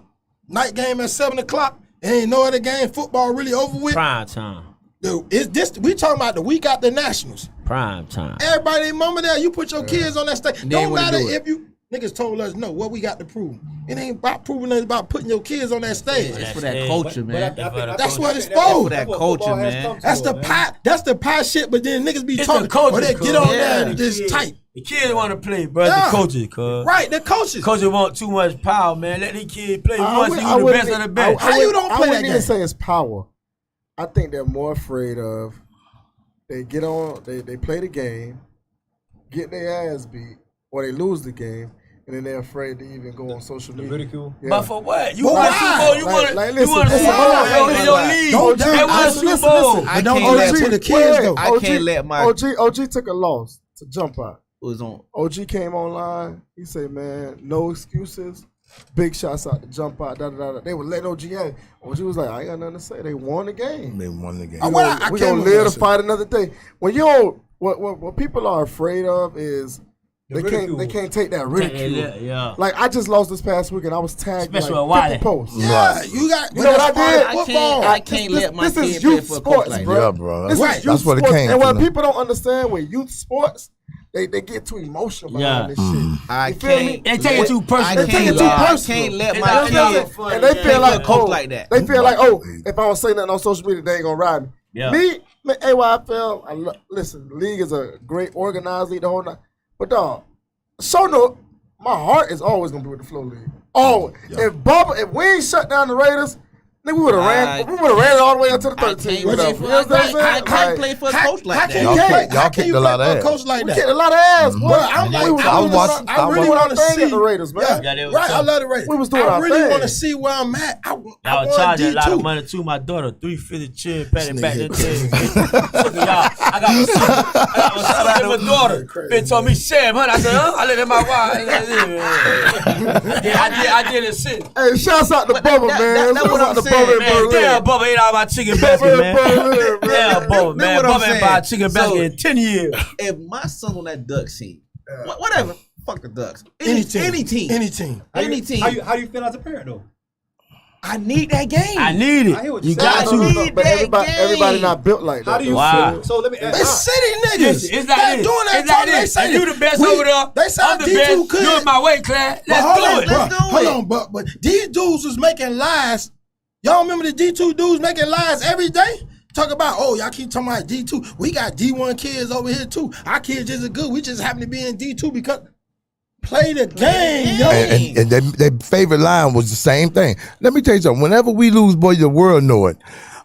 Night game at 7 o'clock. Ain't no other game. Football really over with. Prime time. We talking about the week after Nationals. Prime time. Everybody, mama there, you put your kids on that stage. They Don't wanna matter do it. if you niggas told us no, what we got to prove. It ain't about proving, it's about putting your kids on that stage. It's for that culture, man. That's what it's For for. that culture, man. That's the pie. That's the pie shit. But then niggas be It's talking. the culture, Or they get on there and Yeah. just type. The kids want to play, bro. Yeah. The coaches, cuz. Right, the coaches. Coaches want too much power, man. Let these kids play. You want to see I who the wouldn't best of the e- best. How you don't I play that wouldn't even game? say it's power. I think they're more afraid of they get on, they play the game, get their ass beat, or they lose the game, and then they're afraid to even go on social media. Ridicule. Yeah. But for what? You But want why? Super Bowl? You want Like, you listen, want a listen, Super Bowl? hold on, They hold in on. your Don't league. Don't They jump. want a Listen, Super listen, Bowl. listen. I Don't can't do let that to the kids though. I can't let my OG took a loss to jump out. was on. OG came online. He said, "Man, no excuses. Big shots out to jump out." Da, da, da, da. They would let OG in. OG was like, "I ain't got nothing to say. They won the game. They won the game. I We can't gonna believe live to that fight another day." When you don't, what people are afraid of is The they ridicule. can't take that ridicule. Yeah. Like I just lost this past week and I was tagged Especially like with 50 Wiley. posts. Yeah, you got. You know what I did? I can't let my this is kid play youth for a coach sports, like bro. that. Yeah, bro. This Right. is That's youth what it sports. came And what from. people don't understand with youth sports, they get too emotional behind this shit. I You feel me? can't. They take it too personal. I They take it can't, too I personal. can't let It's my not kid. fun. And they feel like, coach oh, like that. they feel like, oh, if I don't say nothing on social media, they ain't gonna ride me. Yeah. Me, man, AYFL, listen, the league is a great organized league, the whole night. But dog, so no, my heart is always gonna be with the Flow League. Always. If we ain't shut down the Raiders, Nigga, we would have ran it all the way up to the 13. You know what I'm saying? I can't play for a coach like that. Y'all kicked a lot of ass. Coach like We that. kicked a lot of ass, boy. I'm like, I really want to see the Raiders, man. Right, I love the Raiders. We was doing I our really thing. want to see where I'm at. I Y'all want charging a lot of D2. money to my daughter. 350 chin, patty back nigga there. Y'all, I got my son and my daughter. Bitch told me, Sam, honey. I said, I let in my wife. I did it shit. Hey, shouts out to Bubba, man. That's what I'm Shouts out to saying, Bubba in man. Berlin. Damn, Bubba ate all my chicken basket, man. Berlin, Damn, Bubba, man. what I'm Bubba ain't buy a saying. chicken basket in 10 years. If my son on that Ducks team, whatever, fuck the Ducks. Any team. Any team. How do you feel as a parent though? I need that game. I need it. I hear what You you're got saying. to. But everybody not built like that. How do you Wow. feel? So let me ask. They city niggas. It's like They this. doing that. It's like They this. say And you the best we- over there. They say I'm the D2 best. could. You in my weight class. But Let's hold do on, it. bro. Let's do Hold it. on, but these dudes was making lies. Y'all remember the D2 dudes making lies every day? Talk about, oh, y'all keep talking about D2. We got D1 kids over here too. Our kids just as good. We just happen to be in D2 because play the game, yo. And their favorite line was the same thing. Let me tell you something. Whenever we lose, boy, the world know it.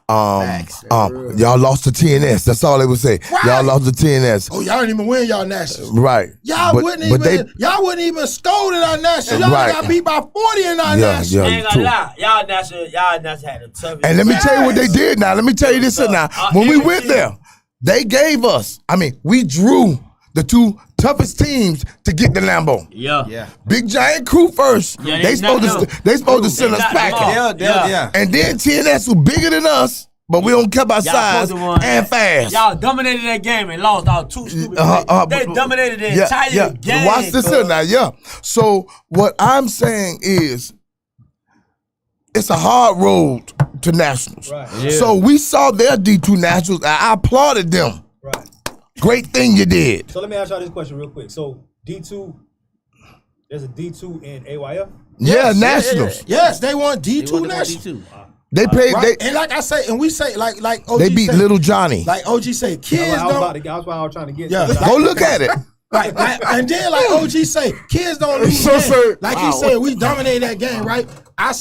Y'all lost to TNS. That's all they would say. Right. Y'all lost to TNS. Oh, y'all didn't even win y'all nationals. Right. Y'all wouldn't even scold in our nationals. Y'all Right. got beat by 40 in our nationals. I ain't gonna lie. Y'all national had the toughest. And let me tell you what they did now. Let me tell you this now. When we went there, they gave us, we drew the two toughest teams to get the Lambeau. Yeah. Big Giant Crew first. Yeah, they supposed to send us knocked packing. them off. Yeah. And then TNS was bigger than us, but we don't care about Y'all size supposed to won. and fast. Y'all dominated that game and lost all two stupid plays. They dominated the entire game. Watch this here now, So what I'm saying is, it's a hard road to nationals. Right. Yeah. So we saw their D2 nationals. I applauded them. Right. Great thing you did. So let me ask y'all this question real quick. So D2, there's a D2 in AYF? Yeah, nationals. Yes, they won D2 They won nationals. D2. They paid. Right? And like I say, and we say, like OG They beat say, Little Johnny. Like OG say, kids don't. That's why I was trying to get Yeah. to. Go look at it. Right, and then like OG say, kids don't lose So games. sorry. Like he said, we dominated that game, right? I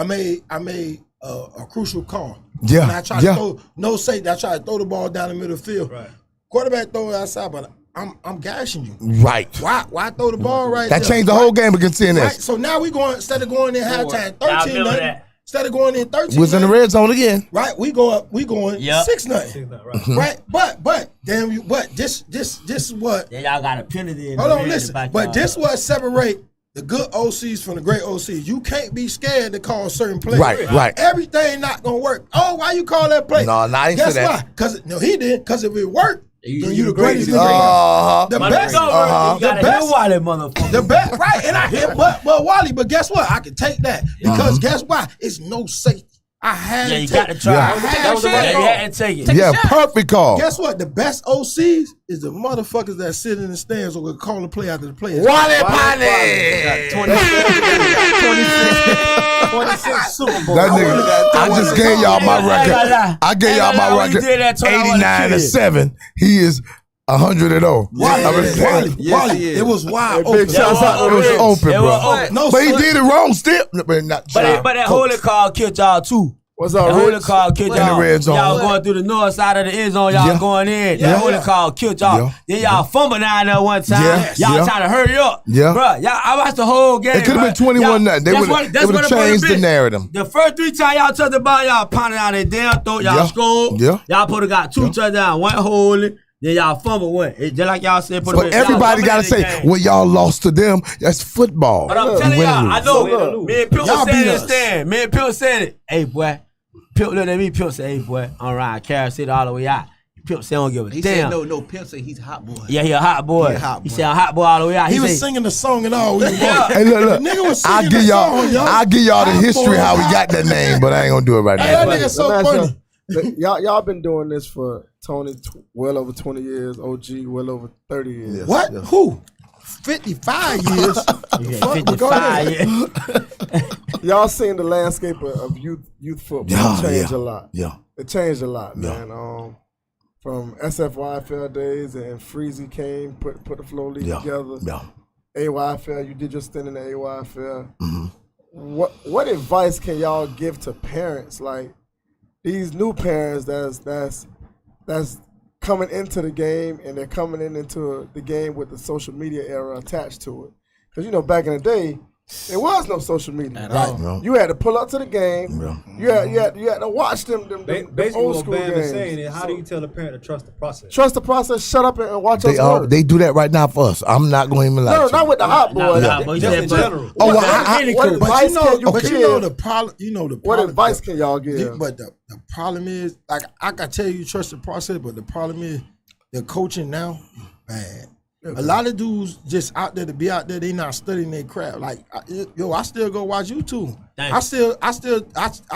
made a crucial call. Yeah, And I tried to throw I tried to throw the ball down the middle of the field. Right. Quarterback throw it outside, but I'm gashing you. Right. Why throw the ball right That there? changed the whole game against TNS. Right. So now we going instead of going in halftime Y'all 13 remember nothing. that. Instead of going in 13. Was in the red zone again. Right, we going Yep. 6-0. Right. Right, but this is what. Then y'all got a penalty in Hold the on, red listen. about But y'all. this what separate the good OCs from the great OCs. You can't be scared to call certain plays. Right. Everything not gonna work. Oh, why you call that play? No, I ain't Guess say that. why? Because he did. Because if it worked, then you the greatest. The Uh-huh. But best. it's over. You gotta the hear best. why that motherfucker. The best, right? And I hit, but Wally. But guess what? I can take that because guess why? It's no safety. I had Yeah, to you take. got to try. I had to Yeah, take. you had to take it. Yeah, perfect call. Guess what? The best OCs is the motherfuckers that sit in the stands or will call the play after the play. Wally Polly. 26 Super Bowl. That nigga, I just gave y'all my record. I gave y'all my record. 89-7. He is 100-0. Wally, he is. it was wide Hey, open. big shouts out It to was them. open, It bro. was open. No, But he son. did it wrong still. But not But that holy call killed y'all too. What's The up, holy Rich? call killed In the y'all. red zone. Y'all going through the north side of the end zone. Y'all Yeah. going in. Yeah, The holy yeah. call killed y'all. Yeah. Then y'all fumble down there one time. Yeah. Y'all Yeah. trying to hurry up. Yeah. Bruh, I watched the whole game. It could have been 21-0. They would have changed the narrative. The first 3 times y'all touched the ball, y'all pounded out their damn throat. Y'all Yeah. scored. Yeah. Y'all supposed to got 2 touchdowns, 1 holding. Then y'all fumble 1. It's just like y'all said. But everybody got to say, when y'all lost to them, that's football. But I'm You telling win y'all, or I lose. know. Me and Pimp Y'all was saying beat this us. stand. Me and Pimp said it. Hey, boy. Pimp looked at me. Pimp said, hey, boy, I'm riding Carol City all the way out. Pimp said, I don't give a He damn. said, no, Pimp said he's a hot boy. Yeah, he a hot boy. He a hot He boy. said, I'm hot boy all the way out. He was said, singing the song and all. Hey, look. The nigga was I'll singing give the y'all, song, yo. I'll give y'all the Hot history boy, how we hot got that name, but I ain't gonna do it right Hey, now. that nigga so Let me ask funny. Y'all been doing this for Tony well over 20 years, OG well over 30 years. What? Yes. Who? 55 years. yeah, Fuck, but go 55, ahead. yeah. Y'all seen the landscape of youth football change a lot. Yeah. It changed a lot, Yeah. man. From SFYFL days and Freezy came, put the flow league Yeah. together. Yeah. AYFL, you did your stint in the AYFL. what advice can y'all give to parents like these new parents that's coming into the game and they're coming into the game with the social media era attached to it? Because back in the day, there was no social media. Right. No. You had to pull up to the game. Yeah. You had to watch them Basically, old what school Bam games. is saying is, how do you tell a parent to trust the process? Trust the process. Shut up and watch us work. They do that right now for us. I'm not going to even lie. No, to you. not with the hot boys. Just in general. Oh, What well, advice can you but give? you know the problem. You know the What problem. advice can y'all give? But the problem is, like I can tell you, trust the process. But the problem is, the coaching now is bad. A lot of dudes just out there to be out there. They not studying their craft. Like I still go watch YouTube. I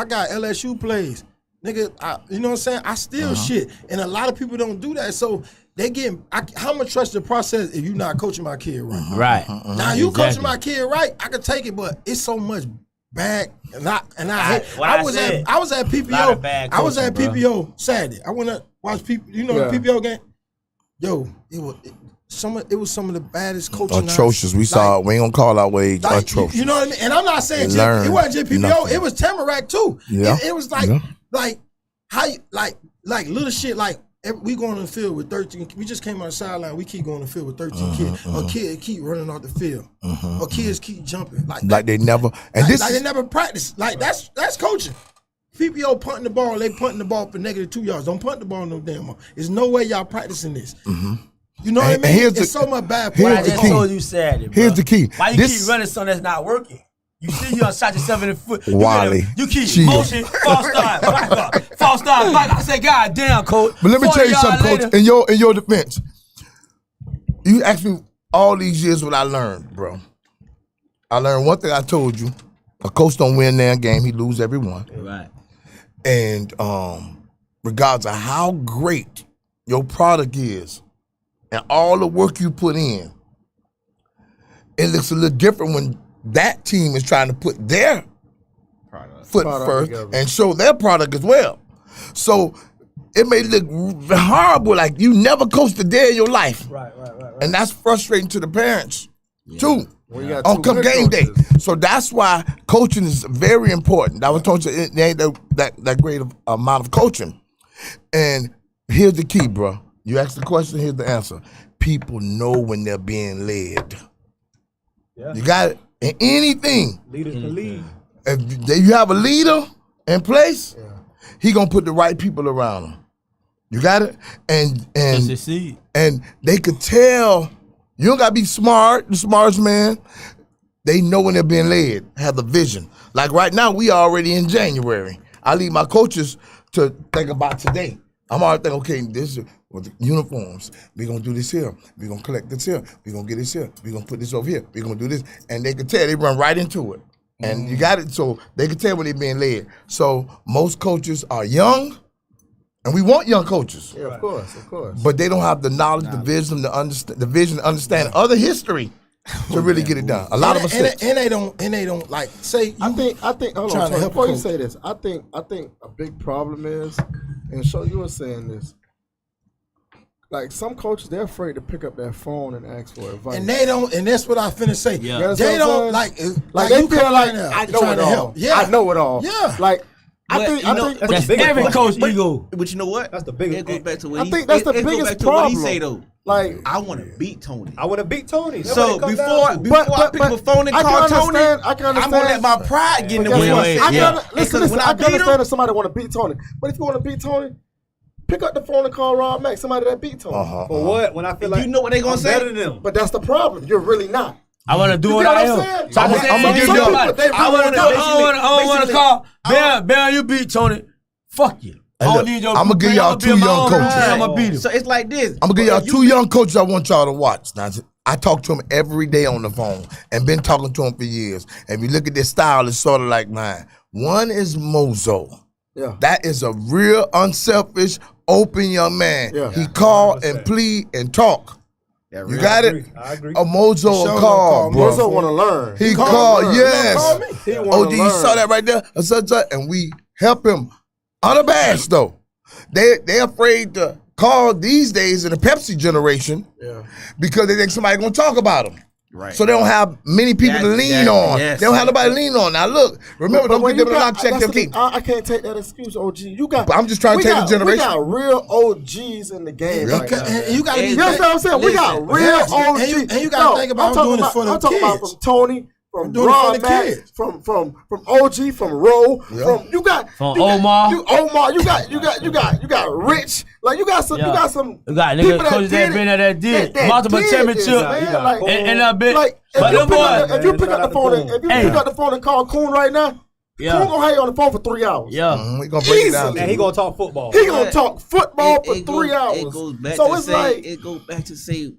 got LSU plays, nigga. You know what I'm saying? I still shit, and a lot of people don't do that. So they get. How much trust the process if you not coaching my kid right? Right. Now you coaching my kid right, I can take it, but it's so much bad. And I was at PPO. I was at PPO Saturday. I went to watch people. You know the PPO game. Yo, it was some of the baddest coaching. Atrocious. We saw it. We ain't gonna call our way atrocious. You know what I mean? And I'm not saying it wasn't just PPO. Nothing. It was Tamarack too. Yeah. It was like how you like little shit like. We going on the field with 13. We just came on the sideline. We keep going on the field with 13 kids. A kid keep running off the field. Or kids keep jumping like they never. And they never practice. Like that's coaching. PPO punting the ball. They punting the ball for -2 yards. Don't punt the ball no damn more. There's no way y'all practicing this. You know what I mean? It's so much bad. I just told you Saturday, bro. Here's the key. Why you keep running something that's not working? You see you shot yourself in the foot. Wally. You keep Chill. motion, false start, back up. False start, back up. I say, God damn, coach. But let me tell you 40 something, yards Coach. In your defense, you asked me all these years what I learned, bro. I learned one thing I told you. A coach don't win their game, he lose every one. Right. And regardless of how great your product is and all the work you put in, it looks a little different when that team is trying to put their foot first together and show their product as well. So it may look horrible, like you never coached a day in your life. Right. And that's frustrating to the parents too. On come game day. So that's why coaching is very important. I was told you it ain't that great amount of coaching. And here's the key, bro. You ask the question, here's the answer. People know when they're being led. Yeah. You got it. In anything. Leaders can lead. If you have a leader in place, he gonna put the right people around him. You got it? And they could tell. You don't gotta be smart, the smartest man. They know when they're being led, have the vision. Like right now, we already in January. I leave my coaches to think about today. I'm already thinking, okay, this is with the uniforms. We're gonna do this here. We're gonna collect this here. We're gonna get this here. We're gonna put this over here. We're gonna do this. And they can tell, they run right into it. And you got it, so they can tell when they're being led. So most coaches are young, and we want young coaches. Yeah, of course. But they don't have the knowledge, the vision, the understanding of the history to really get it done. A lot of mistakes. And they don't like say. I think. Hold on, before you say this, I think a big problem is, and so you were saying this. Like some coaches, they're afraid to pick up their phone and ask for advice. And they don't, and that's what I finna say. Yeah. They don't like they feel like I know it all. Yeah. I know it all. Yeah. Like I think that's every coach ego. But you know what? That's the biggest. It goes back to what I think that's the biggest problem. What he say though. Like I want to beat Tony. I want to beat Tony. So before I pick up a phone and call Tony, I can understand. I'm gonna let my pride get in the way. Listen, I can understand if somebody want to beat Tony, but if you want to beat Tony, pick up the phone and call Rob Mack, somebody that beat Tony. For what? When I feel like you know what they gonna say? Better than them. But that's the problem. You're really not. I want to do what I am. So I'm gonna give you. I want to call. Bam, you beat Tony. Fuck you. I'm gonna give y'all 2 young coaches. I'm gonna beat him. So it's like this. I'm gonna give y'all 2 young coaches I want y'all to watch. Now, I talk to them every day on the phone and been talking to them for years. And if you look at their style, it's sort of like mine. One is Mozo. Yeah. That is a real unselfish, open young man. Yeah. He call and plead and talk. Yeah, You got it? I agree. A Mozo will call, bro. Mozo want to learn. He called, yes. He wanna OG, you learn. saw that right there? And we help him unabashed, though. They're afraid to call these days in the Pepsi generation because they think somebody going to talk about them. Right. So they don't have many people to lean on. Yes. They don't have nobody to lean on. Now look, remember, don't when give them you a got- knock, check that's your the thing, team. I can't take that excuse, OG. You got. But I'm just trying to we take the got- generation. We got real OGs in the game. And, Right now. and you got to be You know what I'm saying? We got Listen, real and OGs. you gotta think about I'm talking doing this for them I'm talking about kids. from Tony, from I'm doing it for Ron the Mack, kids. from OG, from Ro, from you got From you got- Omar. Omar, you got Rich. Like you got some Yeah. you got some You got people niggas, coaches that did been it, there that did that multiple did this, championships. You man. got Like, Cole. and a bit. like But them boys, if you pick Shout up the out phone, to if you Hey. pick up the phone and call Coon right now, Yeah. Coon gonna have you on the phone for 3 hours. yeah. We gonna break it down. Easily. And he gonna talk football. He gonna talk football It- for it 3 goes- hours. It goes back So to it's say, like it goes back to say,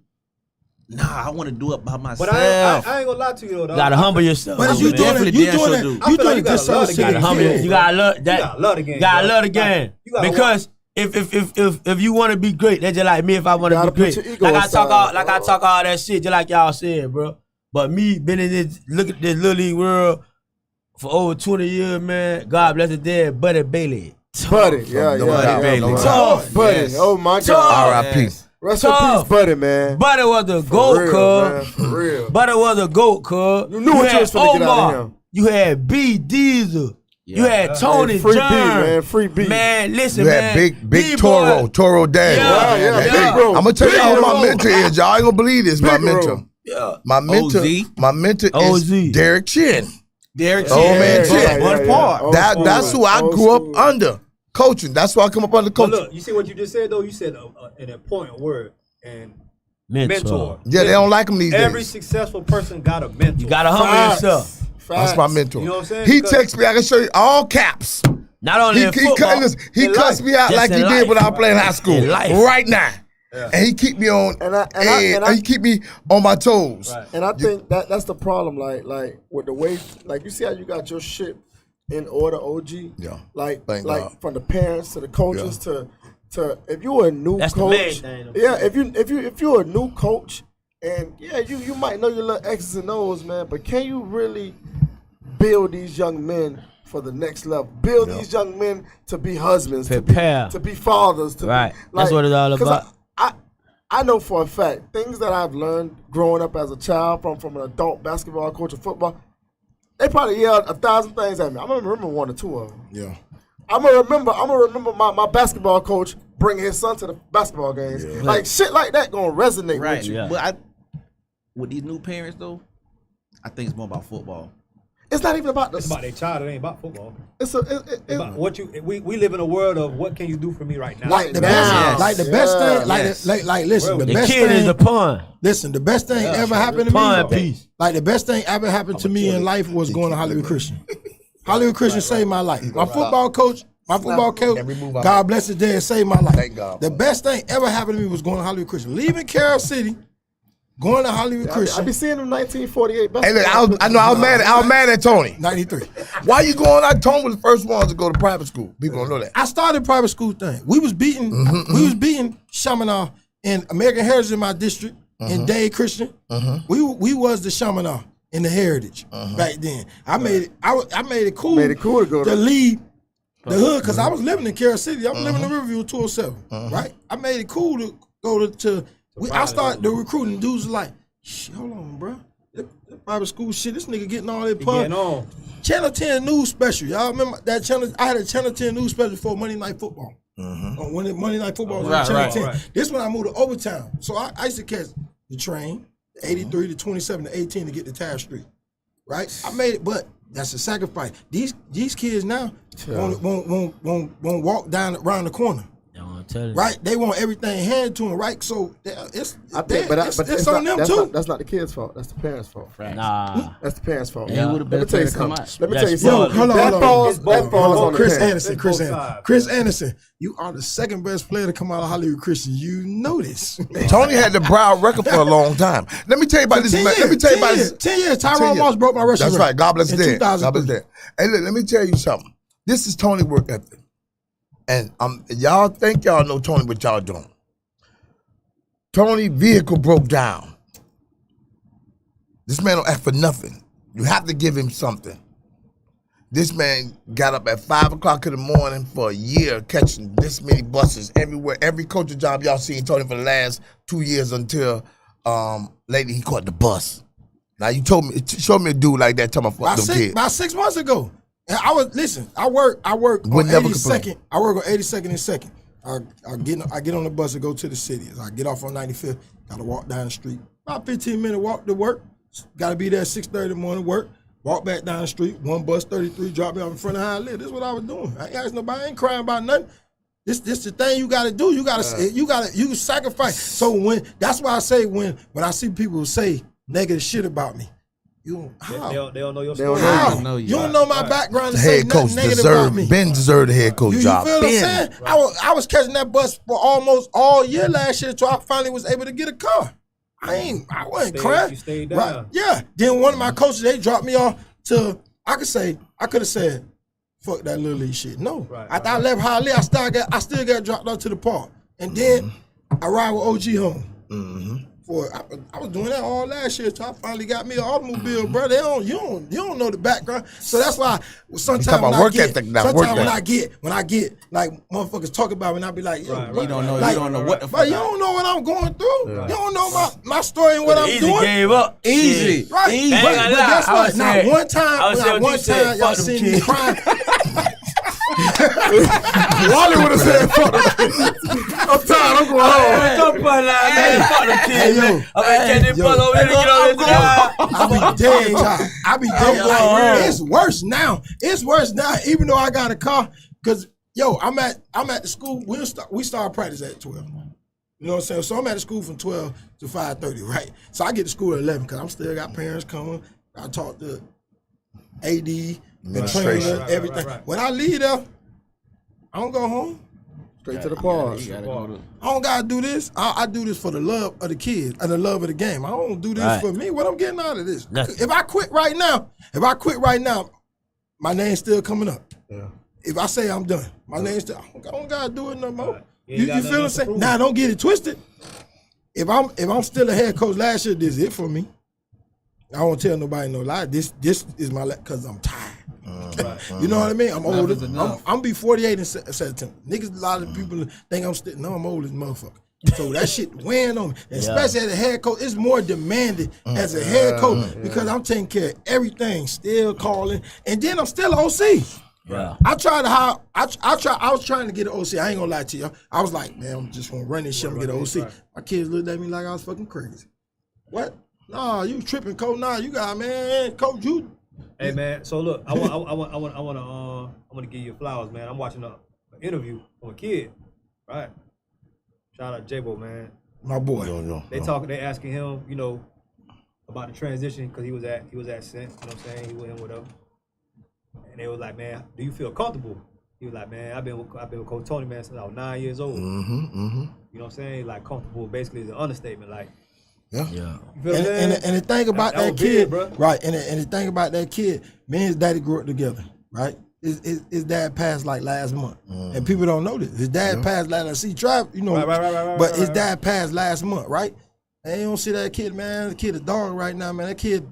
nah, I want to do it by myself. But I ain't gonna lie to you though. You gotta humble yourself. But man. if you doing it, Definitely you damn doing sure it, do. you I feel doing like it you gotta just love so the the game. You gotta humble. kids. You gotta love that. You gotta love the game. You gotta bro. love the game. You gotta Because if you want to be great, that's just like me. If I want to Gotta be put great, your ego like I aside, talk bro. all that shit, just like y'all said, bro. But me been in this, look at this little league world for over 20 years, man. God bless the dead, Buddy Bailey. Buddy, yeah, No yeah, doubt, yeah, no yeah. doubt. Buddy, Yes. oh my Tough. God. R.I.P. Yes. Rest in Tough. peace, Buddy, man. Buddy was a For goat, real, man, cuz. for real. Buddy was a goat, cuz. You knew what you was finna get out of him. You had B Diesel. You had Tony Hey, Free B, John. man, Free B. Man, listen, You man. had big B-boy. Toro Dad. Yeah, yeah, yeah. Big Bro. I'm gonna tell Big y'all who my Bro. mentor is. Y'all ain't gonna believe this. My Big Bro. mentor. Yeah. OZ. My mentor OZ. is Derek Chin. Derek Oh, Chin. man, Bud- Chin. Bud Park. Old school. That's who I Old grew up school. under. Coaching. That's why I come up under But coaching. look, you see what you just said though. You said an important word and Mentor. mentor. Yeah, they don't like him these Every days. successful person got a mentor. You gotta humble Facts. yourself. That's my mentor. You know what I'm saying? He Because- texts me. I can show you all caps. Not only He in football, he in cuts life. me out Just like he in did life. when I was playing high school. In life. Right now. And he keep me on And I- edge. He keep me on my toes. Right. And I think that's the problem, like with the way, like you see how you got your shit in order, OG. Yeah. Like Thank God. from the parents to the coaches to if you're a new That's the main coach. thing, though. Yeah, if you're a new coach, and yeah, you might know your little X's and O's, man, but can you really build these young men for the next level? Build these young men to be husbands, Prepare. to be fathers, to Right. be, That's what it's all 'cause about. I know for a fact things that I've learned growing up as a child from an adult basketball coach of football. They probably yelled 1,000 things at me. I'm gonna remember one or two of them. Yeah. I'm gonna remember my basketball coach bringing his son to the basketball games. Like shit like that gonna resonate Right. with you. Yeah. But with these new parents though, I think it's more about football. It's not even about It's the. about their child. It ain't about football. It's It's about what you. We live in a world of what can you do for me right now. Like the Now. best, Yes. like the best Yeah. thing, like Yes. like listen, the The best kid is thing. a pawn. Listen, the best thing ever happened to Pawn me. piece. Like the best thing ever happened to me in life was going to Hollywood Christian. Hollywood Christian saved my life. My football coach, Every move I God bless his dad, saved my life. Thank God. The best thing ever happened to me was going to Hollywood Christian. Leaving Carroll City, going to Hollywood I Christian. be seeing them 1948 Hey, look, basketball. I was mad at Tony. 93. Why you going out? Tony was the first one to go to private school. People don't know that. I started private school thing. We was beating Chaminade and American Heritage in my district and Dade Christian. We was the Chaminade in the Heritage back then. I made it cool. Made it cool to go to- leave the hood because I was living in Carroll City. I was living in Riverview 207. Right? I made it cool to go to I started the recruiting. Dudes was like, shit, hold on, bro. That private school shit, this nigga getting all that Getting pub. on. Channel 10 news special. Y'all remember that channel? I had a Channel 10 news special for Monday Night Football. When Monday Night Football was on Channel 10. right. This when I moved to Overtown. So I used to catch the train, the 83, the 27, the 18 to get to Taft Street. Right? I made it, but that's a sacrifice. These kids now won't walk down around the corner. I'm telling you. Right? They want everything handed to them, right? So it's I think, but it's it's on not, them too. that's not the kid's fault. That's the parents' fault. Nah. That's the parents' fault. Yeah, would've been Let me tell you better come something. out. Let me That's tell you spoiled. something. Hold on, That hold on. falls It's both on the Chris parents. Anderson, It's Chris both Anderson. sides. Chris Anderson, you are the second best player to come out of Hollywood Christian. You know this. Tony had the Broward record for a long time. Let me tell you about this. 10 man. years, Let me tell you 10 about years, this. 10 years. 10 Tyrone years. Moss broke my rushing That's record right. God bless in his dad. God 2003. bless his dad. Hey, look, let me tell you something. This is Tony work ethic. And y'all think y'all know Tony, but y'all don't. Tony vehicle broke down. This man don't ask for nothing. You have to give him something. This man got up at 5 o'clock in the morning for a year catching this many buses everywhere. Every coaching job y'all seen Tony for the last 2 years until lately he caught the bus. Now you showed me a dude like that. Tell my fuck them kids. About 6 months ago. And I work on 82nd. I work on 82nd and 2nd. I get on the bus and go to the city. I get off on 95th. Gotta walk down the street. About 15-minute walk to work. Gotta be there at 6:30 in the morning. Work. Walk back down the street. One bus 33 drop me off in front of how I live. This is what I was doing. I ain't asked nobody. I ain't crying about nothing. This the thing you gotta do. You sacrifice. So that's why I say when I see people say negative shit about me. They don't know your story. You don't know my background. The head coach deserved the head coach job. You feel what I'm saying? I was catching that bus for almost all year last year until I finally was able to get a car. I wasn't crying. You stayed down. Right? Yeah. Then one of my coaches, they dropped me off to. I could have said, fuck that little league shit. No. After I left Holly, I still got dropped off to the park, and then I ride with OG home. Mm-hmm. I was doing that all last year until I finally got me an automobile, bro. You don't know the background, so that's why sometimes when I get like motherfuckers talk about me, and I be like, yo, you don't know what the fuck. But you don't know what I'm going through. Yeah. You don't know my story and what I'm doing. Gave up. Easy, right? Easy. But guess what? Not one time y'all seen me crying. Wally would have said, fuck them. I'm tired, I'm going home. Don't put like man, fuck them kids, man. I'm gonna brother over here to get on this job. I be dead tired. I be dead like, it's worse now. It's worse now, even though I got a car. Cause I'm at the school. We start practice at 12. You know what I'm saying? So I'm at the school from 12 to 5:30, right? So I get to school at 11 because I'm still got parents coming. I talk to AD, the trainer, everything. Right. When I leave there, I don't go home. Straight to the bars. I don't gotta do this. I do this for the love of the kids and the love of the game. I don't do this for me. What I'm getting out of this? If I quit right now, my name's still coming up. Yeah. If I say I'm done, my name's still. I don't gotta do it no more. You feel what I'm saying? Now don't get it twisted. If I'm still a head coach last year, this is it for me. I won't tell nobody no lie. This is my because I'm tired. You know what I mean? I'm older. I'm be 48 in September. Niggas, a lot of people think I'm still. No, I'm old as a motherfucker. So that shit weighing on me. Especially as a head coach, it's more demanding as a head coach because I'm taking care of everything, still calling, and then I'm still OC. Yeah. I was trying to get an OC. I ain't gonna lie to you. I was like, man, I'm just gonna run this shit and get an OC. Right. My kids looked at me like I was fucking crazy. What? Nah, you tripping, coach? Nah, you got man, coach, you. Hey man, so look, I want to give you flowers, man. I'm watching an interview from a kid, right? Shout out J-Bo, man. My boy. They asking him, you know, about the transition because he was at Cent, you know what I'm saying? He went in with them. And they was like, man, do you feel comfortable? He was like, man, I've been with Coach Tony, man, since I was 9 years old. Mm-hmm, mm-hmm. You know what I'm saying? Like, comfortable basically is an understatement. Like, yeah. You feel and the thing about that kid, big, right? And the thing about that kid, me and his daddy grew up together, right? His dad passed like last month, and people don't know this. His dad passed last. See, Trav, you know, but his dad passed last month, right? And you don't see that kid, man. The kid a dog right now, man. That kid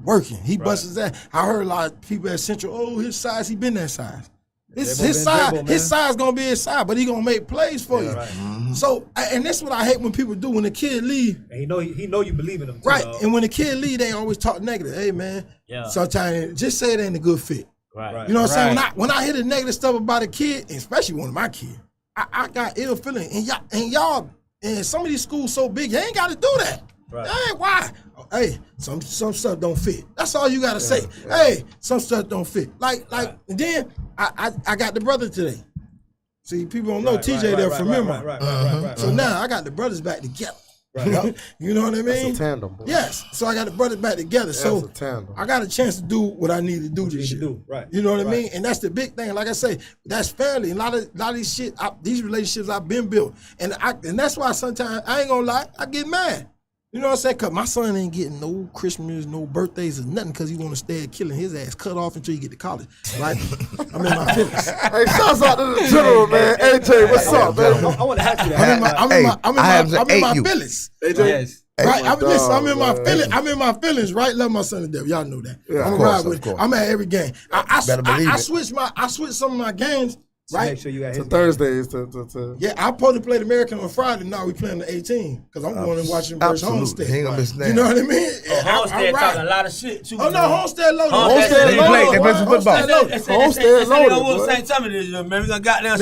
working. He busts his ass. I heard a lot of people at Central. Oh, his size. He been that size. His size gonna be his size, but he gonna make plays for you. Right. Mm-hmm. So, and that's what I hate when people do when the kid leave. And he know you believe in him, too, right? Dog. And when the kid leave, they always talk negative. Hey, man. Yeah. Sometimes just say it ain't a good fit. Right. You know what I'm saying? When I hear the negative stuff about a kid, especially one of my kids, I got ill feeling. And y'all, and some of these schools so big, you ain't got to do that. Right. Hey, why? Hey, some stuff don't fit. That's all you gotta say. Yeah. Hey, some stuff don't fit. Like, and then I got the brother today. See, people don't know TJ there from memory. Right. So now I got the brothers back together. Right. You know what I mean? That's a tandem, boy. Yes. So I got the brothers back together. So a tandem. I got a chance to do what I need to do this year. Right. You know what I mean? And that's the big thing. Like I say, that's family. A lot of these shit, these relationships I've been built, and that's why sometimes I ain't gonna lie, I get mad. You know what I'm saying? Because my son ain't getting no Christmas, no birthdays or nothing because he want to stay at killing his ass cut off until you get to college. Right? I'm in my feelings. Hey, shouts out to the general, man. AJ, what's up, man? I want to ask you that. I'm in my feelings. AJ? Yes. Right? I'm in my feelings. I'm in my feelings, right? Love my son to death. Y'all know that. Yeah, I'm ride with him. I'm at every game. I switched some of my games right? Make sure you got To his Thursdays. To Yeah, I'm supposed to play the American on Friday. Now we playing the 18 because I'm going and watching versus Absolutely. Homestead. He ain't gonna miss that. You know what I mean? Homestead I'm talking a lot of shit too. Oh no, Homestead loaded. Homestead They play loaded. some football. Homestead loaded. Homestead loaded, boy. St. Thomas this year, man. We gonna got down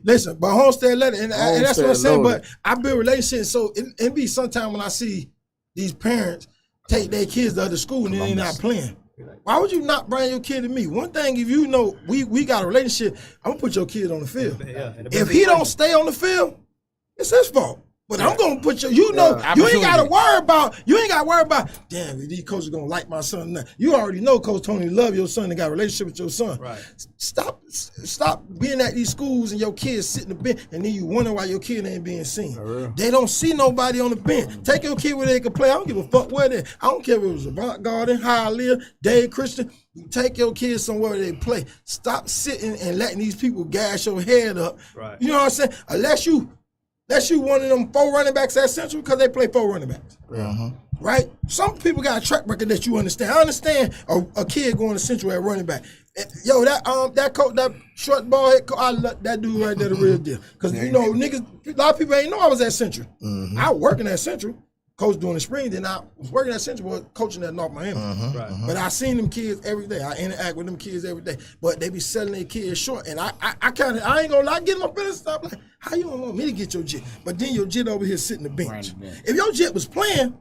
Listen, but Homestead let it, and that's what I'm Homestead saying. loaded. But I build relationships, so it be sometime when I see these parents take their kids to other school and then they not playing. Why would you not bring your kid to me? One thing, if you know we got a relationship, I'm gonna put your kid on the field. If he don't stay on the field, it's his fault. But I'm gonna put you. You know, you ain't gotta worry about. You ain't gotta worry about. Damn, these coaches gonna like my son. Now. You already know Coach Tony love your son and got a relationship with your son. Right. Stop being at these schools and your kids sitting the bench and then you wonder why your kid ain't being seen. They don't see nobody on the bench. Take your kid where they can play. I don't give a fuck where they. I don't care if it was Avant Garden, Hialeah, Dade Christian. You take your kids somewhere they play. Stop sitting and letting these people gas your head up. Right. You know what I'm saying? Unless you one of them 4 running backs at Central because they play 4 running backs. Right? Some people got a track record that you understand. I understand a kid going to Central at running back. Yo, that coach, that short ball head coach, I love that dude right there, the real deal. Because, you know, niggas, a lot of people ain't know I was at Central. I was working at Central. Coach during the spring, then I was working at Central, was coaching at North Miami. Right. But I seen them kids every day. I interact with them kids every day. But they be selling their kids short. And I ain't gonna lie, get them up in and stuff like, how you don't want me to get your jit? But then your jit over here sitting the bench. If your jit was playing,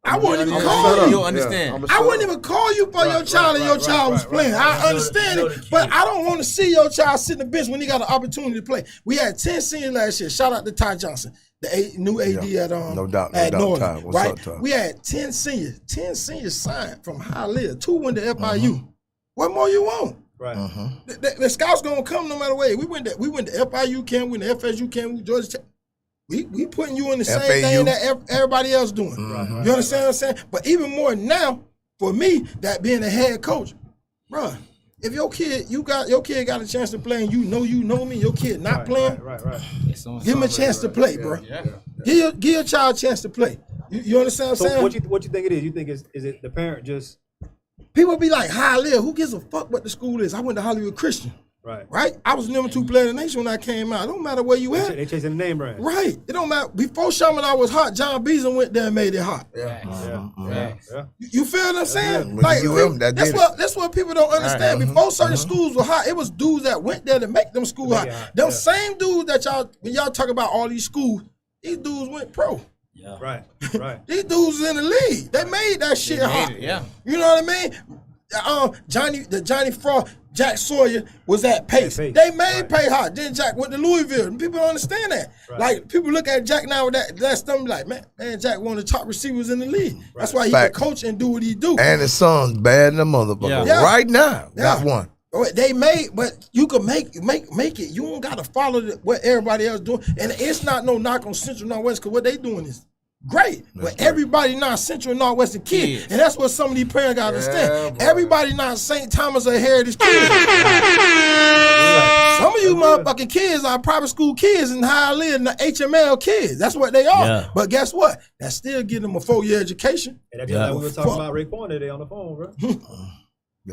I wouldn't even call you. You'll understand. I wouldn't even call you for your child and your child was playing. I understand it, but I don't want to see your child sit in the bench when he got an opportunity to play. We had 10 seniors last year. Shout out to Ty Johnson, the new AD at No doubt, Northern, Ty. What's right? up, Ty? We had 10 seniors. 10 seniors signed from Hialeah. 2 went to FIU. What more you want? Right. The scouts gonna come no matter what. We went to FIU camp, we went to FSU camp, we Georgia Tech. We putting you in the same FAU. thing that everybody else doing. You understand what I'm saying? But even more now, for me, that being a head coach, bruh, if your kid got a chance to play and you know me, your kid not playing, Right. give him a chance to play, bro. Give your child a chance to play. You understand what I'm saying? So what you think it is? You think is it the parent just People be like, Hialeah, who gives a fuck what the school is? I went to Hollywood Christian. Right? I was the number 2 player in the nation when I came out. It don't matter where you at. they chasing the name brand? Right. It don't matter. Before Chaminade was hot, John Beason went there and made it hot. Yeah. You feel what I'm saying? When you give them, That's what people don't understand. Before certain schools were hot, it was dudes that went there to make them schools hot. Them same dudes that when y'all talk about all these schools, these dudes went pro. Yeah. Right. These dudes in the league. They made that shit hot. You know what I mean? Johnny Frost, Jack Sawyer was at Pace. They made Pace hot. Then Jack went to Louisville. And people don't understand that. Like, people look at Jack now with that stuff like, man, Jack one of the top receivers in the league. That's why he can coach and do what he do. And his son's bad in the motherfucker. Right now, got one. They made, but you can make it. You don't got to follow what everybody else doing. And it's not no knock on Central Northwest because what they doing is great. But everybody not Central and Northwestern kids. And that's what some of these parents got to understand. Everybody not St. Thomas or Heritage kids. Some of you motherfucking kids are private school kids and Hialeah and the HML kids. That's what they are. Yeah. But guess what? That still give them a 4-year education. And that's like we were talking about Raekwon today on the phone, bro.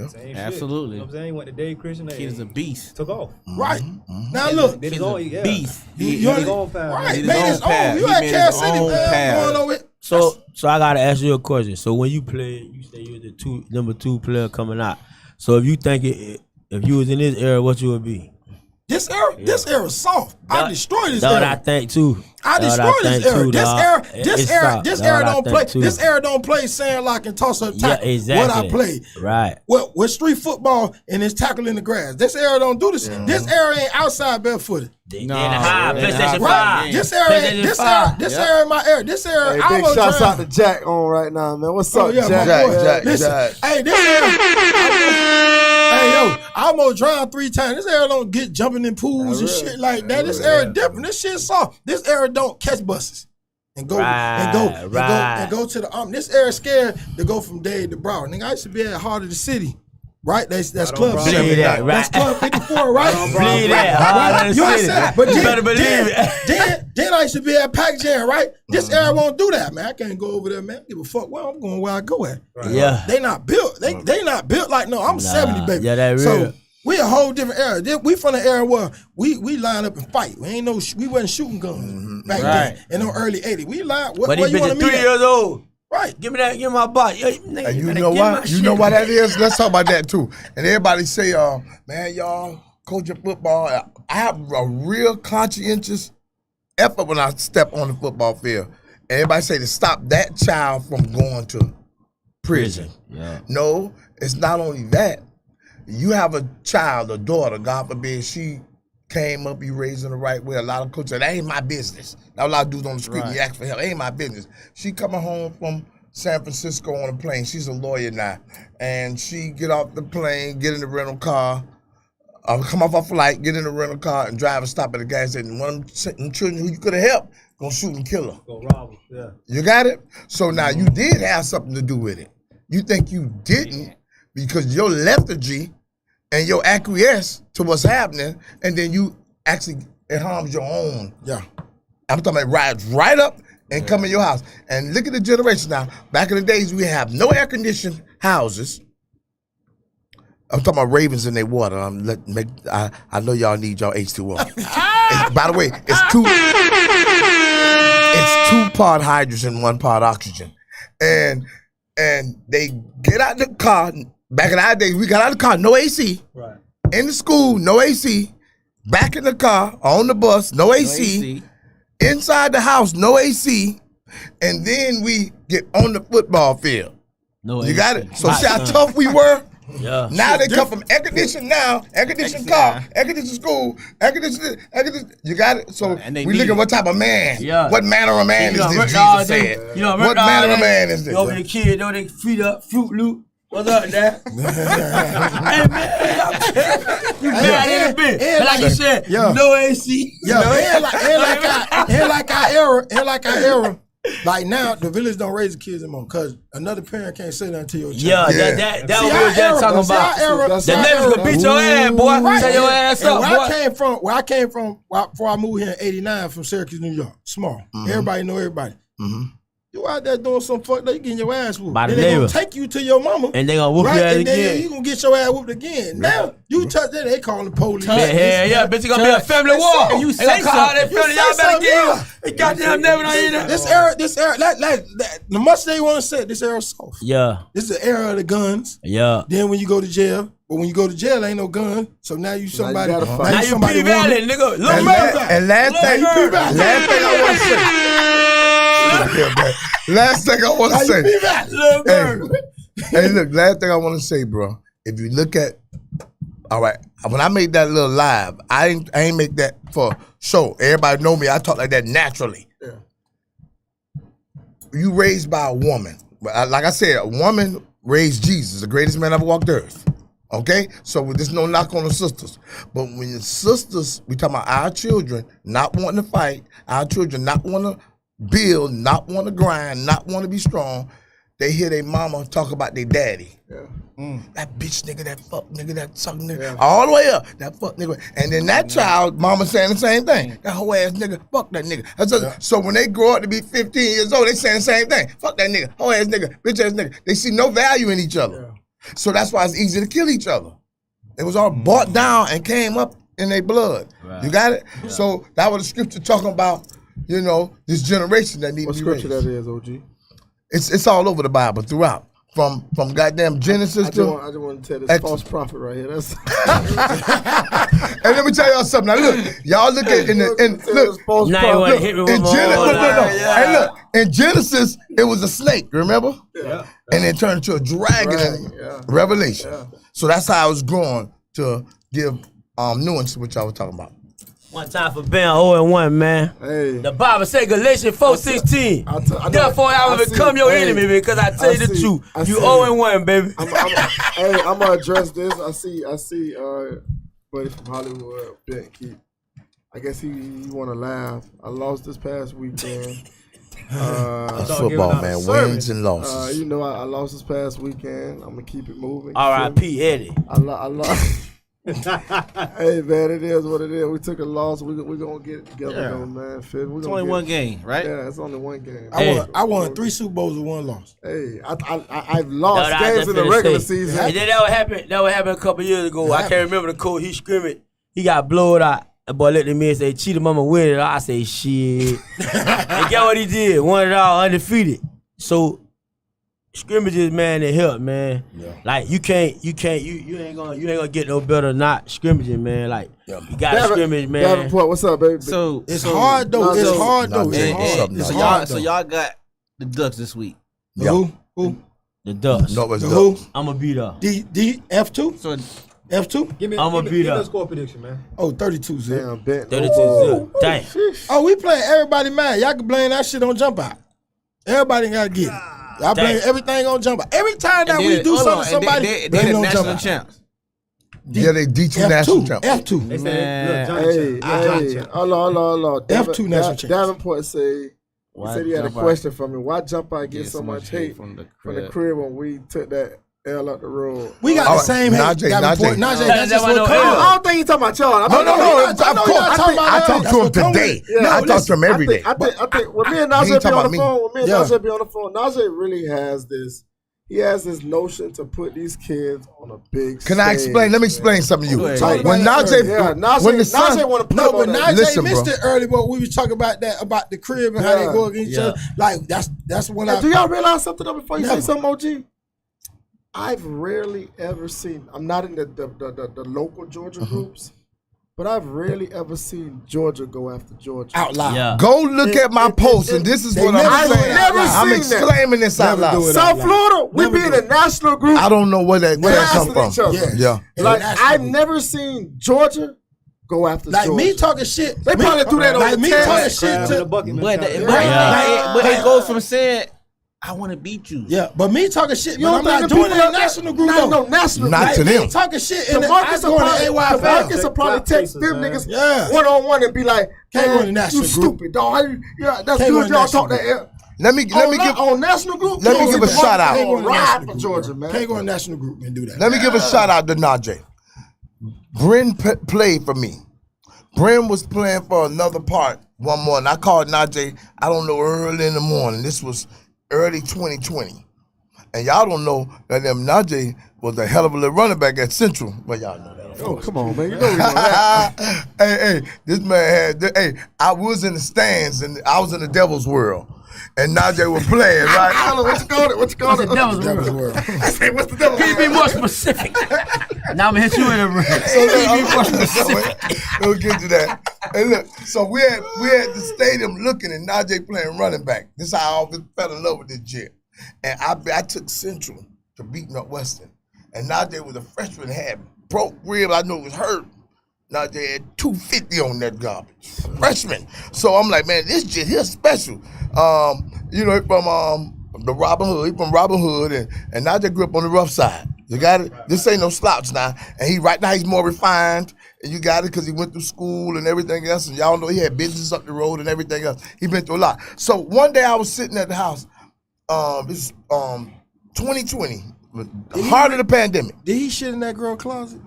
Same Absolutely. Shit. You know what I'm saying? He went to Dade Christian. Kid is a beast. Took off. Right. Now look. Did his own, Beast. You his own path. Right. He Made his own. You at Kansas City, man. Going over it. So I gotta ask you a question. So when you played, you say you was the number 2 player coming out. So if you think if you was in this era, what you would be? This era is soft. I destroyed this era. That's what I think too. I destroyed this era. This era don't play. This era don't play sandlock and toss up tackle. Yeah, exactly. What I played. Right. With street football and it's tackle in the grass. This era don't do this. This era ain't outside barefooted. PlayStation 5. Right. This era in my era. This era. Hey, big shouts out to Jack on right now, man. What's up, Jack? Jack. Listen, hey, this era. Hey, yo, I almost drowned 3 times. This era don't get jumping in pools and shit like that. This era different. This shit soft. This era don't catch buses and go and go to the army. This era scared to go from Dade to Broward. Nigga, I used to be at heart of the city. Right, that's Club 7. That's Club 54, right? Believe that. Heart of the You city. understand? But You better believe it. then I used to be at Pac Jam, right? This era won't do that, man. I can't go over there, man. I don't give a fuck where I'm going, where I go at. Yeah. They not built. They not built like no. I'm 70, baby. Yeah, that real. We a whole different era. We from the era where we line up and fight. We wasn't shooting guns back then in the early '80s. We line. But these bitches 3 years old. Right. Give me my body. And you know what? You know why that is? Let's talk about that too. And everybody say, man, y'all coaching football. I have a real conscientious effort when I step on the football field. And everybody say to stop that child from going to prison. Yeah. No, it's not only that. You have a child, a daughter, God forbid, she came up, you raised in the right way. A lot of coaches say, that ain't my business. Now, a lot of dudes on the street, you ask for help, ain't my business. She coming home from San Francisco on a plane. She's a lawyer now. And she get off the plane, get in the rental car, come off a flight, get in the rental car, and drive and stop at the gas station. One of them children who you could have helped, gonna shoot and kill her. Go rob her, yeah. You got it? So now you did have something to do with it. You think you didn't because your lethargy and your acquiesce to what's happening, and then you actually, it harms your own. Yeah. I'm talking about rides right up and come in your house. And look at the generation now. Back in the days, we have no air-conditioned houses. I'm talking about ravens in their water. I know y'all need y'all H2O. By the way, it's two part hydrogen, 1 part oxygen. And they get out the car. Back in our days, we got out of the car, no AC. Right. In the school, no AC. Back in the car, on the bus, no AC. Inside the house, no AC. And then we get on the football field. No You AC. got it? So see how tough we were? Yeah. Now they come from air-conditioned now, air-conditioned car, air-conditioned school, air-conditioned. You got it? So we look at what type of man. Yeah. What manner of man is this, Jesus said. What manner of man is this? Over the kid, know they feet up, Fruit Loop. What's up, Dad? Hey, man. You got in a bit. And like you said, no AC. Yeah, and like our era. Like now, the village don't raise the kids anymore because another parent can't say nothing to your child. Yeah, that what we were just talking about. The niggas gonna beat your ass, boy. Right. Tell your ass up, boy. Where I came from, before I moved here in '89 from Syracuse, New York, small. Everybody know everybody. You out there doing some fuck, you getting your ass whooped. By the Then they neighbor. gonna take you to your mama. And they gonna whoop your ass and then again. you gonna get your ass whooped again. Now, you touch that, they calling the police. Yeah, bitch, it's gonna be a family war. You say call that family, y'all better get it. Goddamn never know either. This era, the much they want to say, this era soft. Yeah. This is the era of the guns. Yeah. Then when you go to jail, but when you go to jail, ain't no gun. So now you somebody. Now you gotta fight. Now you somebody P-Valley, nigga. Look, And last thing I want to say. Last thing I want to say. Hey, look, last thing I want to say, bro. If you look at, all right, when I made that little live, I ain't make that for show. Everybody know me. I talk like that naturally. Yeah. You raised by a woman. Like I said, a woman raised Jesus, the greatest man ever walked the earth. Okay? So there's no knock on the sisters. But when the sisters, we talking about our children not wanting to fight, our children not want to build, not want to grind, not want to be strong, they hear their mama talk about their daddy. Yeah. That bitch nigga, that fuck nigga, that something nigga, all the way up, that fuck nigga. And then that child, mama saying the same thing. That whole ass nigga, fuck that nigga. So when they grow up to be 15 years old, they saying the same thing. Fuck that nigga, whole ass nigga, bitch ass nigga. They see no value in each other. Yeah. So that's why it's easy to kill each other. It was all bought down and came up in their blood. Right. You got it? Yeah. So that was the scripture talking about, you know, this generation that needs to be raised. What scripture that is, OG? It's all over the Bible throughout. From goddamn Genesis I just want to tell this false prophet right here. That's and let me tell y'all something. Now look, y'all look at look. Now you want to hit me with Hey, look. In Genesis, it was a snake. Remember? Yeah. And it turned into a dragon in Revelation. Yeah. So that's how I was growing to give nuance to what y'all was talking about. One time for being 0-1, man. Hey. The Bible say Galatians 4:16. Therefore, I will become your enemy because I tell you the truth. You 0-1, baby. I'm gonna address this. I see. Buddy from Hollywood, Ben Keith. I guess he want to laugh. I lost this past weekend. That's football, man. Wins and losses. You know, I lost this past weekend. I'm gonna keep it moving. R.I.P. Eddie. I lost. Hey man, it is what it is. We took a loss. We gonna get it together though, man. Phil. It's only one game, right? Yeah, it's only one game. I won 3 Super Bowls with 1 loss. Hey, I've lost games in the regular season. And then that would happen a couple years ago. I can't remember the coach. He scrimmaged. He got blown out. The boy let the man say, Cheetah Mama win it. I say, shit. And get what he did? Won it all undefeated. So scrimmages, man, they help, man. Yeah. Like you ain't gonna get no better not scrimmaging, man. Like you gotta scrimmage, man. Davenport, what's up, baby? So it's hard though. It's hard though. So y'all got the Ducks this week. Yeah. Who? The Ducks. No, it's who? Ducks. I'm gonna beat up. D F2. So F2. Give me a score prediction, man. Oh, 32 zip. Damn, bet. 32 zip. Damn. Oh, we playing everybody mad. Y'all can blame that shit on jump out. Everybody gotta get it. I blame everything on jump out. Every time that we do something to somebody, they the national champs. Yeah, they D2 national champs. F2. They said, Johnny Hold on. F2 national champs. Davenport said he had a question for me. Why jump out get so much hate from the crib when we took that L up the road? We got the same hate. Najee. That's just what I don't think he's talking about y'all. No. Of course. I talk to him today. I talk to him every day. I think when me and Najee be on the phone, Najee really has this. He has this notion to put these kids on a big stage. Can I explain? Let me explain something to you. When Najee want to no, but Najee missed it early. But we was talking about that about the crib and how they go against each other. Like that's when do y'all realize something though before you say something, OG? I've rarely ever seen. I'm not in the local Georgia groups. But I've rarely ever seen Georgia go after Georgia. Out loud. Yeah. Go look at my post, and this is what I'm saying. I'm exclaiming this out loud. South Florida, we be in a national group. I don't know where that come from. Yeah. Like, I've never seen Georgia go after Georgia. Like me talking shit. They probably do that on me talking shit to the bucket. But it goes from saying, I want to beat you. Yeah, but me talking shit, but I'm not doing it in the national group. No, national. Not to them. Me talking shit, and I'm going to AYFL. Marcus will probably text them niggas one-on-one and be like, can't go in the national you group. Stupid, dog. That's good y'all talk that. Let me give on national group. Let me give a shout out. Ride for Georgia, man. Can't go in national group and do that. Let me give a shout out to Najee. Bryn played for me. Bryn was playing for another part one morning. I called Najee, I don't know, early in the morning. This was early 2020. And y'all don't know that Najee was a hell of a little running back at Central. Well, y'all know that. Oh, come on, man. You know we know that. Hey, this man had, I was in the stands and I was in the devil's world. And Najee was playing, right? What you call it? What's the devil's world? I say, what's the devil's world? Can you be more specific? Now I'm gonna hit you in the ring. We'll get to that. Hey, look, so we had the stadium looking and Najee playing running back. This is how I fell in love with this jet. And I took Central to beat Northwestern. And Najee was a freshman, had broke rib. I knew it was hurt. Najee had 250 on that garbage. Freshman. So I'm like, man, this jet here's special. From the Robin Hood. He from Robin Hood, and Najee grew up on the rough side. You got it? This ain't no slouch now. And right now he's more refined. And you got it because he went through school and everything else. And y'all know he had business up the road and everything else. He been through a lot. So one day I was sitting at the house. This 2020, heart of the pandemic. Did he shit in that girl closet?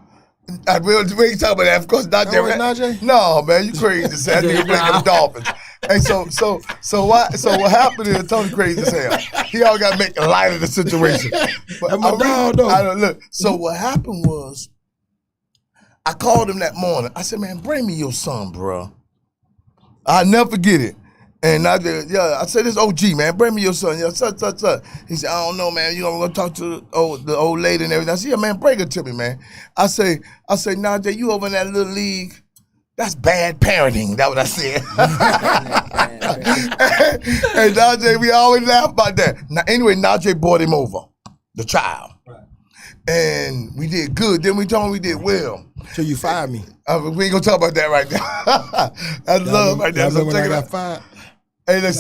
I really talking about that. Of course, not Najee. No, man, you crazy as hell. That nigga playing for the Dolphins. And so what happened is Tony crazy as hell. He all got to make light of the situation. But look. So what happened was, I called him that morning. I said, man, bring me your son, bro. I'll never forget it. And I said, this OG, man, bring me your son. Such. He said, I don't know, man. We're going to talk to the old lady and everything. I said, yeah, man, bring her to me, man. I say, Najee, you over in that little league, that's bad parenting. That's what I said. And Najee, we always laugh about that. Now, anyway, Najee brought him over, the child. Right. And we did good. Then we told him we did well. So you fired me. We ain't going to talk about that right now. That's love right there. So when I got fired? Hey, I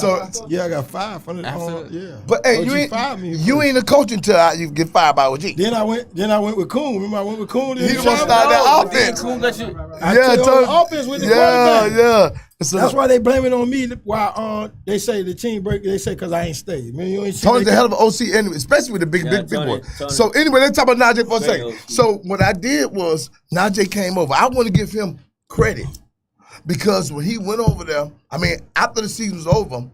got fired from the yeah. But hey, you ain't a coach until you get fired by OG. Then I went with Coon. Remember I went with Coon? He was gonna start that offense. Coon got you. I took the offense with the quarterback. Yeah. That's why they blame it on me. Why they say the team break? They say because I ain't stayed. Man, you ain't see Tony's a hell of an OC anyway, especially with the big Tony. boy. So anyway, let's talk about Najee for a second. So what I did was Najee came over. I want to give him credit because when he went over there, I mean, after the season was over,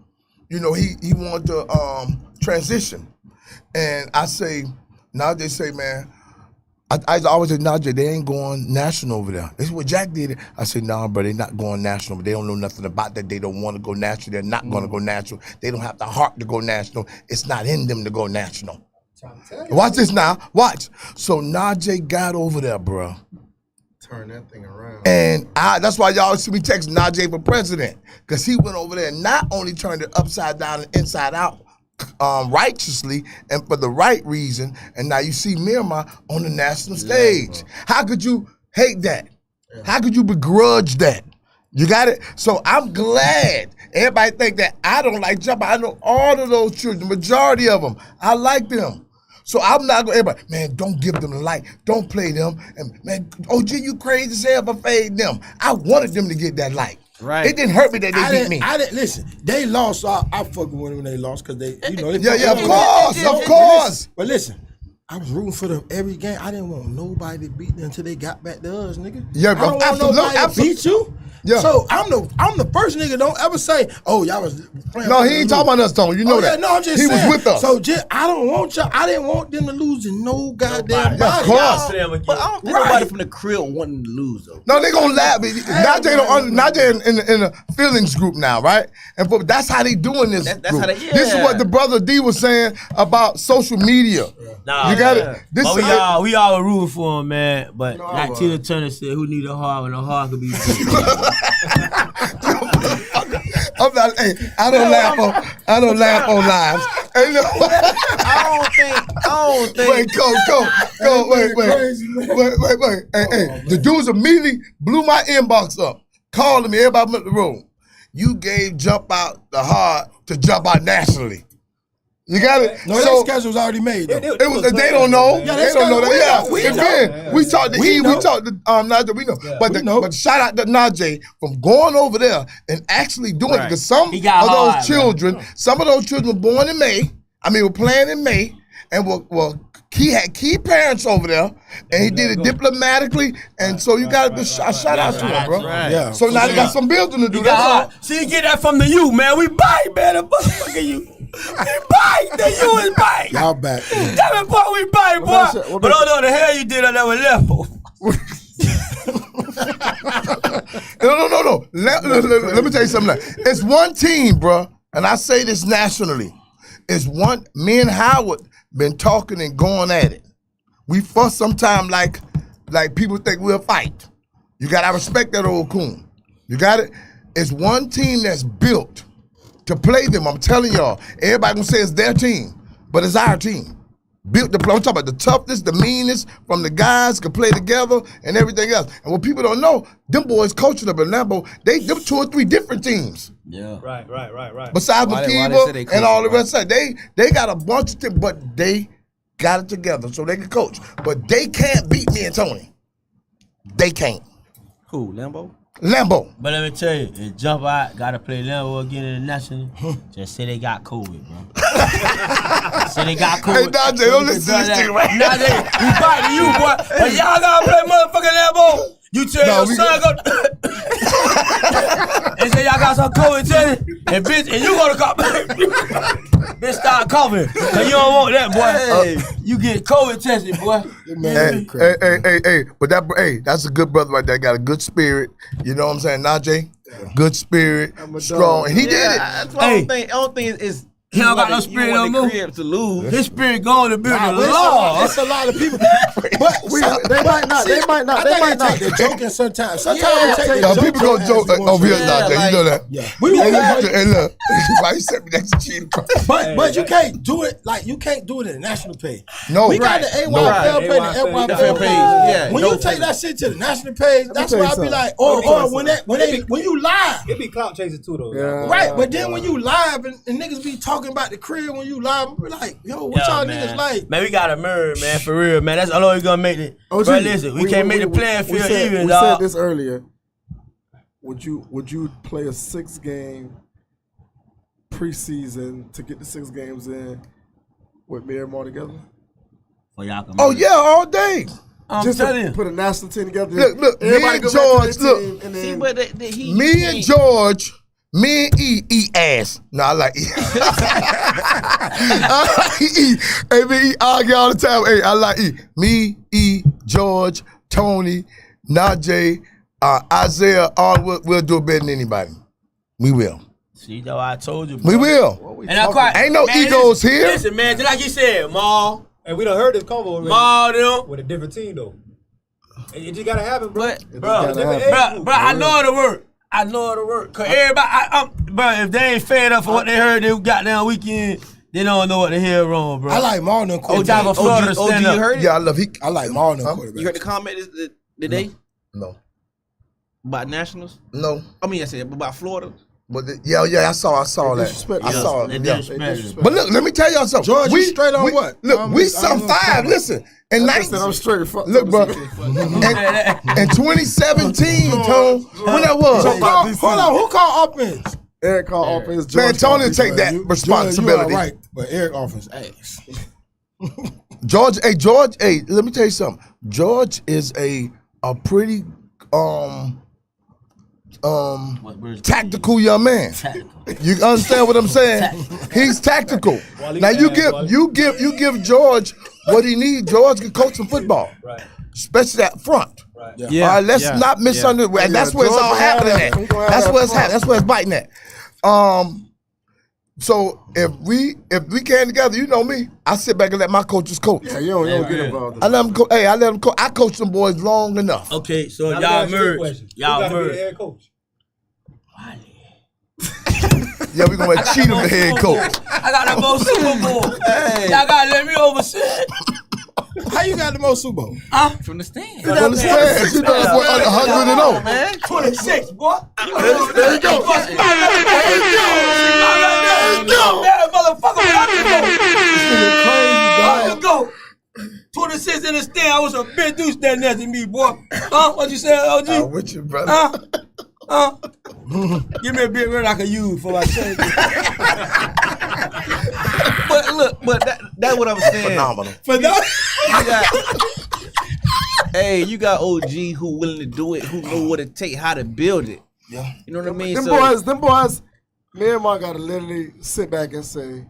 you know, he wanted to transition. And I say, Najee say, man, I always say, Najee, they ain't going national over there. This is what Jack did. I said, nah, bro, they're not going national. But they don't know nothing about that. They don't want to go national. They're not going to go national. They don't have the heart to go national. It's not in them to go national. Watch this now. Watch. So Najee got over there, bro. Turn that thing around. And that's why y'all see me text Najee for president. Because he went over there and not only turned it upside down and inside out, righteously and for the right reason, and now you see Miramar on the national stage. How could you hate that? How could you begrudge that? You got it? So I'm glad. Everybody think that I don't like jump. I know all of those children, the majority of them. I like them. So I'm not going to, everybody, man, don't give them the light. Don't play them. And man, OG, you crazy as hell for fading them. I wanted them to get that light. Right. It didn't hurt me that they beat me. I didn't listen. They lost, so I fucking with them when they lost because they, you know. Of course. But listen, I was rooting for them every game. I didn't want nobody to beat them until they got back to us, nigga. Yeah, bro. I don't want nobody to beat you. Yeah. So I'm the first nigga. Don't ever say, "Oh, y'all was playing." No, he ain't talking about us, Tony. You know that. No, I'm just saying. He was with us. So I don't want y'all. I didn't want them to lose to no goddamn body. Of course. But I don't think nobody from the crib wanting to lose though. No, they gonna laugh. Najee in the feelings group now, right? And that's how they doing this. That's how they. Yeah. This is what the brother D was saying about social media. Nah, you got it. This but we all rooting for him, man. But like Tina Turner said, who need a heart when a heart could be beat? I'm not. Hey, I don't laugh on lives. Hey, no. I don't think. Wait, go. Wait. Hey, the dudes immediately blew my inbox up, calling me. Everybody in the room. You gave Jump Out the hard to jump out nationally. You got it. No, that schedule's already made. Though. They don't know. Yeah, they don't know that. We Again, we talked to E. We talked to Najee. We know. Yeah, But shout out to Najee from going over there and actually doing it. Because some of those children were born in May. Were playing in May, and he had key parents over there, and he did it diplomatically. And so you got a shout out to him, bro. Yeah. So now they got some building to do. That's all. See, you get that from the youth, man. We bite, man. The motherfucker you. We bite. The you is bite. Y'all back. Damn it, boy, we bite, boy. But don't know what the hell you did on that level. No. Let me tell you something. It's one team, bro, and I say this nationally. It's one. Me and Howard been talking and going at it. We fuss sometimes like people think we'll fight. You gotta respect that old coon. You got it. It's one team that's built to play them. I'm telling y'all. Everybody gonna say it's their team, but it's our team. Built to play. I'm talking about the toughness, the meanness from the guys can play together and everything else. And what people don't know, them boys coaching up in Lambeau, them 2 or 3 different teams. Yeah. Right. Besides McKeever and all the rest of it. They got a bunch of things, but they got it together so they can coach. But they can't beat me and Tony. They can't. Who, Lambeau? But let me tell you, if Jump Out got to play Lambeau again in the national, just say they got COVID, bro. Say they got COVID. Hey, Najee, don't listen to this thing right now. Najee, we fighting you, boy. But y'all got to play motherfucking Lambeau. You tell your son go. And say y'all got some COVID testing, and bitch, and you gonna come. Bitch, start coughing, cause you don't want that, boy. You get COVID tested, boy. Hey, but that's a good brother right there. Got a good spirit. You know what I'm saying, Najee? Good spirit, strong, and he did it. That's what I don't think it's. He don't got no spirit no more. To lose. His spirit going to build the law. It's a lot of people. But they might not. They're joking sometimes. Sometimes they take the people gonna joke over here, Najee. You know that. Yeah. Hey, look. Why you sent me next to cheating? But you can't do it like you can't do it in the national page. No, we got the AYFL page, the NYFL page. Yeah, when you take that shit to the national page, that's why I be like, or when you live, it be clout chasing too though. Yeah. Right, but then when you live and niggas be talking about the crib when you live, we like, yo, what y'all niggas like? Man, we got a mirror, man, for real, man. That's all we gonna make it. OG, Bro, listen, we can't make the playing field even, we dog. said this earlier. would you play a 6-game preseason to get the 6 games in with Miramar together? For y'all can Oh yeah, all day. I'm Just telling to you. put a national team together. Look, me Everybody and go back to George, their team, look. and See, then but he Me and can't- George, me and E eat ass. No, I like E. I like E. Hey, me, E argue all the time. Hey, I like E. Me, E, George, Tony, Najee, Isaiah, all we'll do it better than anybody. We will. See, though, I told you, bro. We will. And I'm quite, Ain't no egos listen, here. Listen, man, just like you said, Maul, And we done heard this convo already them. with a different team though. It just gotta happen, bro. But Bro, Different age group. bro, I know it'll work. I know it'll work. Cause everybody, bro, if they ain't fed up for what they heard this goddamn weekend, they don't know what the hell wrong, bro. I like Marlon OG, quarterback. Florida OG, stand you up. heard it? Yeah, I love he. I like Marlon quarterback. You heard the comment today No, about Nationals? no. I mean, I said about Florida. But yeah, I saw that. disrespect I us. saw They it. Yeah. disrespect. But look, let me tell y'all something. George, you straight on what? Look, I'm- we I'm some gonna five. come. Listen, in I said I'm straight. Fuck look, bro. Tennessee. In 2017, Tone, when that was, Hold on, who called offense? Eric called offense. man, George Tony called take that defense. responsibility. You are right, but Eric offense ass. George, hey, let me tell you something. George is a pretty tactical young man. You understand what I'm saying? He's tactical. Now you give George what he needs. George can coach some football, Right. especially that front. Right. Yeah. All right, let's not misunderstand. That's where it's George all gonna have happening that. at. He gonna have That's that where it's front. happening. That's where it's biting at. So if we came together, you know me, I sit back and let my coaches coach. Yeah, you don't get involved. I let them coach. Hey, I let them coach. I coached them boys long enough. Okay, so Now, let me y'all ask you this merged. question. Who Y'all gotta be the merged. head coach? Yeah, we gonna cheat him the head coach. I got the most Super Bowl. Y'all gotta let me oversee it. How you got the most Super Bowl? From the stand. You understand? You know, boy, under 100 man. 26, boy. There you go. Let's go. 26 in the stand. I was a big dude standing next to me, boy. What you say, OG? I'm with you, brother. Give me a big word I can use for my change. But look, that's what I'm saying. Phenomenal. You got OG who willing to do it, who know what it take, how to build it. Yeah. You know what I mean? Them boys, me and Mark gotta literally sit back and say,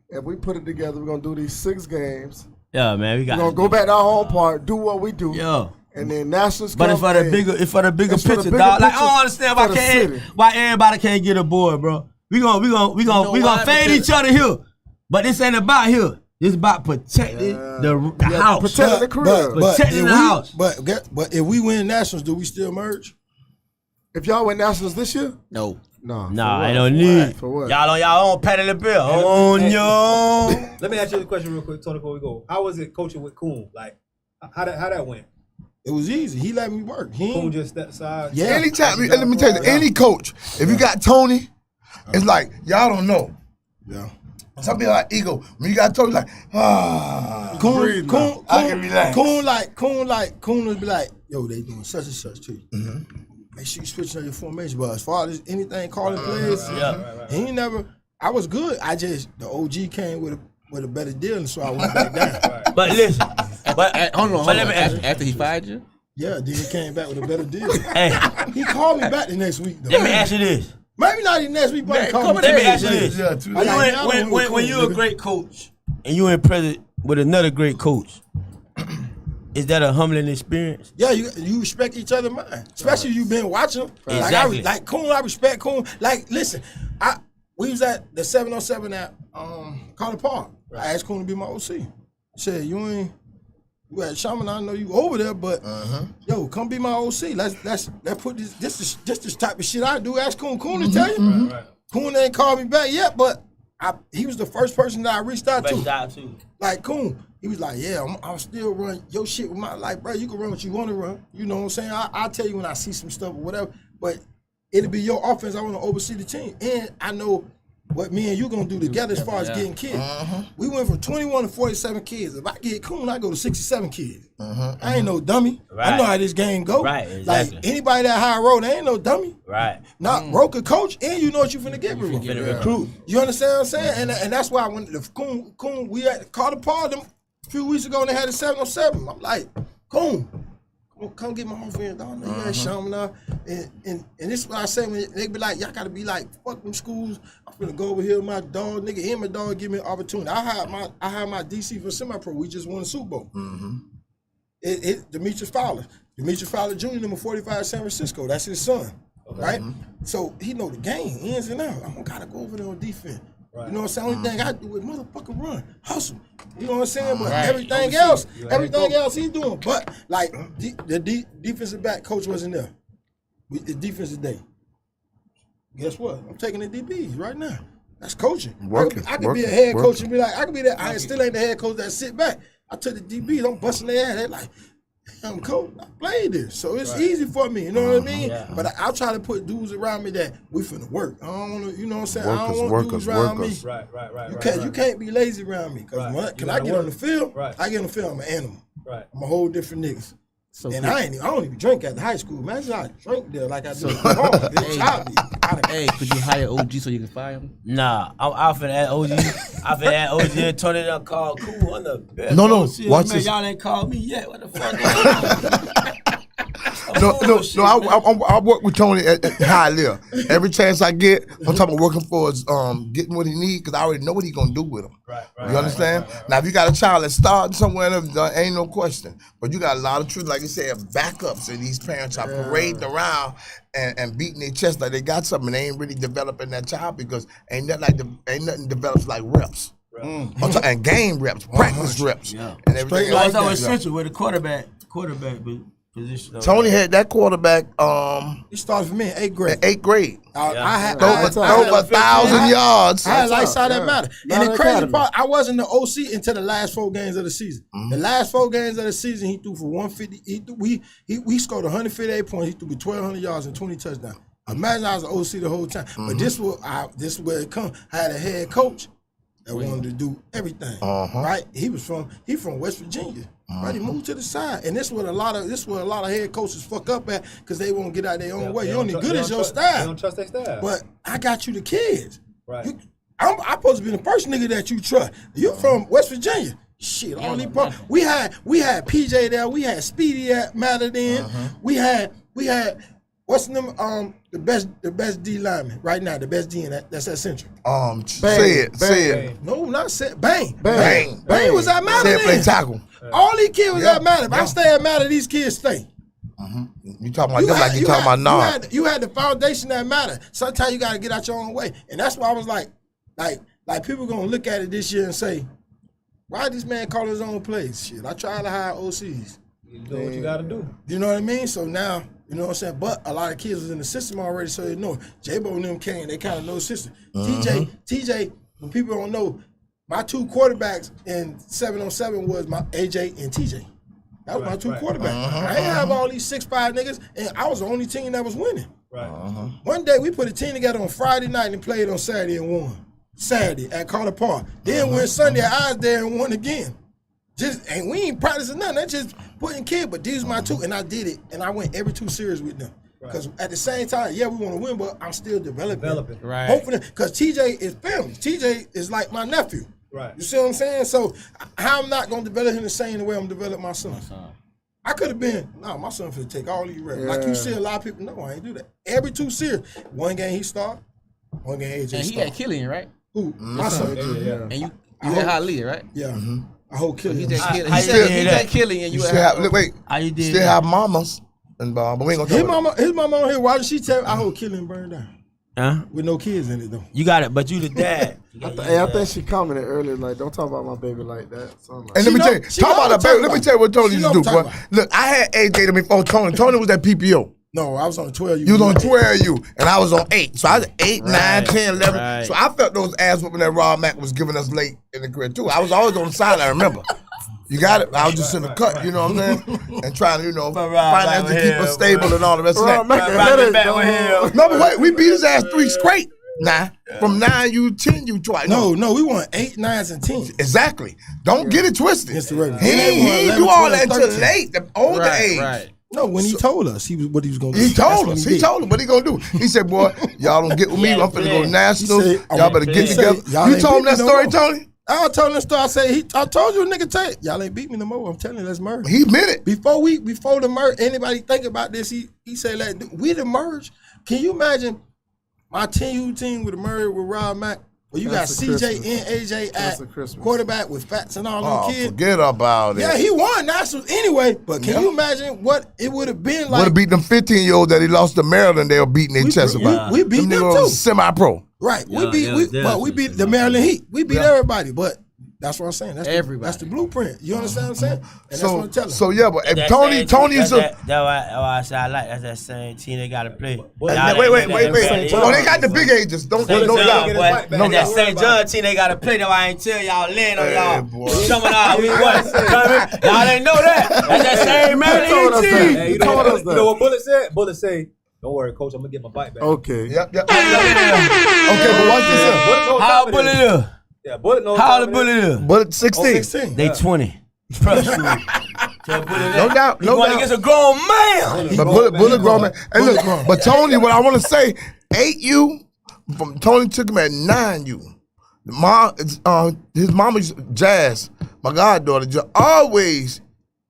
if we put it together, we're gonna do these 6 games. Yeah, man, we We're got. gonna go back to our home part, do what we do. Yeah. And then nationals But come it's for the in. bigger, It's for the picture, bigger dog. Like I picture don't understand for the city. why everybody can't get aboard, bro. We gonna why? fade Because- each other here, but this ain't about here. This about protecting the house. protect the crib. Protecting if the house. But if we win nationals, do we still merge? If y'all win nationals this year, No. no. Nah, I don't need. For what? Y'all on y'all own patty the bill. On your. Let me ask you a question real quick, Tony, before we go. How was it coaching with Kuhn? Like, how that went? It was easy. He let me work. He Kuhn ain't- just stepped aside. Yeah. Anytime, let me tell you, any coach, if you got Tony, it's like, y'all don't know. Yeah. Some people like ego. When you got Tony, like, Coon I can relax. Coon would be like, yo, they doing such and such to you. Mm-hmm. Make sure you switch on your formation. But as far as anything calling plays, Yeah. he ain't never. I was good. The OG came with a better deal, and so I went back down. But listen, Hold on. let me ask you. After he fired you? Yeah, then he came back with a better deal. Hey, He called me back the next week though. let me ask you this. Maybe not even next week, but he called me. Let me 2 ask you days this. later. Yeah, 2 I days. like, y'all know who When cool, you're a nigga. great coach and you in present with another great coach, is that a humbling experience? Yeah, you respect each other's mind, especially you been watching them. Exactly. Like Coon, I respect Coon. Like, listen, we was at the 707 at Carter Park. I asked Coon to be my OC. He said, you at Shaman, I know you over there, but yo, come be my OC. Let's put this is just this type of shit I do. Ask Coon to tell you. Right. Coon ain't called me back yet, but he was the first person that I reached out to. Like Coon, he was like, yeah, I'll still run your shit with my life, bro. You can run what you want to run. You know what I'm saying? I'll tell you when I see some stuff or whatever, but it'll be your offense. I want to oversee the team. And I know what me and you gonna do together as far as getting kids. We went from 21 to 47 kids. If I get Coon, I go to 67 kids. I ain't no dummy. Right. I know how this game go. Right, exactly. Like anybody that high road, they ain't no dummy. Right. Not Roker coach, and you know what you finna get with Get a them. recruit. You understand what I'm saying? And that's why when the Coon, we had called a part them a few weeks ago and they had a 7-on-7. I'm like, Coon, come get my homie down there. Yeah, show them now. And this is what I say when they be like, y'all gotta be like, fuck them schools. I'm finna go over here with my dog, nigga. And my dog give me an opportunity. I had my DC for semi-pro. We just won the Super Bowl. Demetrius Fowler. Demetrius Fowler Jr., number 45, San Francisco. That's his son, right? So he know the game, ins and outs. I don't gotta go over there on defense. Right. You know what I'm saying? Only thing I do is motherfucker run, hustle. You know what I'm saying? But everything else he's doing. But like the defensive back coach wasn't there. The defensive day. Guess what? I'm taking the DBs right now. That's coaching. I could be a head coach and be like, I could be that. I still ain't the head coach that sit back. I took the DBs. I'm busting their ass. They like, I'm coach. I played this, so it's easy for me. You know what I mean? Yeah. But I'll try to put dudes around me that we finna work. I don't want to. You know what I'm saying? I don't want dudes around me. Right. You can't be lazy around me. Cause when I get on the field, I get on the field. I'm an animal. Right. I'm a whole different nigga. So and I don't even drink at the high school. Imagine I drink there like I do at home. Hey, could you hire OG so you can fire him? Nah, I'm finna add OG. I'm finna add OG and Tony done called Cool on the best. No, watch man, this. Y'all ain't called me yet. What the fuck? I work with Tony at high level. Every chance I get, I'm talking about working for is getting what he needs because I already know what he's gonna do with him. Right, you understand? Now, if you got a child that's starting somewhere, ain't no question. But you got a lot of truth, like you said, backups, and these parents are parading around and beating their chest like they got something. They ain't really developing that child because ain't nothing develops like reps. And game reps, practice reps, and everything like that. It's essential with the quarterback position. Tony had that quarterback. He started for me in 8th grade. In 8th grade. I had over 1,000 yards. I had lights out that matter. And the crazy part, I wasn't the OC until the last 4 games of the season. The last 4 games of the season, he threw for 150. We scored 158 points. He threw for 1,200 yards and 20 touchdowns. Imagine I was the OC the whole time. But this is where it come. I had a head coach that wanted to do everything. Right? He from West Virginia. Right, he moved to the side, and this is what a lot of head coaches fuck up at because they won't get out their own way. You're only good as your staff. They don't trust their staff. But I got you the kids. Right. I'm supposed to be the first nigga that you trust. You from West Virginia? Shit, only we had PJ there. We had Speedy at Mattered in. We had what's the name? The best D lineman right now. The best D in that's at Central. Say it. No, not say Bang. Bang was at Mattered in. Play tackle. All these kids was at Matter. If I stay at Matter, these kids stay. You talking about them like you talking about Nard. You had the foundation that matter. Sometimes you gotta get out your own way. And that's why I was like people gonna look at it this year and say, why this man call his own plays? Shit, I tried to hire OCs. You do what you gotta do. You know what I mean? So now, you know what I'm saying? But a lot of kids was in the system already, so they know. J-Bo and them came, they kind of know the system. TJ, when people don't know, my 2 quarterbacks in 7-on-7 was my AJ and TJ. That was my 2 quarterbacks. I didn't have all these 6'5" niggas, and I was the only team that was winning. Right. One day we put a team together on Friday night and played on Saturday and won. Saturday at Carter Park. Then went Sunday, I was there and won again. And we ain't practicing nothing. That's just putting kids. But these are my 2, and I did it, and I went every 2 series with them. Because at the same time, we want to win, but I'm still developing. Right. Hopefully, because TJ is family. TJ is like my nephew. Right. You see what I'm saying? So how I'm not gonna develop him the same way I'm developing my son. I could have been, my son finna take all these reps. Like you see a lot of people, no, I ain't do that. Every 2 series, 1 game he start, 1 game AJ start. And he had Killian, right? Who? My son. Yeah. And you had Hialeah, right? Yeah. I hold Killian. He had Killian. You still have mamas. And but we ain't gonna talk his mama on here. Why did she tell me I hold Killian burned down? With no kids in it though. You got it, but you the dad. I think she commented earlier, like, don't talk about my baby like that. And let me tell you, let me tell you what Tony used to do, boy. Look, I had AJ before Tony. Tony was at PPO. No, I was on 12U. You was on 12U, and I was on 8. So I was 8, 9, 10, 11. Right. So I felt those ass whooping that Rob Mack was giving us late in the career too. I was always on the side, I remember. You got it? I was just in the cut, you know what I'm saying? And trying to, finance to keep us stable and all the rest of that. No, but wait, we beat his ass 3 straight. Nah, from 9U, 10U twice. No, we won 8, 9s, and 10s. Exactly. Don't get it twisted. Against the Ravens. He ain't do all that until late, the older age. Right. No, when he told us what he was going to do. He told us. He told him what he gonna do. He said, "Boy, y'all don't get with me. I'm finna go national. Y'all better get together." You told him that story, Tony? I told him that story. I told you, nigga, y'all ain't beat me no more. I'm telling you, let's merge. He meant it. Before the merge, anybody think about this? He said, we the merge. Can you imagine my 10U team with a merge with Rob Mack? Well, you got CJ and AJ at quarterback with Fats and all them kids. Forget about it. Yeah, he won nationals anyway. But can you imagine what it would have been like? Would have beat them 15-year-olds that he lost to Maryland. They were beating their chest about. We beat them too. Semi-pro. Right. We beat the Maryland Heat. We beat everybody. But that's what I'm saying. That's that's the blueprint. You understand what I'm saying? And that's what I'm telling. So yeah, but if Tony's that's why I say I like that same team they gotta play. Wait. Oh, they got the big ages. Don't that St. John team they gotta play. That's why I ain't tell y'all laying on y'all. Coming out, y'all ain't know that. That's that same Maryland team. Hey, you know what Bullet said? Bullet say, "Don't worry, coach. I'm gonna get my bike back." Okay. Yep. Okay, but watch this up. How Bullet is? Yeah, Bullet knows. How the Bullet is? Bullet 16. They 20. Trust me. No doubt. He going against a grown man. But Bullet grown man. And look, but Tony, what I want to say, 8U, from Tony took him at 9U. His mama, Jazz, my goddaughter, just always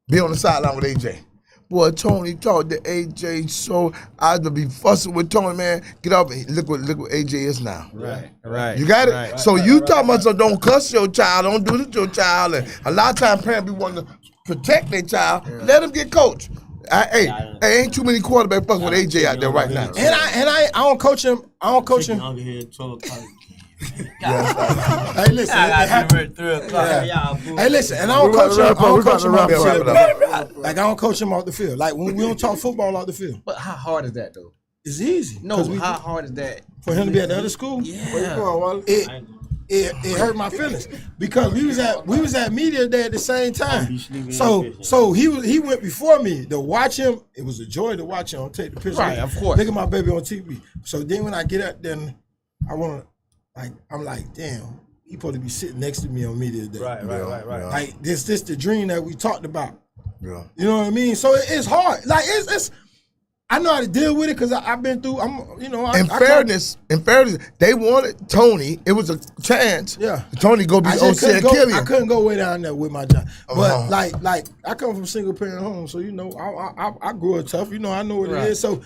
be on the sideline with AJ. Boy, Tony talked to AJ, so I would be fussing with Tony, man. Get up and look what AJ is now. Right. You got it? So you talking about, so don't cuss your child, don't do this to your child. And a lot of times parents be wanting to protect their child. Let them get coached. Ain't too many quarterbacks fucking with AJ out there right now. And I don't coach him. I don't coach him. Hey, listen. Hey, listen. And I don't coach him. I don't coach him off the field. Like I don't coach him off the field. Like when we don't talk football off the field. But how hard is that though? It's easy. No, how hard is that? For him to be at the other school? Yeah. It hurt my feelings because we was at media day at the same time. So he went before me. To watch him, it was a joy to watch him. Take the picture. Right, of course. Look at my baby on TV. So then when I get up, then I'm like, damn, he supposed to be sitting next to me on media day. Right. Like this the dream that we talked about. Yeah. You know what I mean? So it's hard. Like it's I know how to deal with it because I've been through. In fairness, they wanted Tony. It was a chance. Yeah. Tony go be OC and kill him. I couldn't go way down there with my job. But like I come from single parent home, so I grew up tough. I know what it is. So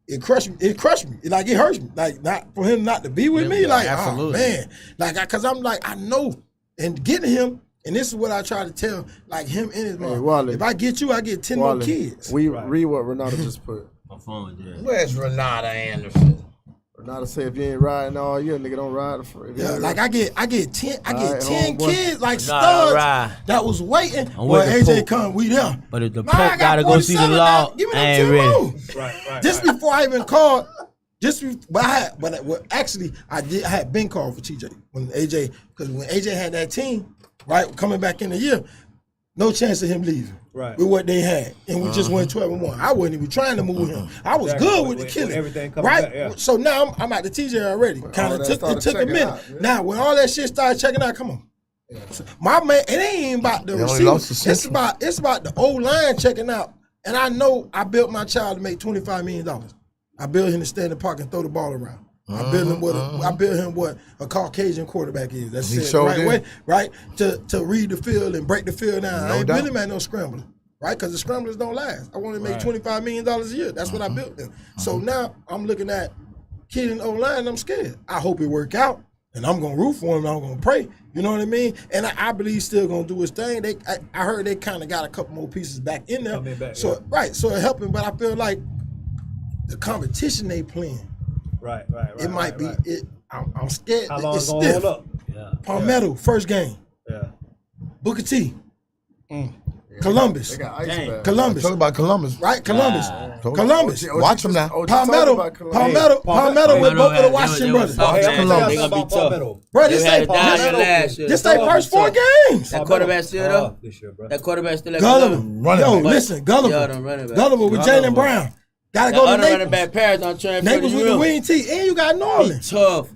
it crushed me. It like it hurts me. Like not for him not to be with me. Like absolutely. Oh man. Like because I'm like I know and getting him. And this is what I try to tell like him and his mom. If I get you, I get 10 more kids. Read what Renata just put. My phone did. Where's Renata Anderson? Renata say if you ain't riding all year, nigga don't ride for it. Yeah, like I get 10 kids like studs that was waiting. Well, AJ come, we there. But if the Pope gotta go see the law, give me I ain't 10 ready. more. Right. Just before I even called, I had been called for TJ because when AJ had that team, right, coming back in the year, no chance of him leaving. Right. With what they had. And we just went 12-1. I wasn't even trying to move him. I was good with the killing. Everything coming right? Back, yeah. So now I'm at the TJ already. It took a minute. Now when all that shit started checking out, come on. Yeah. So, my man, it ain't even about the receiver. It's about the old line checking out. And I know I built my child to make $25 million. I built him to stand in the park and throw the ball around. I built him what a Caucasian quarterback is. That's the right way, right? To read the field and break the field down. I ain't built him at no scrambler, right? Because the scramblers don't last. I want to make $25 million a year. That's what I built them. So now I'm looking at kid in O-line and I'm scared. I hope it work out. And I'm going to root for him and I'm going to pray. You know what I mean? And I believe he's still going to do his thing. I heard they kind of got a couple more pieces back in there. So it helped him. But I feel like the competition they playing, Right. It might be. I'm scared. How long it's gonna stiff. hold up? Palmetto, first game. Yeah. Booker T. Columbus. They got ice back. Columbus. Talk about Columbus. Right? Columbus. Columbus. Watch them now. Palmetto with both of the Washington brothers. They gonna be tough. Bro, this they first 4 games. That quarterback still though? That quarterback still at Gulliver. Yo, listen, Gulliver with Jalen Brown. Gotta go to Naples. Running back Paris on train. Naples with the wing T, and you got New Orleans. Tough.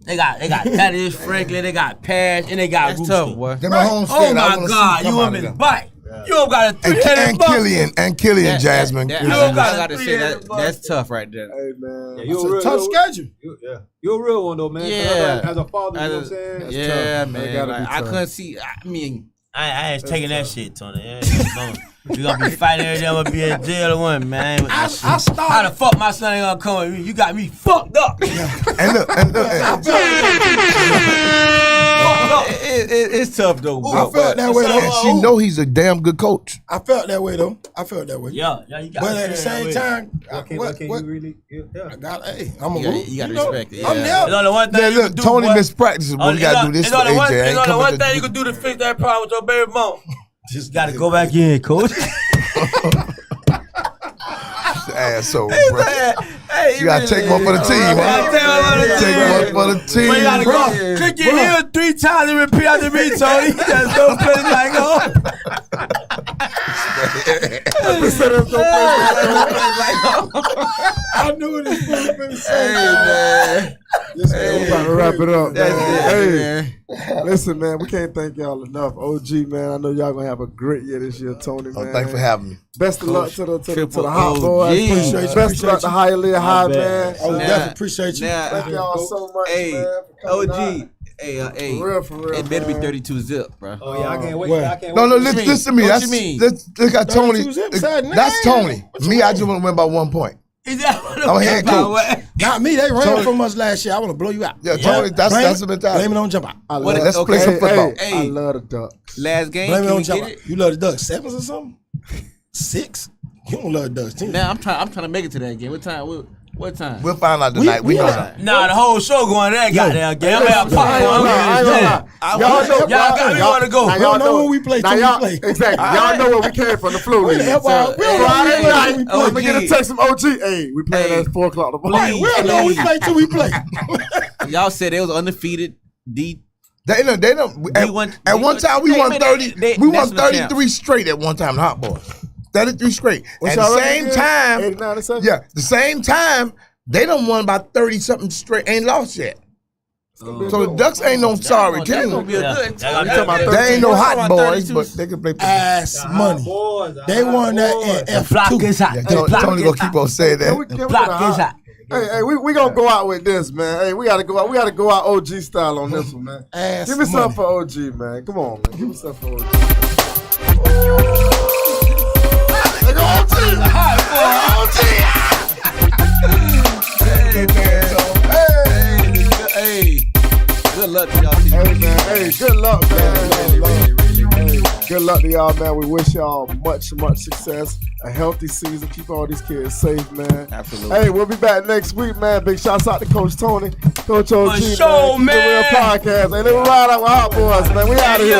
They got Thaddeus Franklin, they got Pass, and they got That's Rooster. tough, boy. Then Mahomes Oh said, I my wanna see God, come you out want of me to there. bite? You don't got a And Killian, Jasmine. I You don't got gotta a say three-headed that's tough right there. Hey man, Yeah, It's a tough schedule. You're a real one though, man. Yeah. As a father, you know what I'm saying? That's Yeah, tough. That man. gotta Like, be I tough. couldn't see. I mean, I ain't taking that shit, Tony. We gonna be fighting every day. I'm gonna be in jail one, man. I How started. the fuck my son ain't gonna come with me? You got me fucked up. And look, it's tough though. I felt that way and though. she know he's a damn good coach. I felt that way though. I felt that way. Yeah, you got But at the same time, What can you really? Yeah. I got. Hey, I'm a You gotta respect it. I'm Yeah. there. It's only one thing Yeah, you can look, do, Tony boy. mispractices when we gotta do this It's for only AJ. one, I ain't it's only coming one to thing do- you can do to fix that problem with your baby mom. Just gotta go back in, coach. Asshole, bro. Hey, You gotta take one for the team, huh? Take one for the team, But you gotta bro. go. Click your heels 3 times and repeat after me, Tony. Just go play like home. I knew it was going to be Hey, man. We about to wrap it up, That's man. it, Hey, man. listen, man, we can't thank y'all enough. OG, man, I know y'all gonna have a great year this year, Tony, man. Oh, thanks for having me. Best of luck to the Triple Hot OG. Boys. Appreciate you, Best of luck to Hialeah High, bet. man. I would Nah. definitely appreciate you. Thank y'all so much, Hey, man, for coming OG. out. Hey, For real, it better be man. 32 zip, bro. Oh yeah, I can't wait. What? I can't No, wait. no, What you listen to me. mean? What That's you mean? look at Tony. 32 zips, nigga. That's Tony. What you Me, I want? just want to win by 1 point. Is that what I'm a head coach. Not me. They ran Tony- from us last year. I want to blow you out. Yeah, Tony, that's the mentality. Blame it on jump out. I What love is- Let's play some okay, football. hey. I love the Ducks. Last game, Blame it can on we jump get out. it? You love the Ducks 7s or something? 6? You don't love the Ducks 10. Now I'm trying to make it to that game. What time? What time? We'll find out tonight. We know that. Nah, the whole show going to that goddamn game. I'm I at ain't gonna lie, I ain't gonna lie. Y'all know- Y'all got me want to go. Now We don't know when we play now till we y'all- play. Exactly. Y'all know where we came from, the flu league. We don't know Friday when we night, play. I'm gonna get a text from OG. Hey, we playing Hey. at 4 o'clock tomorrow. Right, we don't know when we play till we play. Y'all said they was undefeated. They don't. They won- At one time, we they- won they- 30. they- We won national 33 straight at one time. The Hot Boys, 33 straight. What's At the y'all record same again? time, 89 and 7? yeah, the same time they done won about 30 something straight. Ain't lost yet. So the Ducks ain't no sorry That's gonna team. be a Yeah. good That team. gonna be a They ain't no We're hot talking about boys, 32. but they can play. Ass money. Boys, They won that in Block F2. is hot. Yeah, The block Tony gonna is keep hot. on saying Can we that. get Block a is hot. Hey, we gonna go out with this, man. Hey, we gotta go out. We gotta go out OG style on this one, man. Ass Give me money. something for OG, man. Come on, man. Give me something for OG. Hey, good luck to y'all. Hey, man. Hey, good luck, man. Hey, good luck to y'all, man. We wish y'all much success. A healthy season. Keep all these kids safe, man. Absolutely. Hey, we'll be back next week, man. Big shouts out to Coach Tony, Coach OG, For sure, man. Keep it real man. podcast. Hey, let me ride out with Hot Boys, man. We out of here.